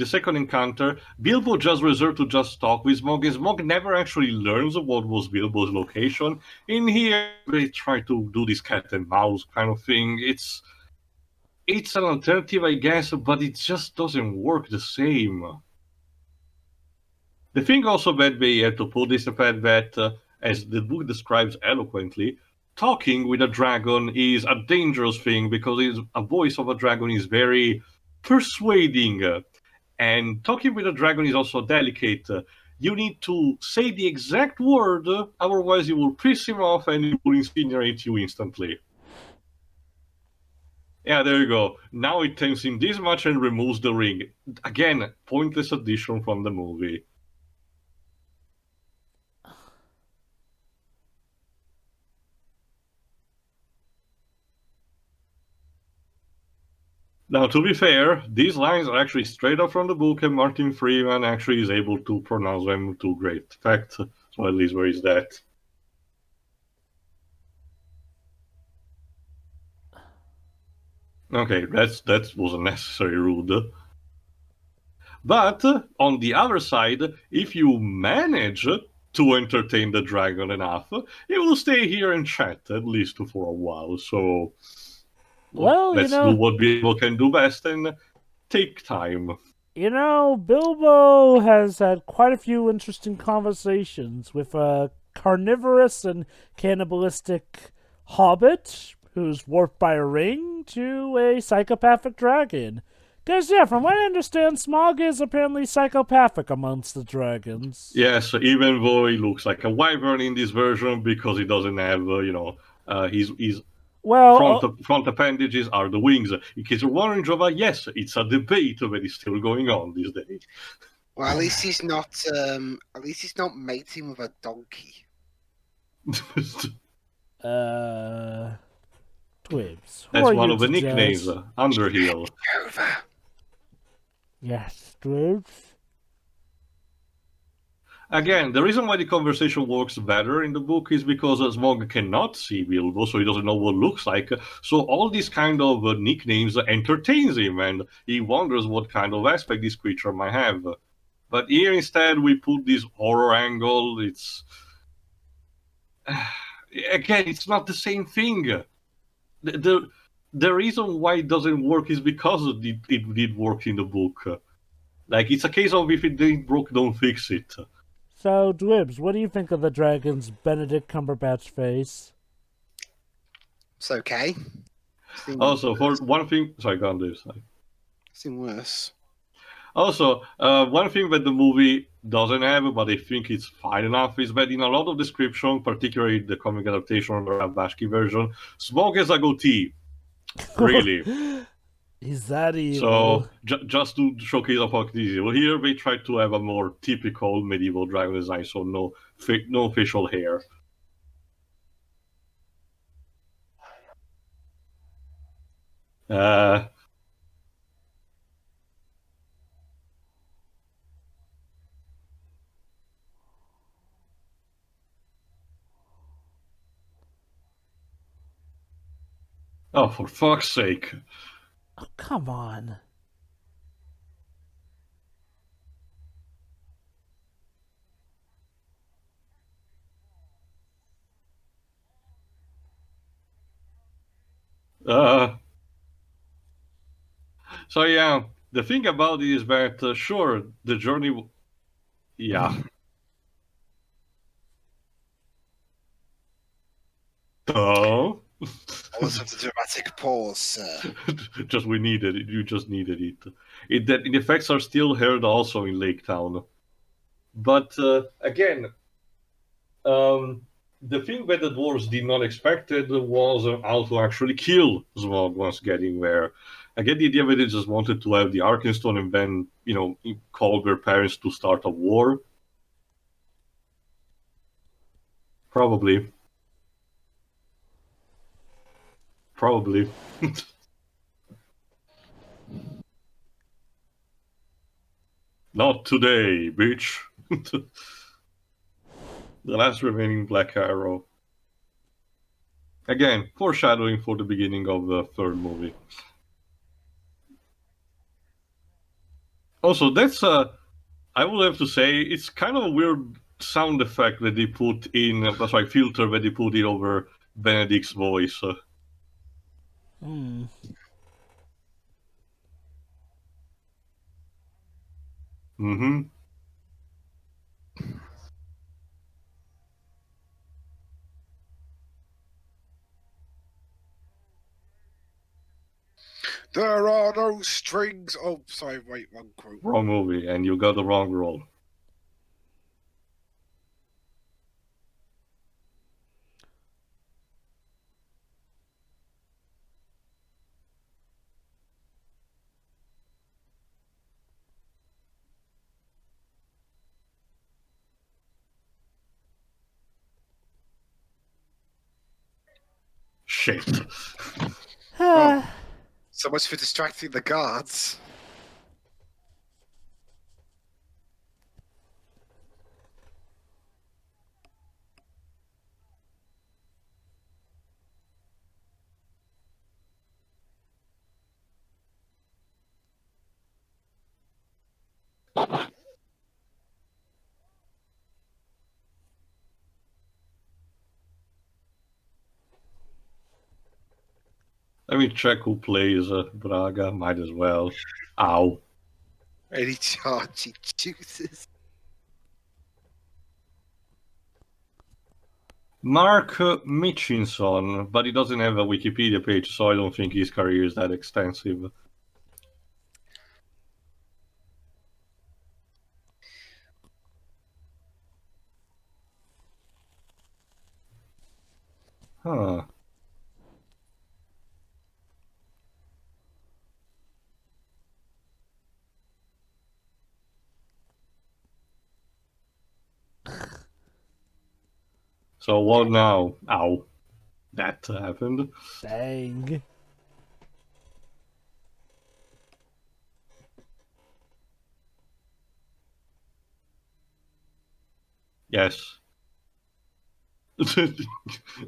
second encounter, Bilbo just reserved to just talk with Smaug, and Smaug never actually learns what was Bilbo's location. In here, they try to do this cat and mouse kind of thing. It's an alternative, I guess, but it just doesn't work the same. The thing also that they had to put is the fact that, as the book describes eloquently, talking with a dragon is a dangerous thing because a voice of a dragon is very persuading. And talking with a dragon is also delicate. You need to say the exact word, otherwise you will piss him off and he will incinerate you instantly. Yeah, there you go. Now it tames him this much and removes the ring. Again, pointless addition from the movie. Now, to be fair, these lines are actually straight up from the book, and Martin Freeman actually is able to pronounce them to great effect. So at least where is that? Okay, that was a necessary rude. But on the other side, if you manage to entertain the dragon enough, it will stay here and chat at least for a while. So Well, let's do what Bilbo can do best and take time. Bilbo has had quite a few interesting conversations with a carnivorous and cannibalistic hobbit who's warped by a ring to a psychopathic dragon. Because, yeah, from what I understand, Smaug is apparently psychopathic amongst the dragons. Yes, even though he looks like a wyvern in this version because he doesn't have, his front appendages are the wings. In case you're wondering, Jova, yes, it's a debate that is still going on these days. Well, at least he's not. At least he's not mating with a donkey. Twibs. That's one of the nicknames, Underhill. Over. Yes, Twibs. Again, the reason why the conversation works better in the book is because Smaug cannot see Bilbo, so he doesn't know what it looks like. So all these kind of nicknames entertains him, and he wonders what kind of aspect this creature might have. But here instead we put this horror angle. It's again, it's not the same thing. The reason why it doesn't work is because it did work in the book. Like, it's a case of if it didn't broke, don't fix it. So, Dwibs, what do you think of the dragon's Benedict Cumberbatch face? It's okay. Also, for one thing... Sorry, go on, Dave. Sorry. Seen worse. Also, one thing that the movie doesn't have, but I think it's fine enough, is that in a lot of description, particularly the comic adaptation or the Rabashki version, Smaug has a goatee. Really. Is that evil? So, just to showcase how it is evil, here they try to have a more typical medieval dragon design, so no facial hair. Oh, for fuck's sake. Oh, come on. So yeah, the thing about it is that, sure, the journey... Yeah. Oh? Always have the dramatic pause, sir. Just we needed it. You just needed it. The effects are still heard also in Laketown. But again, the thing that the dwarves did not expect was how to actually kill Smaug once getting there. I get the idea that they just wanted to have the Arkenstone and then, call their parents to start a war. Probably. Not today, bitch. The last remaining Black Arrow. Again, foreshadowing for the beginning of the third movie. Also, that's I would have to say, it's kind of a weird sound effect that they put in, filter that they put in over Benedict's voice. Mm-hmm. There are no strings. Oh, sorry, wait, wrong quote. Wrong movie, and you got the wrong role. Shit. Oh. So much for distracting the guards. Let me check who plays Braga. Might as well. Ow. Any charge he chooses. Mark Mitchinson, but he doesn't have a Wikipedia page, so I don't think his career is that extensive. Huh. So what now? Ow. That happened. Dang. Yes.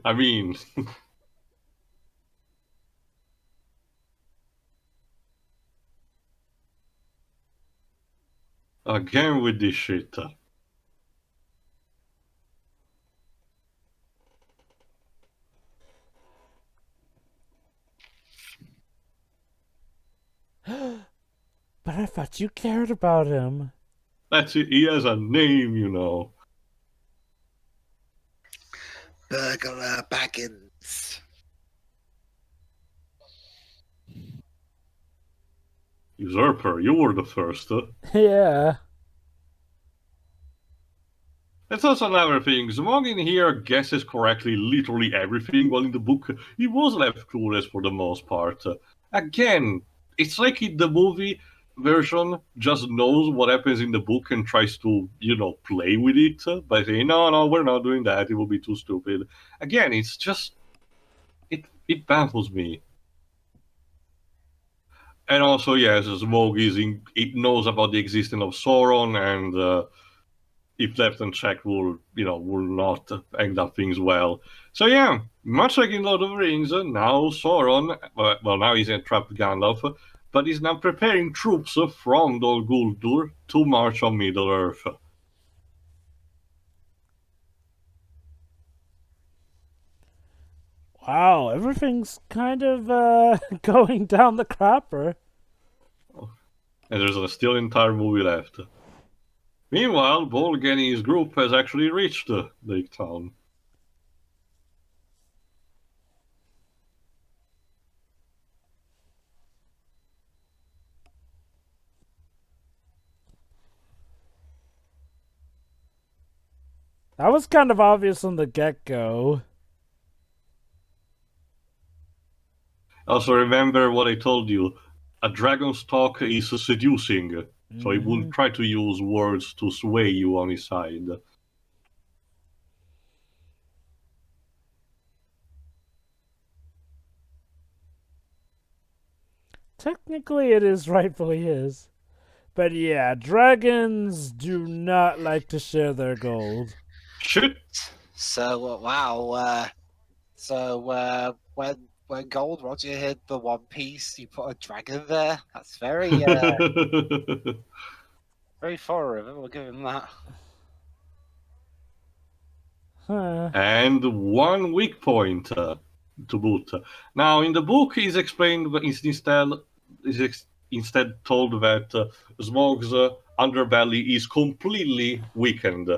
I mean... Again with this shit. But I thought you cared about him. That's it. He has a name, you know. Burglar Baggins. Usurper, you were the first. Yeah. That's also another thing. Smaug in here guesses correctly literally everything, while in the book he was left clueless for the most part. Again, it's like the movie version just knows what happens in the book and tries to, play with it by saying, no, we're not doing that, it will be too stupid. Again, it's just... It baffles me. And also, yes, Smaug it knows about the existence of Sauron, and if left unchecked will not end up things well. So yeah, much like in Lord of the Rings, now Sauron, now he's entrapped Gandalf, but he's now preparing troops from Dol Guldur to march on Middle Earth. Wow, everything's kind of going down the crapper. And there's still an entire movie left. Meanwhile, Bolgani's group has actually reached Laketown. That was kind of obvious from the get-go. Also, remember what I told you. A dragon's talk is seducing, so he wouldn't try to use words to sway you on his side. Technically, it is rightfully his. But yeah, dragons do not like to share their gold. Shit! So wow. When Gold Roger hid the One Piece, you put a dragon there. That's very very thorough of him. We'll give him that. Huh. And one weak point to boot. Now, in the book, he's explained instead told that Smaug's underbelly is completely weakened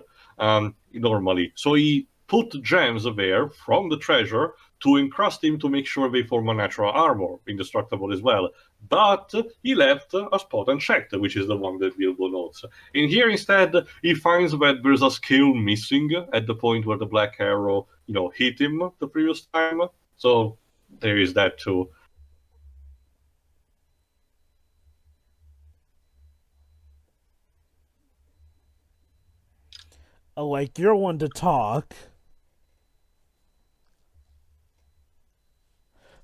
normally. So he put gems there from the treasure to encrust him to make sure they form a natural armor, indestructible as well. But he left a spot unchecked, which is the one that Bilbo notes. In here, instead, he finds that there's a skill missing at the point where the black arrow, hit him the previous time. So there is that too. Oh, like, you're one to talk.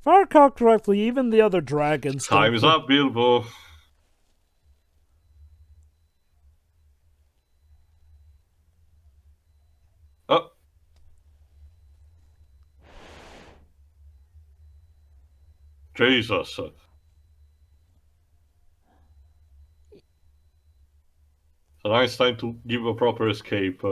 If I recall correctly, even the other dragons don't Time is think- up, Bilbo. Oh. Jesus. So now it's time to give a proper escape.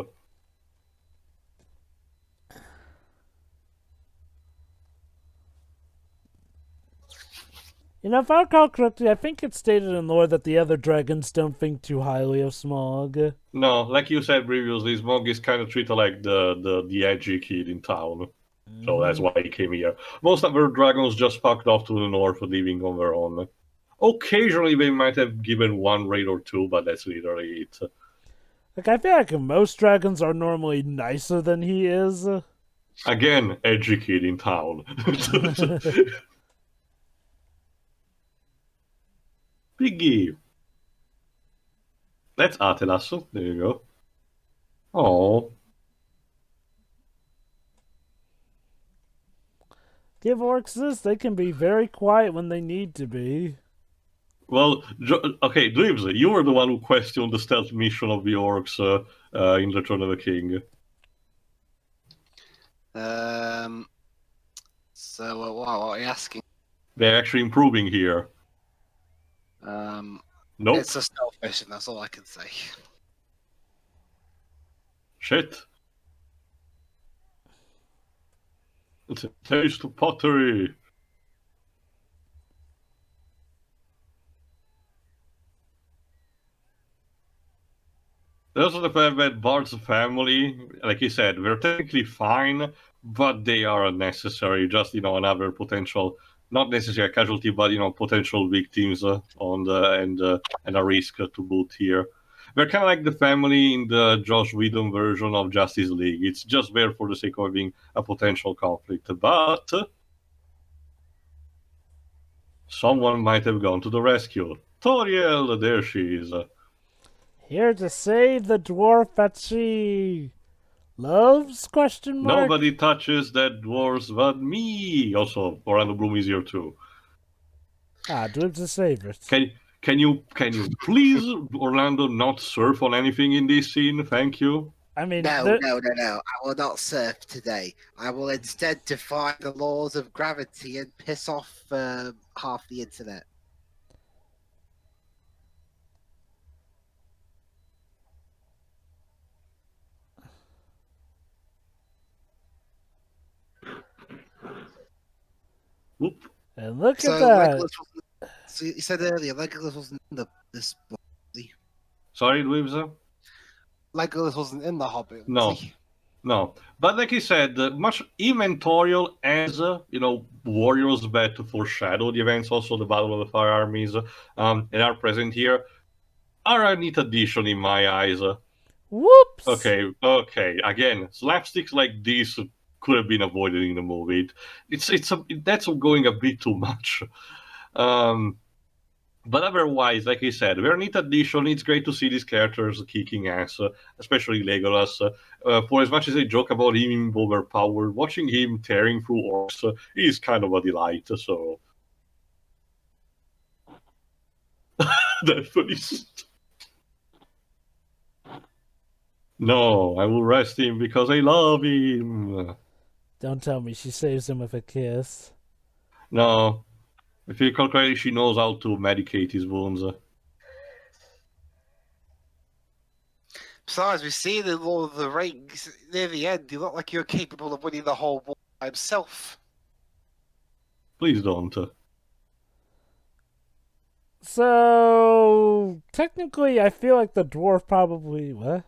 You know, if I recall correctly, I think it's stated in lore that the other dragons don't think too highly of Smaugh. No, like you said previously, Smaug is kind of treated like the edgy kid in town. So that's why he came here. Most other dragons just fucked off to the north, living on their own. Occasionally, they might have given one raid or two, but that's literally it. Like, I feel like most dragons are normally nicer than he is. Again, edgy kid in town. Piggy. That's Atelas. There you go. Oh, Give orcs this, they can be very quiet when they need to be. well, okay, Dweebs, you were the one who questioned the stealth mission of the orcs in Return of the King. So what are you asking? They're actually improving here. Nope. It's a stealth mission. That's all I can say. Shit. It's a taste of pottery. There's the fact that Bard's family, like you said, they're technically fine, but they are unnecessary. Just, another potential, not necessarily a casualty, but, potential victims on the and a risk to boot here. They're kind of like the family in the Joss Whedon version of Justice League. It's just there for the sake of being a potential conflict. But someone might have gone to the rescue. Toriel, there she is. Here to save the dwarf that she loves? Question mark. Nobody touches that dwarves but me. Also, Orlando Bloom is here too. Dwarves are favorites. Can you please, Orlando, not surf on anything in this scene? Thank you. I mean, No. I will not surf today. I will instead defy the laws of gravity and piss off half the internet. Whoop. And look So at that. Legolas wasn't, so you said earlier Legolas wasn't in this. Sorry, Dweebs? Legolas wasn't in the Hobbit. No. Was he? No. But like he said, much inventorial as, warriors that foreshadow the events, also the Battle of the Fire Armies, and are present here, are a neat addition in my eyes. Whoops. Okay. Again, slapsticks like this could have been avoided in the movie. That's going a bit too much. But otherwise, like I said, we're a neat addition. It's great to see these characters kicking ass, especially Legolas. For as much as I joke about him being overpowered, watching him tearing through orcs is kind of a delight. So that police. No, I will rest him because I love him. Don't tell me she saves him with a kiss. No, if you recall correctly, she knows how to medicate his wounds. Besides, we see the Lord of the Rings near the end. You look like you're capable of winning the whole war by himself. Please don't. So technically, I feel like the dwarf probably what?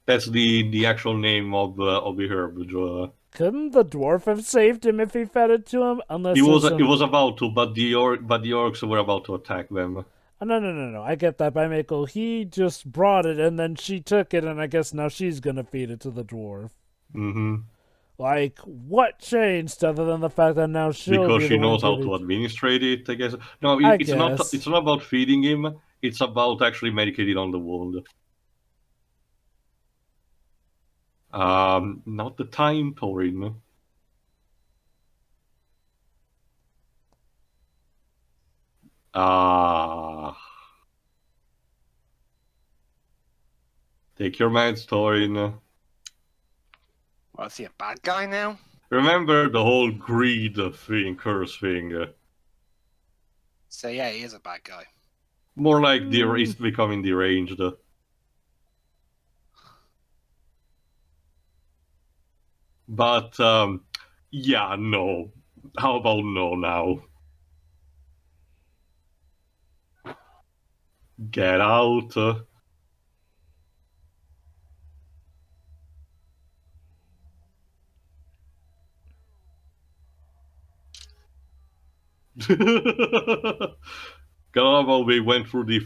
That's the actual name of the herb. Couldn't the dwarf have saved him if he fed it to him? Unless He was about to, but the orcs were about to attack them. Oh, no. I get that by Mako. He just brought it and then she took it, and I guess now she's gonna feed it to the dwarf. Mm-hmm. Like, what changed other than the fact that now she'll Because be she the one knows how giving to it? administrate it, I guess. No, I it's not. guess. It's not about feeding him. It's about actually medicating on the wound. Not the time, Torin. Ah. Take your meds, Thorin. Well, is he a bad guy now? Remember the whole greed thing, curse thing. So yeah, he is a bad guy. More like he's becoming deranged. But, yeah, no. How about no now? Get out. Gandalf we went through the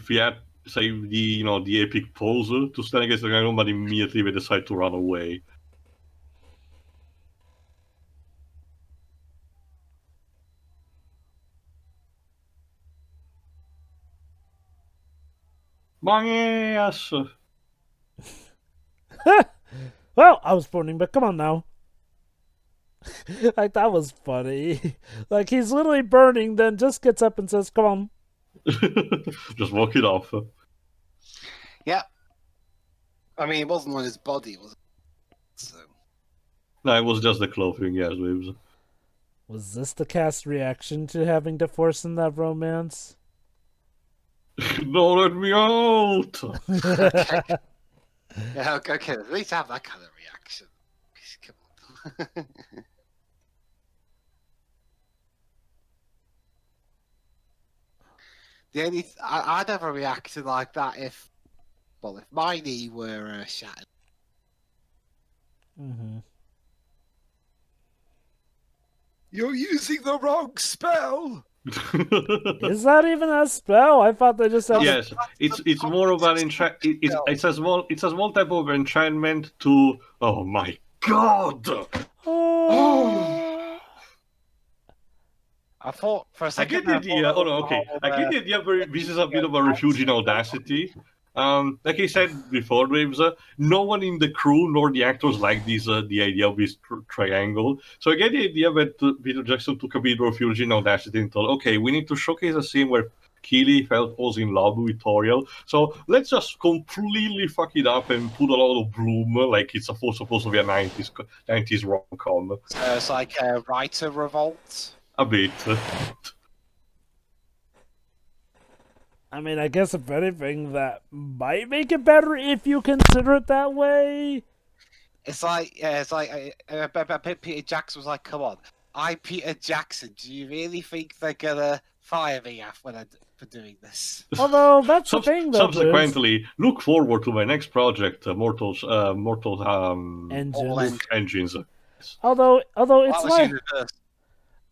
the epic pose to stand against the dragon, but immediately they decide to run away. My ass! Well, I was pointing, but come on now. Like, that was funny. Like, he's literally burning, then just gets up and says, come on. Just walk it off. Yeah. I mean, it wasn't on his body, was it? So. No, it was just the clothing, yes, Wibbs. Was this the cast reaction to having to force in that romance? Don't let me out! Okay. Yeah, okay, at least have that kind of reaction. Come on. I'd have a reaction like that if my knee were shattered. Mm-hmm. You're using the wrong spell. Is that even a spell? I thought they just had. Yes, it's more of an it's a small type of enchantment to. Oh my god! Oh. I thought for a I second. get the idea. Oh no, okay. I get the idea. This is a bit of a refuge in audacity. Like I said before, Waves, no one in the crew nor the actors like this. The idea of this triangle. So I get the idea that Peter Jackson took a bit of refuge in audacity and thought, okay, we need to showcase a scene where Keely was in love with Toriel. So let's just completely fuck it up and put a lot of bloom, like it's supposed to be a 90s rom-com. So it's like a writer revolt. A bit. I mean, I guess if anything, that might make it better if you consider it that way. It's like Peter Jackson was like, "Come on, I'm Peter Jackson. Do you really think they're gonna fire me for doing this?" Although that's the thing, though. Subsequently, look forward to my next project, Mortal Engines. Although Well, it's that was like, universal.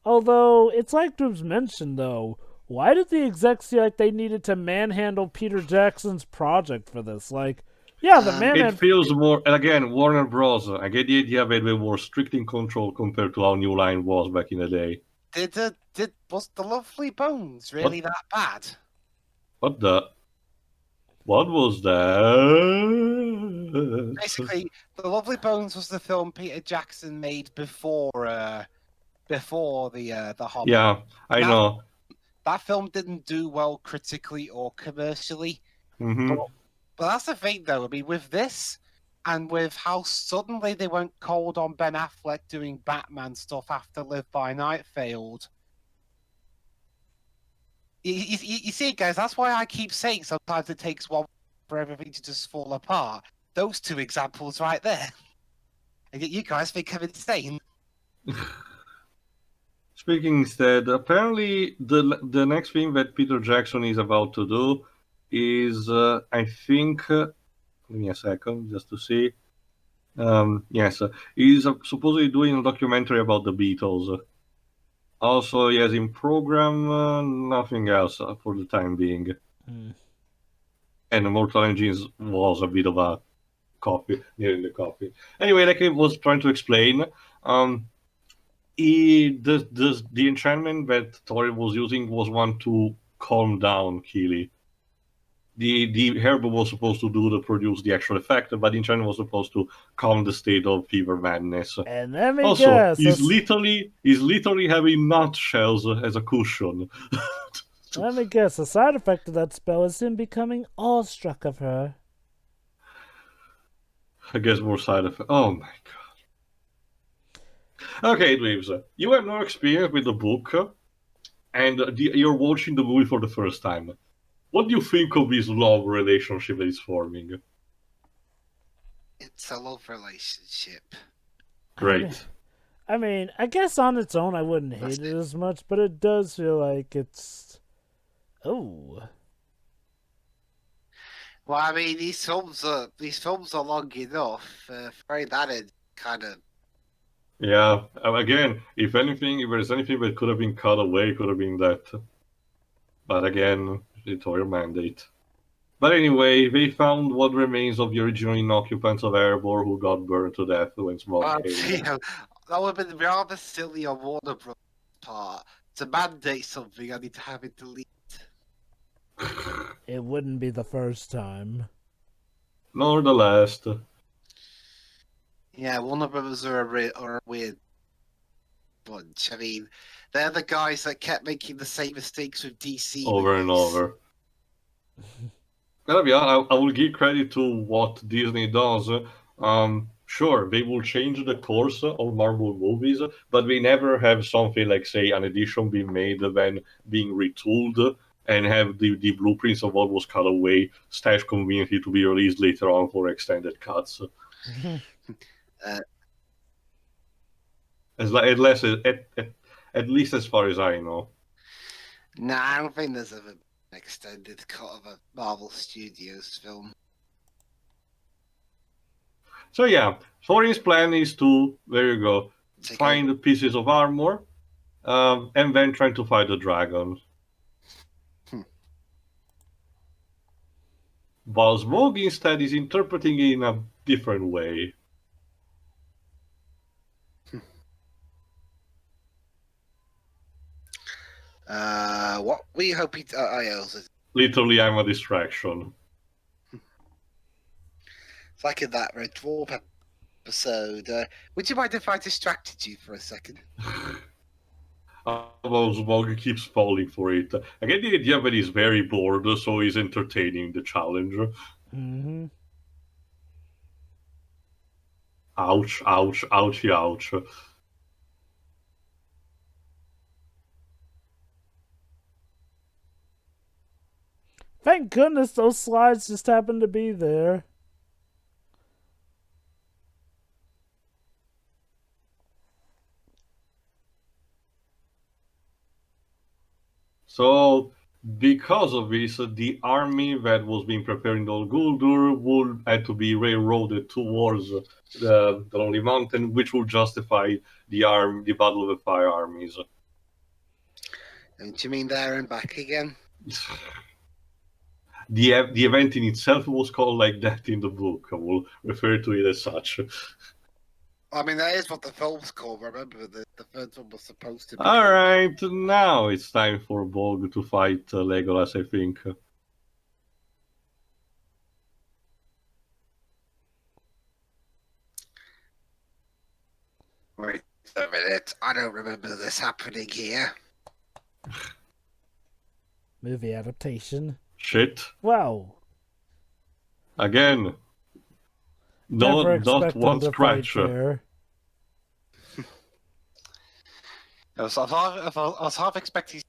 although it's like Droobs mentioned, though. Why did the execs feel like they needed to manhandle Peter Jackson's project for this? Like, yeah, the man. It feels more, and again, Warner Bros. I get the idea that they were strict in control compared to how New Line was back in the day. Was the Lovely Bones really that bad? What was that? Basically, The Lovely Bones was the film Peter Jackson made before the Hobbit. Yeah, I know. That film didn't do well critically or commercially. Mm-hmm. But that's the thing, though. I mean, with this, and with how suddenly they went cold on Ben Affleck doing Batman stuff after Live by Night failed. You see, guys, that's why I keep saying sometimes it takes one for everything to just fall apart. Those two examples right there. And yet you guys think I'm insane. Speaking instead, apparently the next thing that Peter Jackson is about to do is, I think, give me a second just to see. Yes, he's supposedly doing a documentary about the Beatles. Also, he has in program nothing else for the time being. And Mortal Engines was a bit of a copy, nearing the copy. Anyway, like I was trying to explain, the enchantment that Thorin was using was one to calm down Keely. The herb was supposed to produce the actual effect, but the enchantment was supposed to calm the state of fever madness. And let me Also, guess. he's literally having nutshells as a cushion. Let me guess, a side effect of that spell is him becoming awestruck of her. I guess more side effects. Oh my god. Okay, Dweebs, you have no experience with the book, and you're watching the movie for the first time. What do you think of this love relationship that is forming? It's a love relationship. Great. I mean, I guess on its own I wouldn't hate That's it it. as much, but it does feel like it's... Oh. Well, I mean, these films are long enough for that in kind of. Yeah, again, if anything, if there's anything that could have been cut away, it could have been that. But again, editorial mandate. But anyway, they found what remains of the original occupants of Erebor who got burned to death when Smaugh came. You know, that would have been rather silly on Warner Bros. Part to mandate something. I need to have it deleted. It wouldn't be the first time. Nor the last. Yeah, Warner Brothers are a weird bunch. I mean, they're the guys that kept making the same mistakes with DC Over and movies. over. Yeah, I will give credit to what Disney does. Sure, they will change the course of Marvel movies, but they never have something like, say, an edition being made, then being retooled, and have the blueprints of what was cut away stashed conveniently to be released later on for extended cuts. At least as far as I know. Nah, I don't think there's ever an extended cut of a Marvel Studios film. So yeah, Thorin's plan is to, there you go, find pieces of armor, and then trying to fight the dragon. While Smaugh instead is interpreting it in a different way. What were you hoping to... Literally, I'm a distraction. It's like in that Red Dwarf episode. Would you mind if I distracted you for a second? Although Smaugh keeps falling for it. I get the idea that he's very bored, so he's entertaining the challenge. Mm-hmm. Ouch, ouch, ouchie, ouch. Thank goodness those slides just happened to be there. So, because of this, the army that was being prepared in Dol Guldur would had to be railroaded towards the Lonely Mountain, which would justify the Battle of the Fire Armies. Don't you mean there and back again? The event in itself was called like that in the book. I will refer to it as such. I mean, that is what the film's called. Remember, the third one was supposed to be. All right, now it's time for Bog to fight Legolas, I think. Wait a minute. I don't remember this happening here. Movie adaptation. Shit. Wow. Again. Never Not expect them one to scratch. fight there. I was half expecting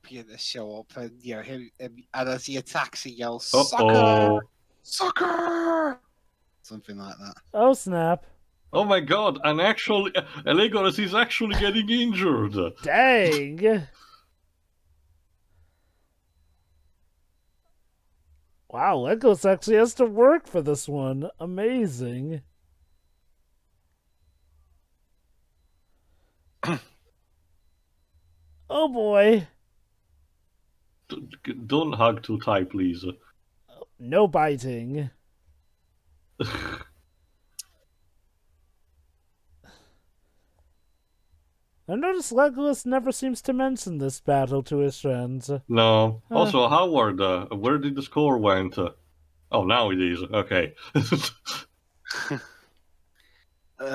to show up and him and as he attacks he yells "Sucker! Sucker!" Something like that. Oh snap. Oh my god, Legolas is actually getting injured. Dang. Wow, Legolas actually has to work for this one. Amazing. Oh boy. Don't hug too tight, please. No biting. I noticed Legolas never seems to mention this battle to his friends. No. Also, Howard, where did the score went? Oh, now it is. Okay.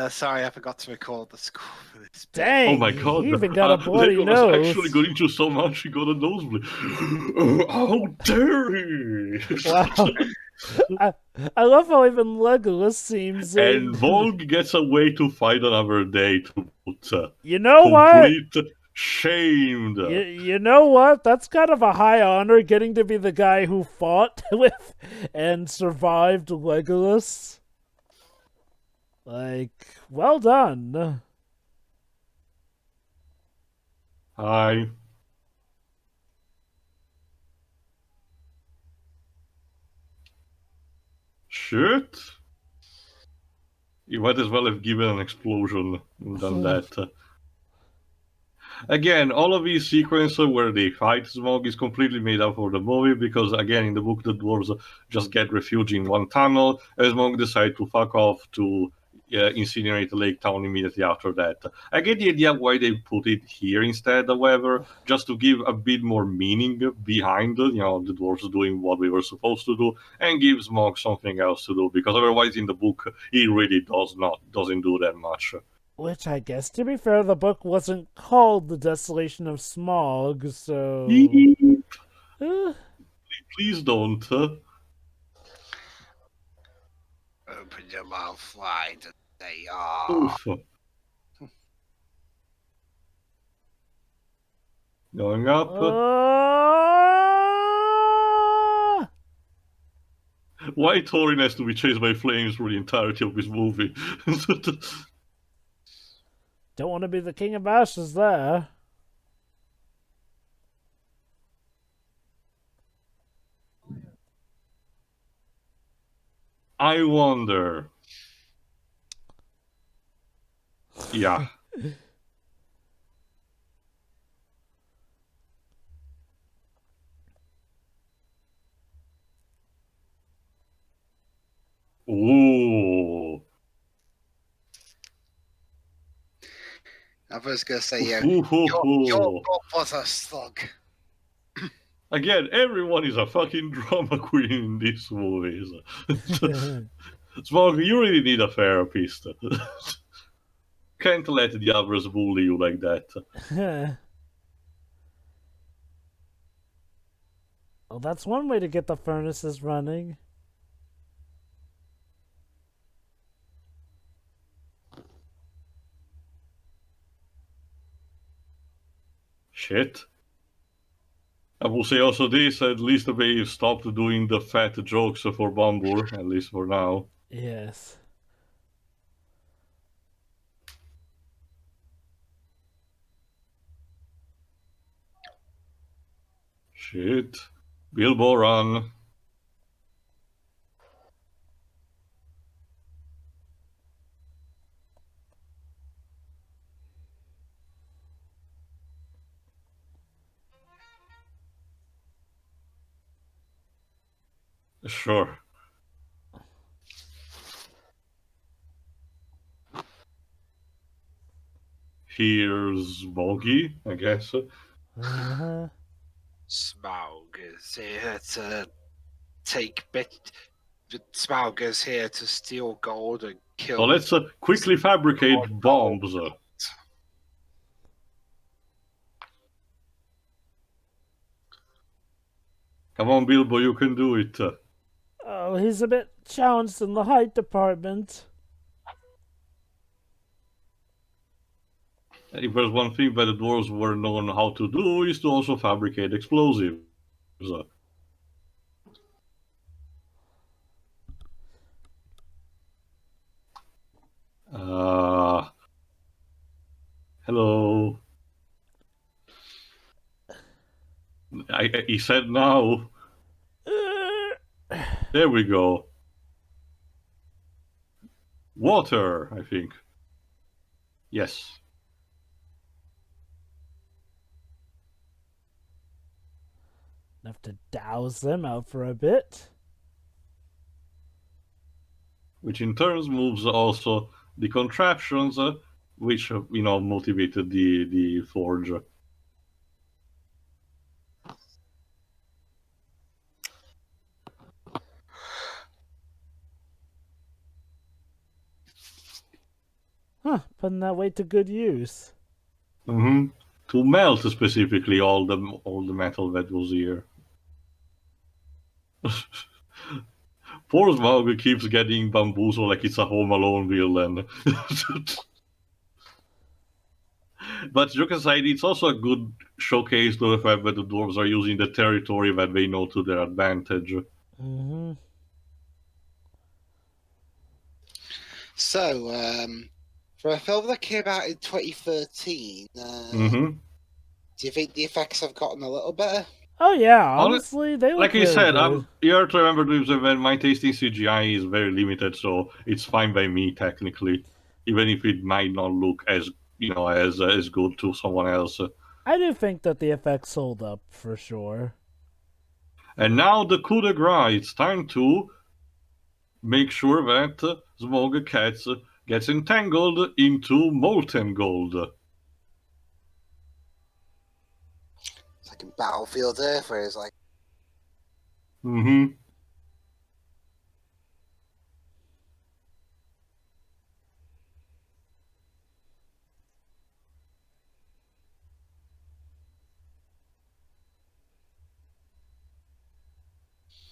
Sorry, I forgot to record the score for this bit. Dang, Oh my god. he even got a bloody Legolas nose. actually got into so much he got a nosebleed. How dare he! Wow. I love how even Legolas seems And Volg gets away to fight another day to put You know what? complete shamed. You know what? That's kind of a high honor, getting to be the guy who fought with and survived Legolas. Like, well done. Hi. Shit. You might as well have given an explosion than that. Again, all of these sequences where they fight Smaug is completely made up for the movie because, again, in the book, the dwarves just get refuge in one tunnel, and Smaug decides to fuck off to incinerate the Laketown immediately after that. I get the idea why they put it here instead, however, just to give a bit more meaning behind, the dwarves doing what we were supposed to do, and give Smaug something else to do, because otherwise in the book, he really doesn't do that much. Which, I guess, to be fair, the book wasn't called The Desolation of Smaugh, so... Please don't. Open your mouth wide and say, Oof. Going up. Why Thorin has to be chased by flames for the entirety of this movie? Don't want to be the king of ashes there. I wonder. Yeah. Ooh. I was going to say, yeah, Ooh. your book was a slug. Again, everyone is a fucking drama queen in these movies. Smaug, you really need a therapist. Can't let the others bully you like that. Well, that's one way to get the furnaces running. Shit. I will say also this, at least they've stopped doing the fat jokes for Bombur, at least for now. Yes. Shit. Bilbo, run. Sure. Here's Boggy, I guess. Smaug is here to take bit. Smaug is here to steal gold and kill. So let's quickly fabricate bombs. Come on, Bilbo, you can do it. Oh, he's a bit challenged in the height department. If there's one thing that the dwarves were known how to do, is to also fabricate explosives. Hello. He said now. There we go. Water, I think. Yes. Enough to douse them out for a bit. Which in turn moves also the contraptions, which motivated the forge. Huh, putting that weight to good use. Mm-hmm. To melt specifically all the metal that was here. Poor Smaug keeps getting bamboozled like it's a Home Alone villain. But joke aside, it's also a good showcase to the fact that the dwarves are using the territory that they know to their advantage. Mm-hmm. So, for a film that came out in 2013, Mm-hmm. do you think the effects have gotten a little better? Oh yeah, honestly, they look Like I really said, good. you have to remember that my taste in CGI is very limited, so it's fine by me technically, even if it might not look as as good to someone else. I do think that the effects hold up for sure. And now the coup de grace. It's time to make sure that Smaug gets entangled into molten gold. It's like in Battlefield Earth, where it's like, Mm-hmm.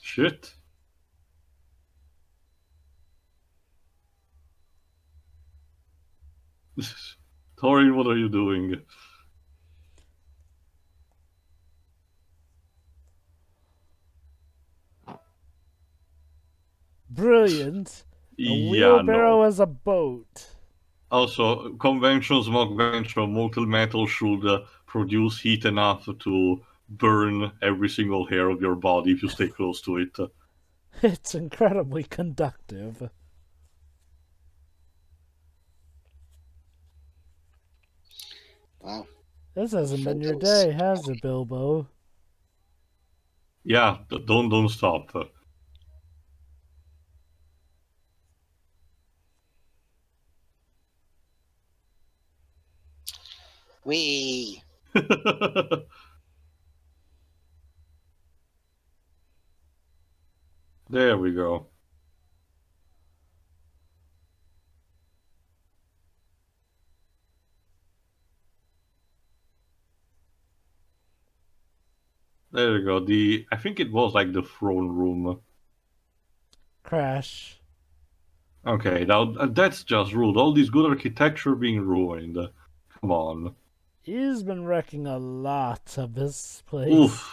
Shit. Thorin, what are you doing? Brilliant. A Yeah, wheelbarrow no. as a boat. Also, conventional Smaug Venture molten metal should produce heat enough to burn every single hair of your body if you stay close to it. It's incredibly conductive. wow. This hasn't been your Photos. day, has it, Bilbo? Yeah, don't stop. Wee. There we go. There we go. I think it was like the throne room. Crash. Okay, now that's just rude. All this good architecture being ruined. Come on. He's been wrecking a lot of this place. Oof.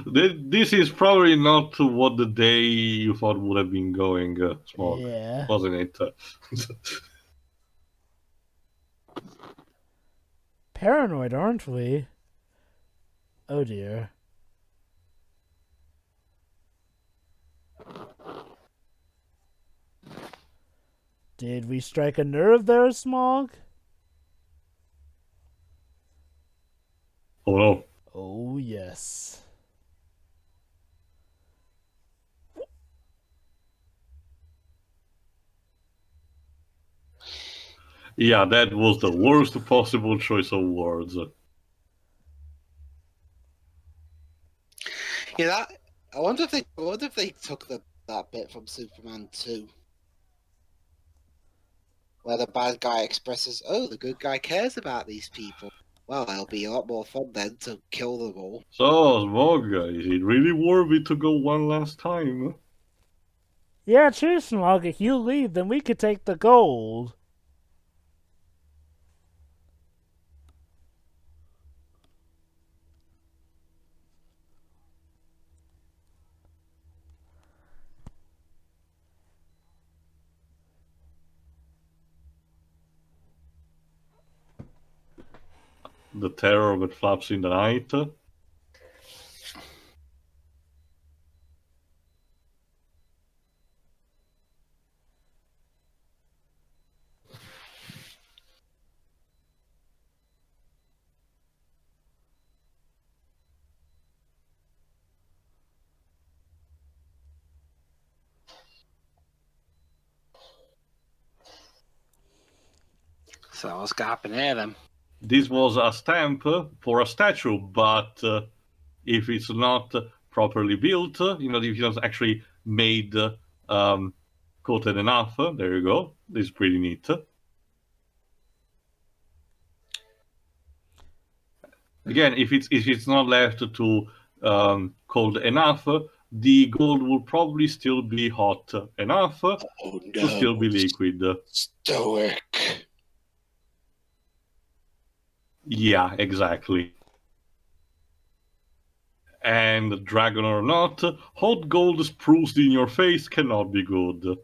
This is probably not what the day you thought would have been going, Smaug, Yeah. wasn't it? Paranoid, aren't we? Oh dear. Did we strike a nerve there, Smaug? Oh no. Oh yes. Yeah, that was the worst possible choice of words. Yeah, that. I wonder if they took that bit from Superman 2, where the bad guy expresses, "Oh, the good guy cares about these people." Well, it'll be a lot more fun then to kill them all. So, Smaug, is it really worthy to go one last time? Yeah, true, Smaug. If you leave, then we could take the gold. The terror that flaps in the night? So what's going to happen here then? This was a stamp for a statue, but if it's not properly built, if it's not actually made coated enough, there you go. This is pretty neat. Again, if it's not left to cold enough, the gold will probably still be hot enough to still be liquid. Stoic. Yeah, exactly. And dragon or not, hot gold spruced in your face cannot be good.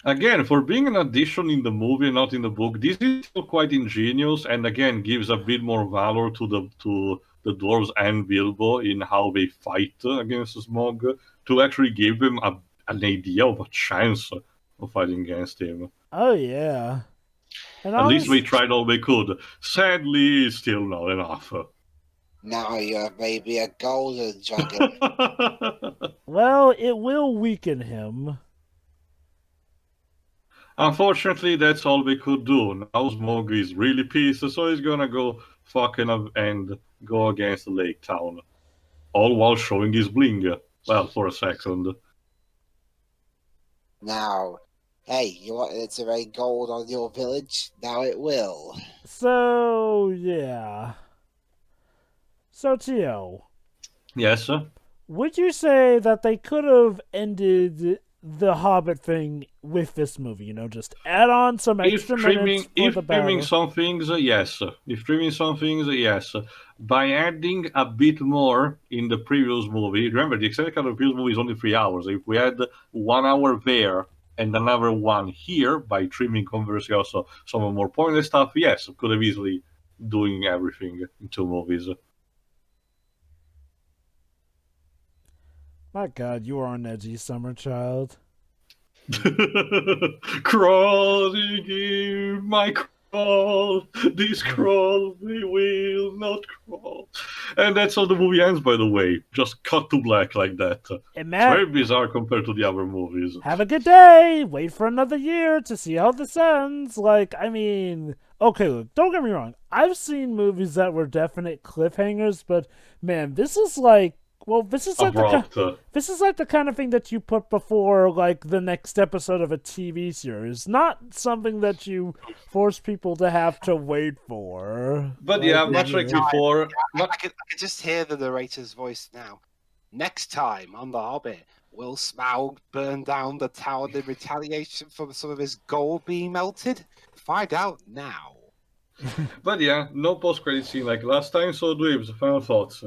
Again, for being an addition in the movie and not in the book, this is still quite ingenious, and again gives a bit more valor to the dwarves and Bilbo in how they fight against Smaug, to actually give them an idea of a chance of fighting against him. Oh yeah. And At least they tried all they could. Sadly, still not enough. Now you're maybe a golden dragon. Well, it will weaken him. Unfortunately, that's all we could do. Now Smaug is really pissed, so he's gonna go fucking up and go against Laketown. All while showing his bling. Well, for a second. Now, hey, you wanted to rain gold on your village? Now it will. So yeah. So Tio, Yes, sir? would you say that they could have ended the Hobbit thing with this movie? Just add on some extra minutes for the battle. Trimming some things, yes. If trimming some things, yes. By adding a bit more in the previous movie, remember the extended cut of the previous movie is only 3 hours. If we had 1 hour there and another one here, by trimming conversely also some of more pointless stuff, yes, could have easily doing everything in 2 movies. My God, you are an edgy summer child. Crawling in my crawl, this crawl we will not crawl. And that's how the movie ends, by the way. Just cut to black like that. And It's Matt, very bizarre compared to the other movies. have a good day. Wait for another year to see how this ends. Okay, look, don't get me wrong. I've seen movies that were definite cliffhangers, but man, this is like this is like the kind of thing that you put before the next episode of a TV series, not something that you force people to have to wait for. But yeah, much like before. I can just hear the narrator's voice now. Next time on The Hobbit, will Smaug burn down the tower in retaliation for some of his gold being melted? Find out now. But yeah, no post-credit scene like last time, so Dweebs, final thoughts.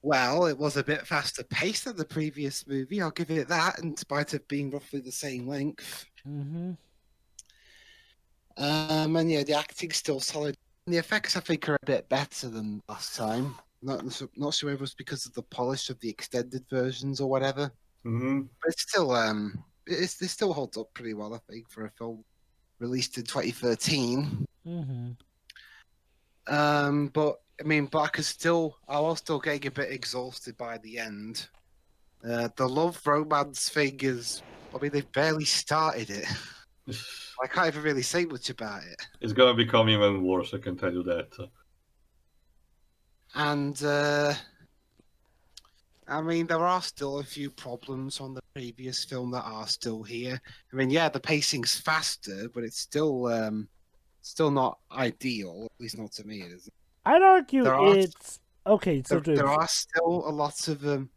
Well, it was a bit faster paced than the previous movie, I'll give it that, in spite of being roughly the same length. Mm-hmm. And yeah, the acting's still solid. The effects, I think, are a bit better than last time. Not sure whether it was because of the polish of the extended versions or whatever. Mm-hmm. But it's still it still holds up pretty well, I think, for a film released in 2013. Mm-hmm. But I was still getting a bit exhausted by the end. The love romance thing is, they've barely started it. I can't even really say much about it. It's gonna become even worse, I can tell you that. And there are still a few problems on the previous film that are still here. The pacing's faster, but it's still not ideal. At least not to me, it isn't. I'd argue it's okay. So there are still a lot of the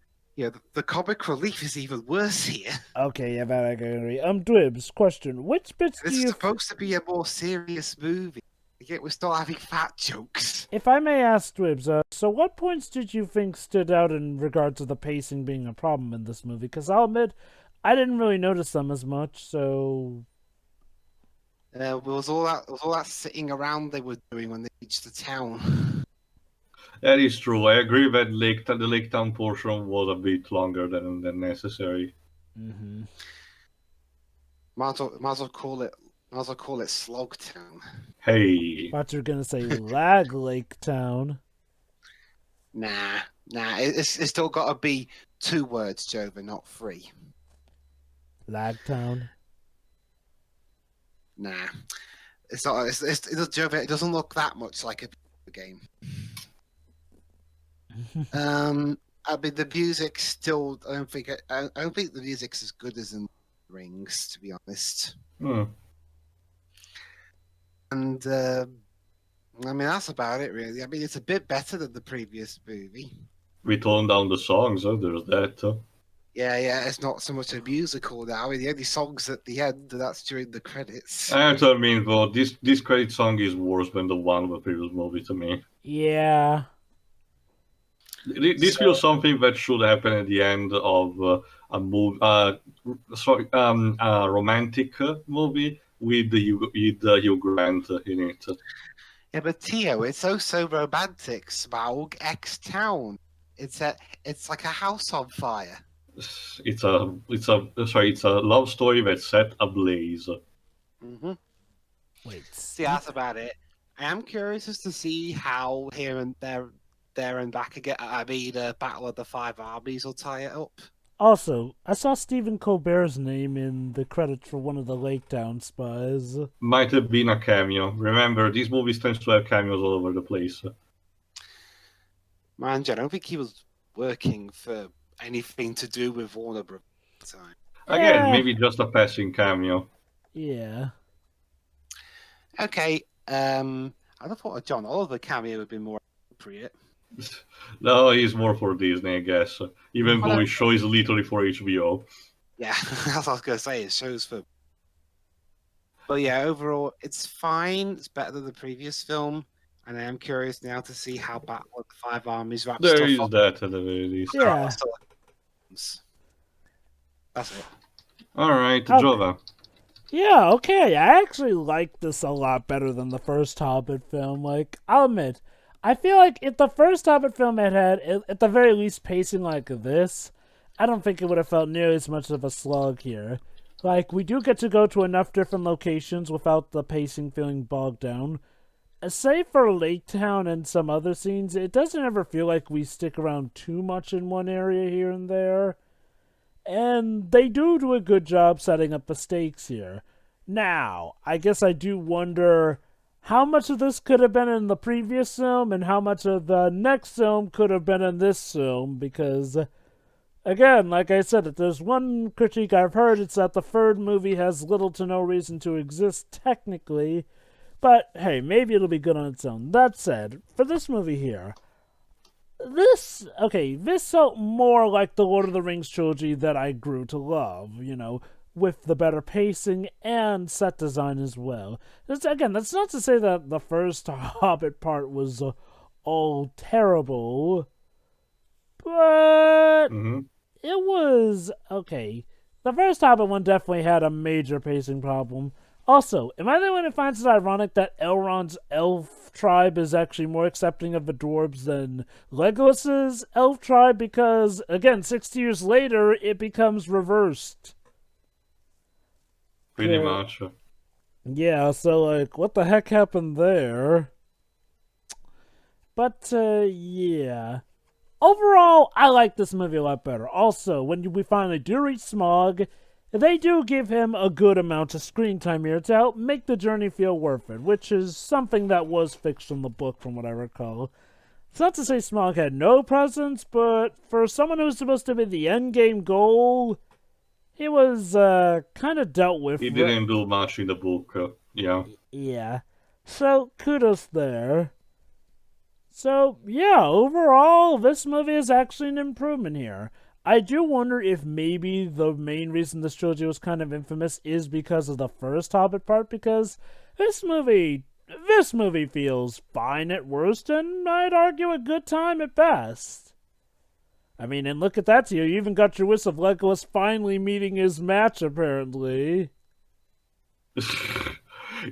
comic relief is even worse here. Okay, yeah, that I can agree. Dwibs, question: which bits This is supposed to be a more serious movie, yet we're still having fat jokes. If I may ask, Dwibs, so what points did you think stood out in regards to the pacing being a problem in this movie? Because I'll admit, I didn't really notice them as much. So it was all that sitting around they were doing when they reached the town. That is true. I agree that the Laketown portion was a bit longer than necessary. Mm-hmm. Might as well call it Slogtown. Hey. Thought you were gonna say Lag Lake Town. Nah. It's still got to be 2 words, Jova, not 3. Lag Town. Nah, it's not. It doesn't look that much like a game. I mean, the music still. I don't think. I don't think the music's as good as in Rings, to be honest. And I mean, that's about it, really. I mean, it's a bit better than the previous movie. We toned down the songs. There's that. Yeah. It's not so much a musical now. I mean, the only songs at the end, and that's during the credits. I mean, though, this credit song is worse than the one of the previous movie to me. Yeah. This feels something that should happen at the end of a movie, a romantic movie with Hugh Grant in it. Yeah, but Tio, it's so romantic. Smaug X Town. It's like a house on fire. It's a love story that's set ablaze. Mm-hmm. Wait. See, that's about it. I am curious as to see how here and there and back again. I mean, Battle of the Five Armies will tie it up. Also, I saw Stephen Colbert's name in the credits for one of the Laketown spies. Might have been a cameo. Remember, these movies tend to have cameos all over the place. Mind you, I don't think he was working for anything to do with Warner Bros. At the time. Again, maybe just a passing cameo. Yeah. Okay. I thought a John Oliver cameo would be more appropriate. No, he's more for Disney, I guess. Even though his show is literally for HBO. Yeah, that's what I was going to say. It shows for. But yeah, overall, it's fine. It's better than the previous film. And I am curious now to see how Battle of the Five Armies wraps There stuff is up. that at the very least. Yeah. That's it. Alright, Jova. Yeah, okay. I actually like this a lot better than the first Hobbit film. Like, I'll admit, I feel like if the first Hobbit film had at the very least, pacing like this, I don't think it would have felt nearly as much of a slog here. Like, we do get to go to enough different locations without the pacing feeling bogged down. Save for Laketown and some other scenes, it doesn't ever feel like we stick around too much in one area here and there. And they do a good job setting up the stakes here. Now, I guess I do wonder how much of this could have been in the previous film and how much of the next film could have been in this film, because, again, like I said, if there's one critique I've heard, it's that the third movie has little to no reason to exist technically, but hey, maybe it'll be good on its own. That said, for this movie here, this felt more like the Lord of the Rings trilogy that I grew to love, with the better pacing and set design as well. That's not to say that the first Hobbit part was all terrible, but it was okay. The first Hobbit one definitely had a major pacing problem. Also, am I the one who finds it ironic that Elrond's elf tribe is actually more accepting of the dwarves than Legolas's elf tribe? Because, again, 60 years later, it becomes reversed. Pretty much. Yeah, so, like, what the heck happened there? But, yeah. Overall, I like this movie a lot better. Also, when we finally do reach Smaug, they do give him a good amount of screen time here to help make the journey feel worth it, which is something that was fixed in the book from what I recall. It's not to say Smaug had no presence, but for someone who's supposed to be the endgame goal, he was kind of dealt with. He didn't do much in the book, yeah. Yeah. So, kudos there. So, yeah, overall, this movie is actually an improvement here. I do wonder if maybe the main reason this trilogy was kind of infamous is because of the first Hobbit part, because this movie feels fine at worst, and I'd argue a good time at best. I mean, and look at that to you even got your wish of Legolas finally meeting his match, apparently.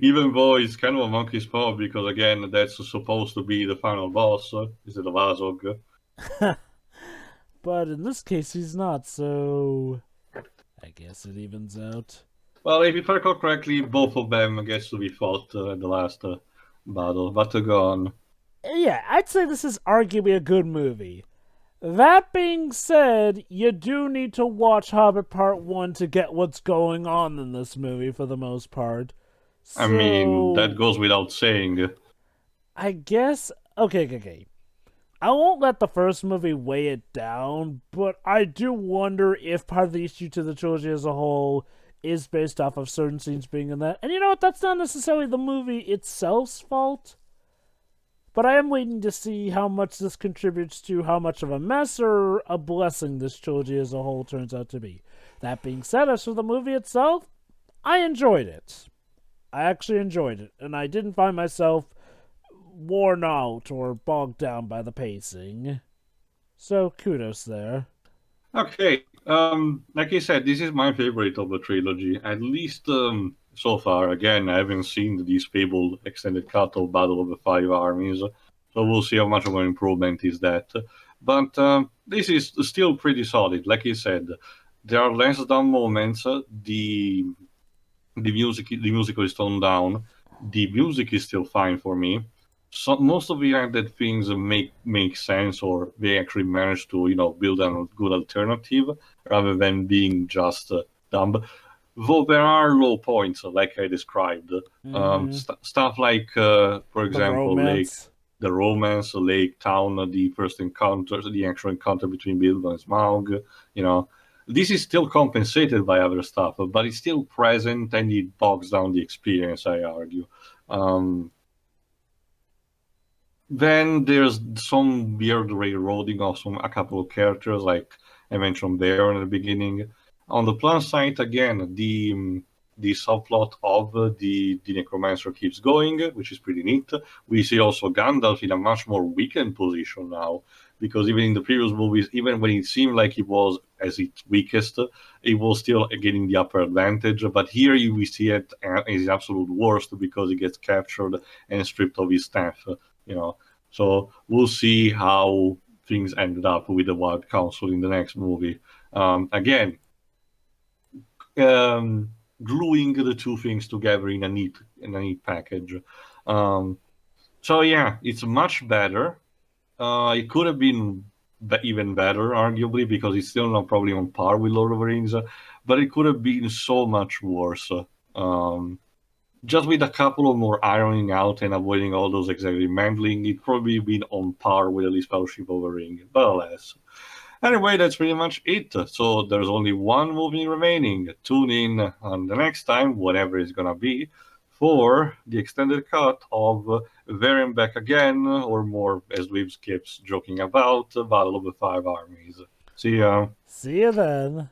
Even though it's kind of a monkey's paw, because again, that's supposed to be the final boss, instead of Azog. But in this case, he's not, so I guess it evens out. Well, if I recall correctly, both of them gets to be fought in the last battle, but go on. Yeah, I'd say this is arguably a good movie. That being said, you do need to watch Hobbit Part 1 to get what's going on in this movie for the most part. I mean, So that goes without saying. I guess okay. I won't let the first movie weigh it down, but I do wonder if part of the issue to the trilogy as a whole is based off of certain scenes being in that. And you know what? That's not necessarily the movie itself's fault. But I am waiting to see how much this contributes to how much of a mess or a blessing this trilogy as a whole turns out to be. That being said, as for the movie itself, I enjoyed it. I actually enjoyed it, and I didn't find myself worn out or bogged down by the pacing. So kudos there. Okay, like I said, this is my favorite of the trilogy, at least so far. Again, I haven't seen this fabled extended cut of Battle of the Five Armies, so we'll see how much of an improvement is that. But this is still pretty solid. Like I said, there are less down moments. The musical is toned down. The music is still fine for me. So most of the added things make sense, or they actually manage to build a good alternative rather than being just dumb. Though there are low points, like I described, stuff like, for The example, romance. the romance, Laketown, the first encounter, the actual encounter between Bilbo and Smaug. This is still compensated by other stuff, but it's still present and it bogs down the experience, I argue. Then there's some weird railroading of a couple of characters, like I mentioned there in the beginning. On the plus side, again, the subplot of the necromancer keeps going, which is pretty neat. We see also Gandalf in a much more weakened position now, because even in the previous movies, even when it seemed like he was as its weakest, he was still getting the upper advantage. But here we see it as his absolute worst because he gets captured and stripped of his staff. So we'll see how things ended up with the Wild Council in the next movie. Again, gluing the two things together in a neat package. So yeah, it's much better. It could have been even better, arguably, because it's still not probably on par with Lord of the Rings, but it could have been so much worse. Just with a couple of more ironing out and avoiding all those executive mangling, it probably been on par with at least Fellowship of the Ring, but alas. Anyway, that's pretty much it. So there's only one movie remaining. Tune in on the next time, whatever it's gonna be, for the extended cut of There and Back Again, or more, as Dweebs keeps joking about, Battle of the Five Armies. See ya. See you then.